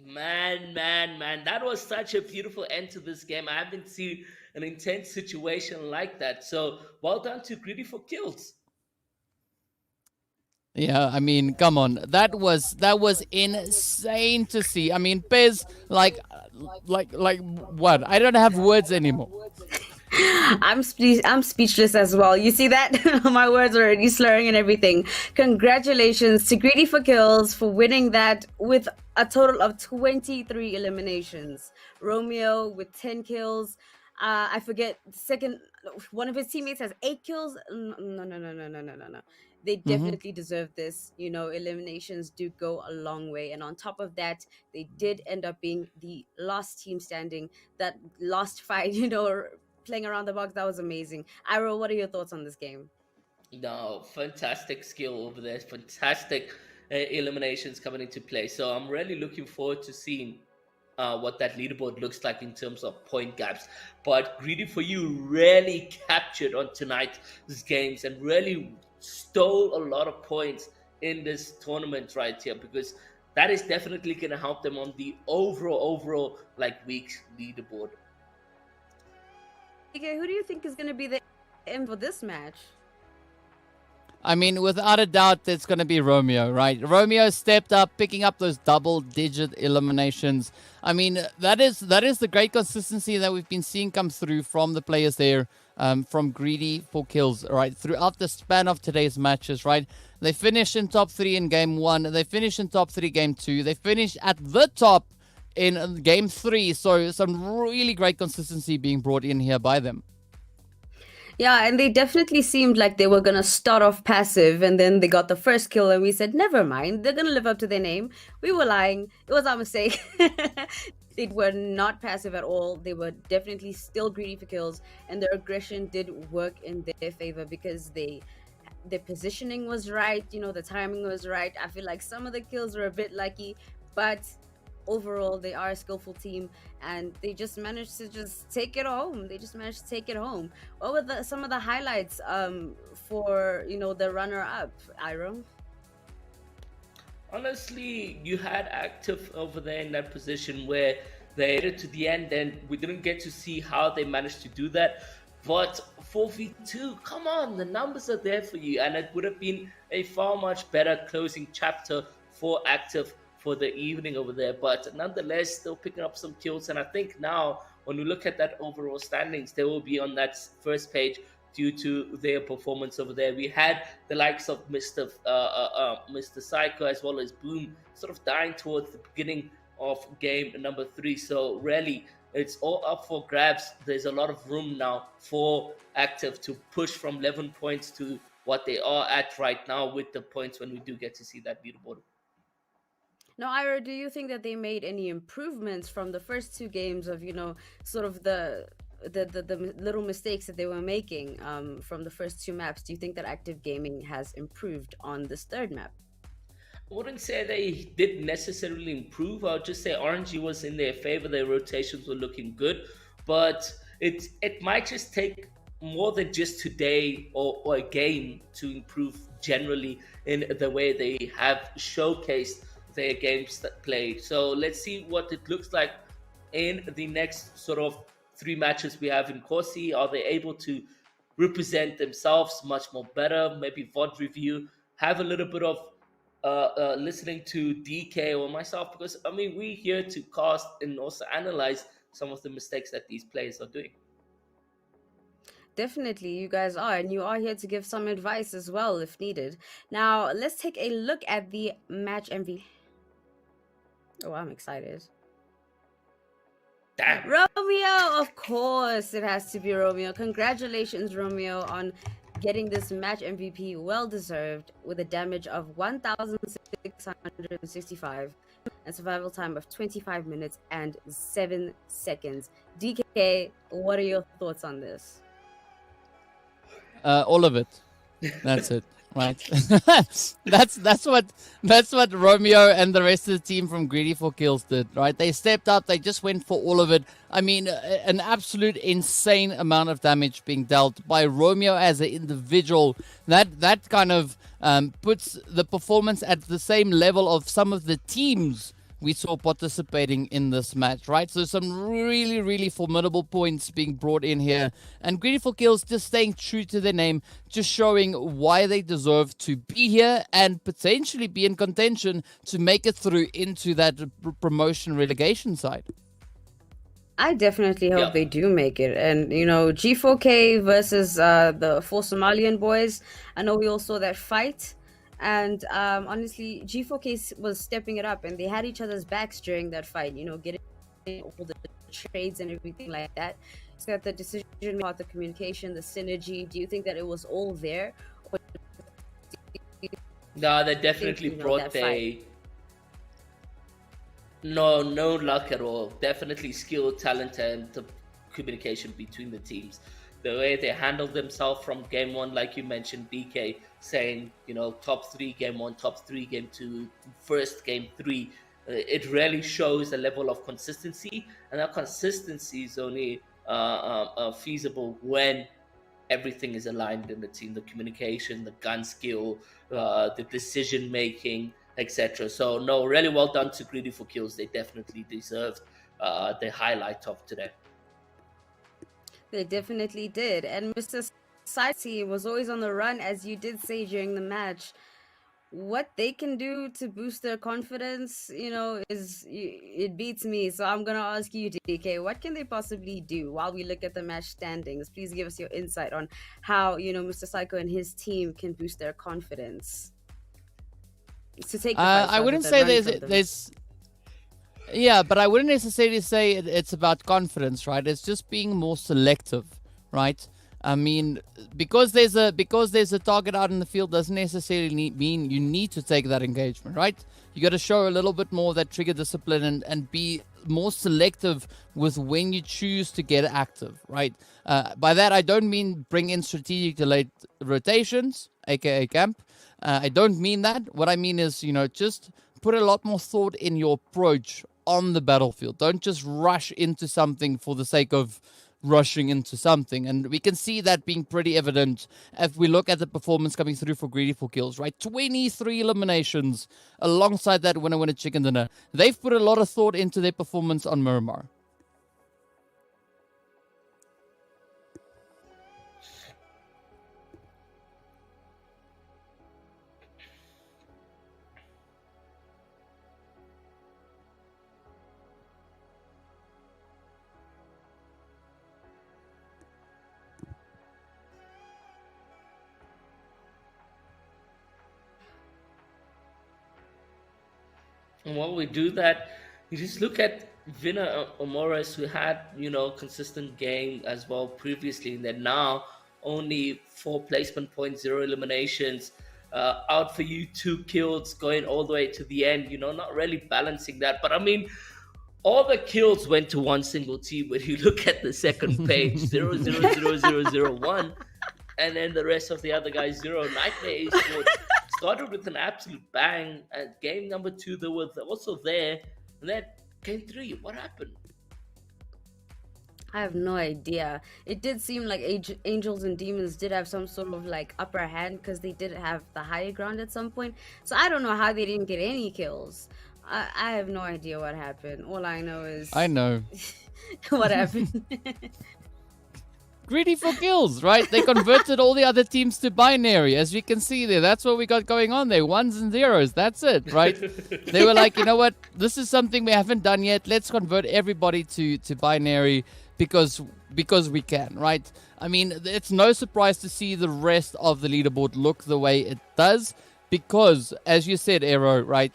Man. That was such a beautiful end to this game. I haven't seen an intense situation like that. So, well done to Greedy for Kills. Yeah, I mean, come on. That was insane to see. I mean, Pez, like what? I don't have words anymore. I'm speechless as well. You see that? My words are already slurring and everything. Congratulations to Greedy for Kills for winning that with a total of 23 eliminations. Romeo with 10 kills. I forget, one of his teammates has 8 kills. No. They definitely deserve this. You know, eliminations do go a long way. And on top of that, they did end up being the last team standing. That last fight, playing around the box, that was amazing. Iro, what are your thoughts on this game? No, fantastic skill over there. Fantastic eliminations coming into play. So I'm really looking forward to seeing what that leaderboard looks like in terms of point gaps. But Greedy for You really captured on tonight's games and really stole a lot of points in this tournament right here, because that is definitely going to help them on the overall week's leaderboard. Okay, who do you think is going to be the M for this match? I mean, without a doubt, it's going to be Romeo, right? Romeo stepped up, picking up those double-digit eliminations. I mean, that is the great consistency that we've been seeing come through from the players there, from Greedy for Kills, right? Throughout the span of today's matches, right? They finished in top 3 in game 1. They finished in top 3 game 2. They finished at the top in game 3. So some really great consistency being brought in here by them. Yeah, and they definitely seemed like they were going to start off passive, and then they got the first kill, and we said, never mind, they're going to live up to their name. We were lying. It was our mistake. They were not passive at all. They were definitely still greedy for kills, and their aggression did work in their favor because their positioning was right, the timing was right. I feel like some of the kills were a bit lucky, but overall they are a skillful team, and they just managed to take it home. What were some of the highlights for the runner-up, Iro? Honestly, you had Active over there in that position where they headed to the end, and we didn't get to see how they managed to do that. But 4v2, come on, the numbers are there for you, and it would have been a far much better closing chapter for Active for the evening over there. But nonetheless, still picking up some kills, and I think now when we look at that overall standings, they will be on that first page due to their performance over there. We had the likes of Mr. Psycho as well as Boom sort of dying towards the beginning of game number 3. So really, it's all up for grabs. There's a lot of room now for Active to push from 11 points to what they are at right now with the points when we do get to see that leaderboard. Now, Ira, do you think that they made any improvements from the first 2 games of, sort of the little mistakes that they were making from the first 2 maps? Do you think that Active Gaming has improved on this 3rd map? I wouldn't say they did necessarily improve. I would just say RNG was in their favor. Their rotations were looking good, but it might just take more than just today or a game to improve generally in the way they have showcased their games that played. So let's see what it looks like in the next sort of 3 matches we have in Inkosi. Are they able to represent themselves much more better? Maybe VOD review, have a little bit of listening to DK or myself, because I mean we're here to cast and also analyze some of the mistakes that these players are doing. Definitely, you guys are, and you are here to give some advice as well if needed. Now, let's take a look at the match MVP. Oh, I'm excited. Damn. Romeo, of course, it has to be Romeo. Congratulations, Romeo, on getting this match MVP, well deserved, with a damage of 1,665 and survival time of 25 minutes and 7 seconds. DK, what are your thoughts on this? All of it. That's it. Right. that's what Romeo and the rest of the team from Greedy for Kills did. Right. They stepped up. They just went for all of it. I mean, an absolute insane amount of damage being dealt by Romeo as an individual. That kind of puts the performance at the same level of some of the teams we saw participating in this match, right? So some really, really formidable points being brought in here. And Greedy for Kills just staying true to their name, just showing why they deserve to be here and potentially be in contention to make it through into that promotion relegation side. I definitely hope they do make it. And, G4K versus the 4 Somalian boys, I know we all saw that fight. And honestly, G4K was stepping it up, and they had each other's backs during that fight, getting all the trades and everything like that. So that the decision about the communication, the synergy, do you think that it was all there? No, they definitely brought no luck at all. Definitely skill, talent, and the communication between the teams. The way they handled themselves from game 1, like you mentioned, DK saying, top 3 game 1, top 3 game 2, first game 3. It really shows a level of consistency, and that consistency is only feasible when everything is aligned in the team: the communication, the gun skill, the decision making, etc. So no, really well done to Greedy for Kills. They definitely deserved the highlight of today. They definitely did. And Mr. Saiti was always on the run, as you did say during the match. What they can do to boost their confidence, it beats me. So I'm going to ask you, DK, what can they possibly do while we look at the match standings? Please give us your insight on how, Mr. Psycho and his team can boost their confidence. To take the I wouldn't say there's yeah, but I wouldn't necessarily say it's about confidence, right? It's just being more selective, right? I mean, because there's a target out in the field doesn't necessarily mean you need to take that engagement, right? You got to show a little bit more of that trigger discipline and be more selective with when you choose to get active, right? By that, I don't mean bring in strategic delayed rotations, aka camp. I don't mean that. What I mean is, just put a lot more thought in your approach on the battlefield. Don't just rush into something for the sake of rushing into something. And we can see that being pretty evident if we look at the performance coming through for Greedy for Kills, right? 23 eliminations alongside that winner chicken dinner. They've put a lot of thought into their performance on Miramar. And while we do that, you just look at Vina Omores, who had, consistent game as well previously, and then now only 4 placement points, 0 eliminations, out for you, 2 kills, going all the way to the end, not really balancing that. But I mean, all the kills went to one single team. When you look at the second page, 0 0 0 0 0 1, and then the rest of the other guys, 0. Nightmare Esports started with an absolute bang. At game number 2, they were also there. And then game 3, what happened? I have no idea. It did seem like Angels and Demons did have some sort of like upper hand because they did have the higher ground at some point. So I don't know how they didn't get any kills. I have no idea what happened. All I know is I know. what happened. Greedy for kills, right? They converted all the other teams to binary, as we can see there. That's what we got going on there. 1s and 0s. That's it, right? They were like, you know what? This is something we haven't done yet. Let's convert everybody to binary because we can, right? I mean, it's no surprise to see the rest of the leaderboard look the way it does because, as you said, Aero, right?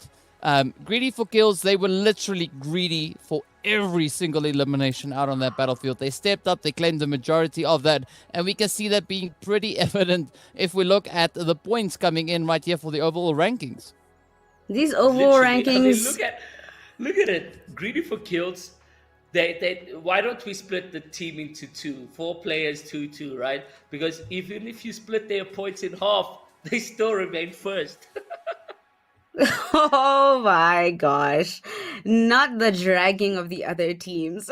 Greedy for kills, they were literally greedy for every single elimination out on that battlefield. They stepped up, they claimed the majority of that, and we can see that being pretty evident if we look at the points coming in right here for the overall rankings. These overall Literally, rankings. I mean, look at it. Greedy for kills. They why don't we split the team into 2, 4 players, 2, right? Because even if you split their points in half, they still remain first. Oh my gosh. Not the dragging of the other teams.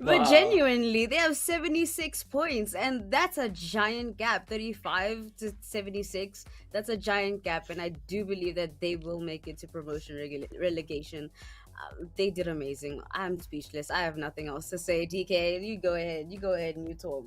But Wow. genuinely, they have 76 points, and that's a giant gap. 35 to 76, that's a giant gap, and I do believe that they will make it to promotion relegation. They did amazing. I'm speechless. I have nothing else to say. DK, you go ahead and you talk.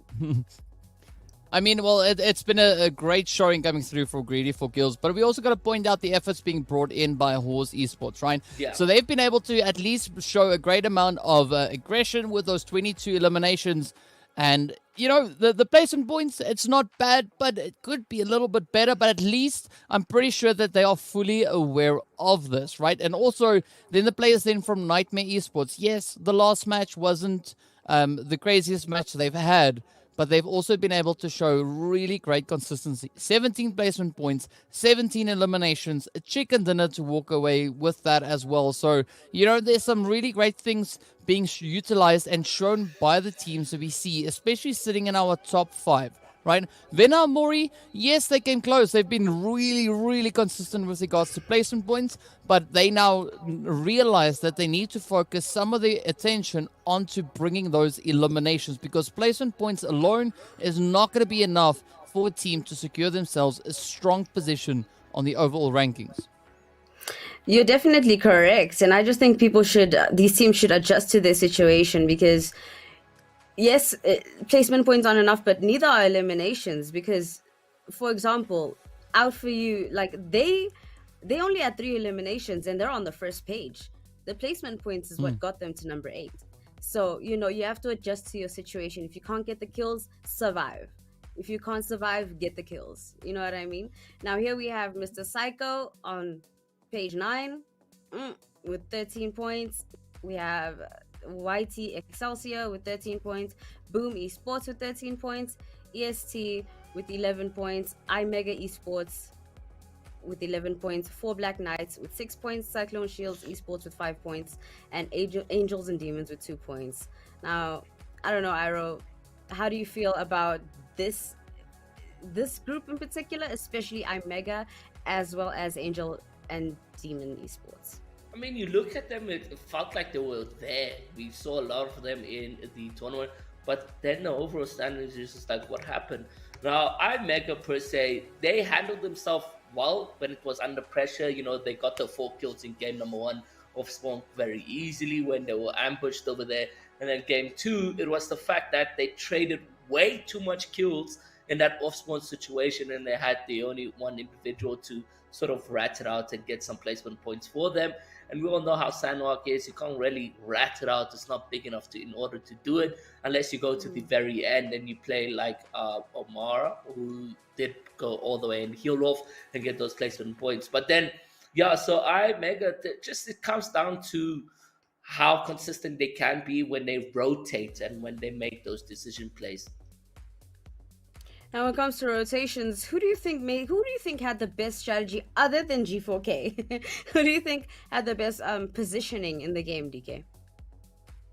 I mean, well, it's been a great showing coming through for Greedy for Kills, but we also got to point out the efforts being brought in by Horse Esports, right? Yeah. So they've been able to at least show a great amount of aggression with those 22 eliminations. And, you know, the placement points, it's not bad, but it could be a little bit better. But at least I'm pretty sure that they are fully aware of this, right? And also, then the players then from Nightmare Esports. Yes, the last match wasn't the craziest match they've had, but they've also been able to show really great consistency. 17 placement points, 17 eliminations, a chicken dinner to walk away with that as well. So, you know, there's some really great things being utilized and shown by the teams that we see, especially sitting in our top 5. Right? Vena, Mori, yes, they came close. They've been really, really consistent with regards to placement points, but they now realize that they need to focus some of the attention onto bringing those eliminations, because placement points alone is not going to be enough for a team to secure themselves a strong position on the overall rankings. You're definitely correct, and I just think these teams should adjust to their situation, because yes, placement points aren't enough, but neither are eliminations. Because, for example, out for you, like they only had 3 eliminations and they're on the first page. The placement points is what got them to number 8. So, you know, you have to adjust to your situation. If you can't get the kills, survive. If you can't survive, get the kills. You know what I mean? Now here we have Mr. Psycho on page 9 with 13 points. We have YT Excelsior with 13 points, Boom Esports with 13 points, EST with 11 points, iMega Esports with 11 points, 4 Black Knights with 6 points, Cyclone Shields Esports with 5 points, and Angels and Demons with 2 points. Now, I don't know, Iro, how do you feel about this group in particular, especially iMega, as well as Angel and Demon Esports? I mean, you look at them, it felt like they were there. We saw a lot of them in the tournament, but then the overall standings is just like, what happened? Now, iMega per se, they handled themselves well when it was under pressure. You know, they got the 4 kills in game number 1 off spawn very easily when they were ambushed over there. And then game 2, it was the fact that they traded way too much kills in that off spawn situation, and they had the only one individual to sort of rat it out and get some placement points for them. And we all know how Sandwalk is. You can't really rat it out. It's not big enough in order to do it, unless you go to the very end and you play like Omara, who did go all the way and heal off and get those placement points. But then Yeah, so it comes down to how consistent they can be when they rotate and when they make those decision plays. Now, when it comes to rotations, who do you think had the best strategy other than G4K? Who do you think had the best positioning in the game, DK?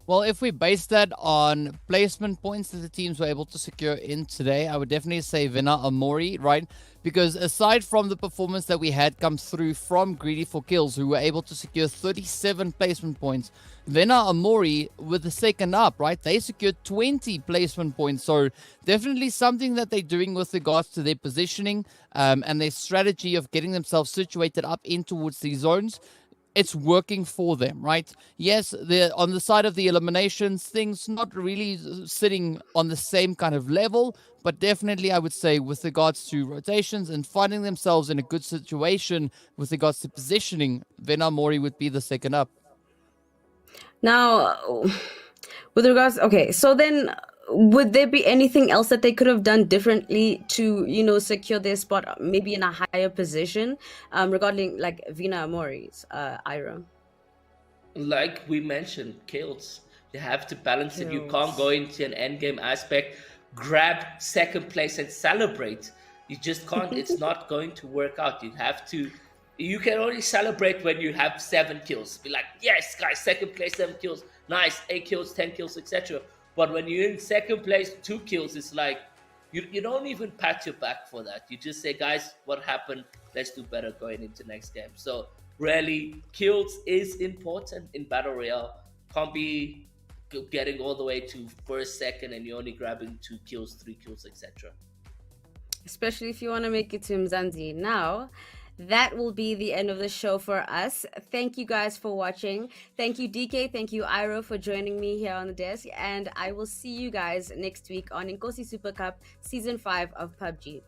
Well, if we base that on placement points that the teams were able to secure in today, I would definitely say Vina Amori, right? Because aside from the performance that we had come through from Greedy for Kills, who were able to secure 37 placement points, Vina Amori with the second up, right? They secured 20 placement points. So definitely something that they're doing with regards to their positioning and their strategy of getting themselves situated up in towards these zones. It's working for them, right? Yes, they're on the side of the eliminations, things not really sitting on the same kind of level, but definitely I would say with regards to rotations and finding themselves in a good situation with regards to positioning, Vena Mori would be the second up. Now, with regards, okay, so then would there be anything else that they could have done differently to, secure their spot, maybe in a higher position, regarding like Vina Amori's, Ira? Like we mentioned, kills. You have to balance it. You can't Kills. go into an end game aspect, grab second place and celebrate. You just can't. It's not going to work out. You have to. You can only celebrate when you have 7 kills. Be like, yes, guys, second place, 7 kills, nice, 8 kills, 10 kills, etc. But when you're in second place, 2 kills, it's like you don't even pat your back for that. You just say, guys, what happened? Let's do better going into next game. So really, kills is important in battle royale. Can't be getting all the way to first, second, and you're only grabbing 2 kills, 3 kills, etc. Especially if you want to make it to Umzansi. Now, that will be the end of the show for us. Thank you guys for watching. Thank you, DK. Thank you, Iro, for joining me here on the desk. And I will see you guys next week on Inkosi Super Cup Season 5 of PUBG.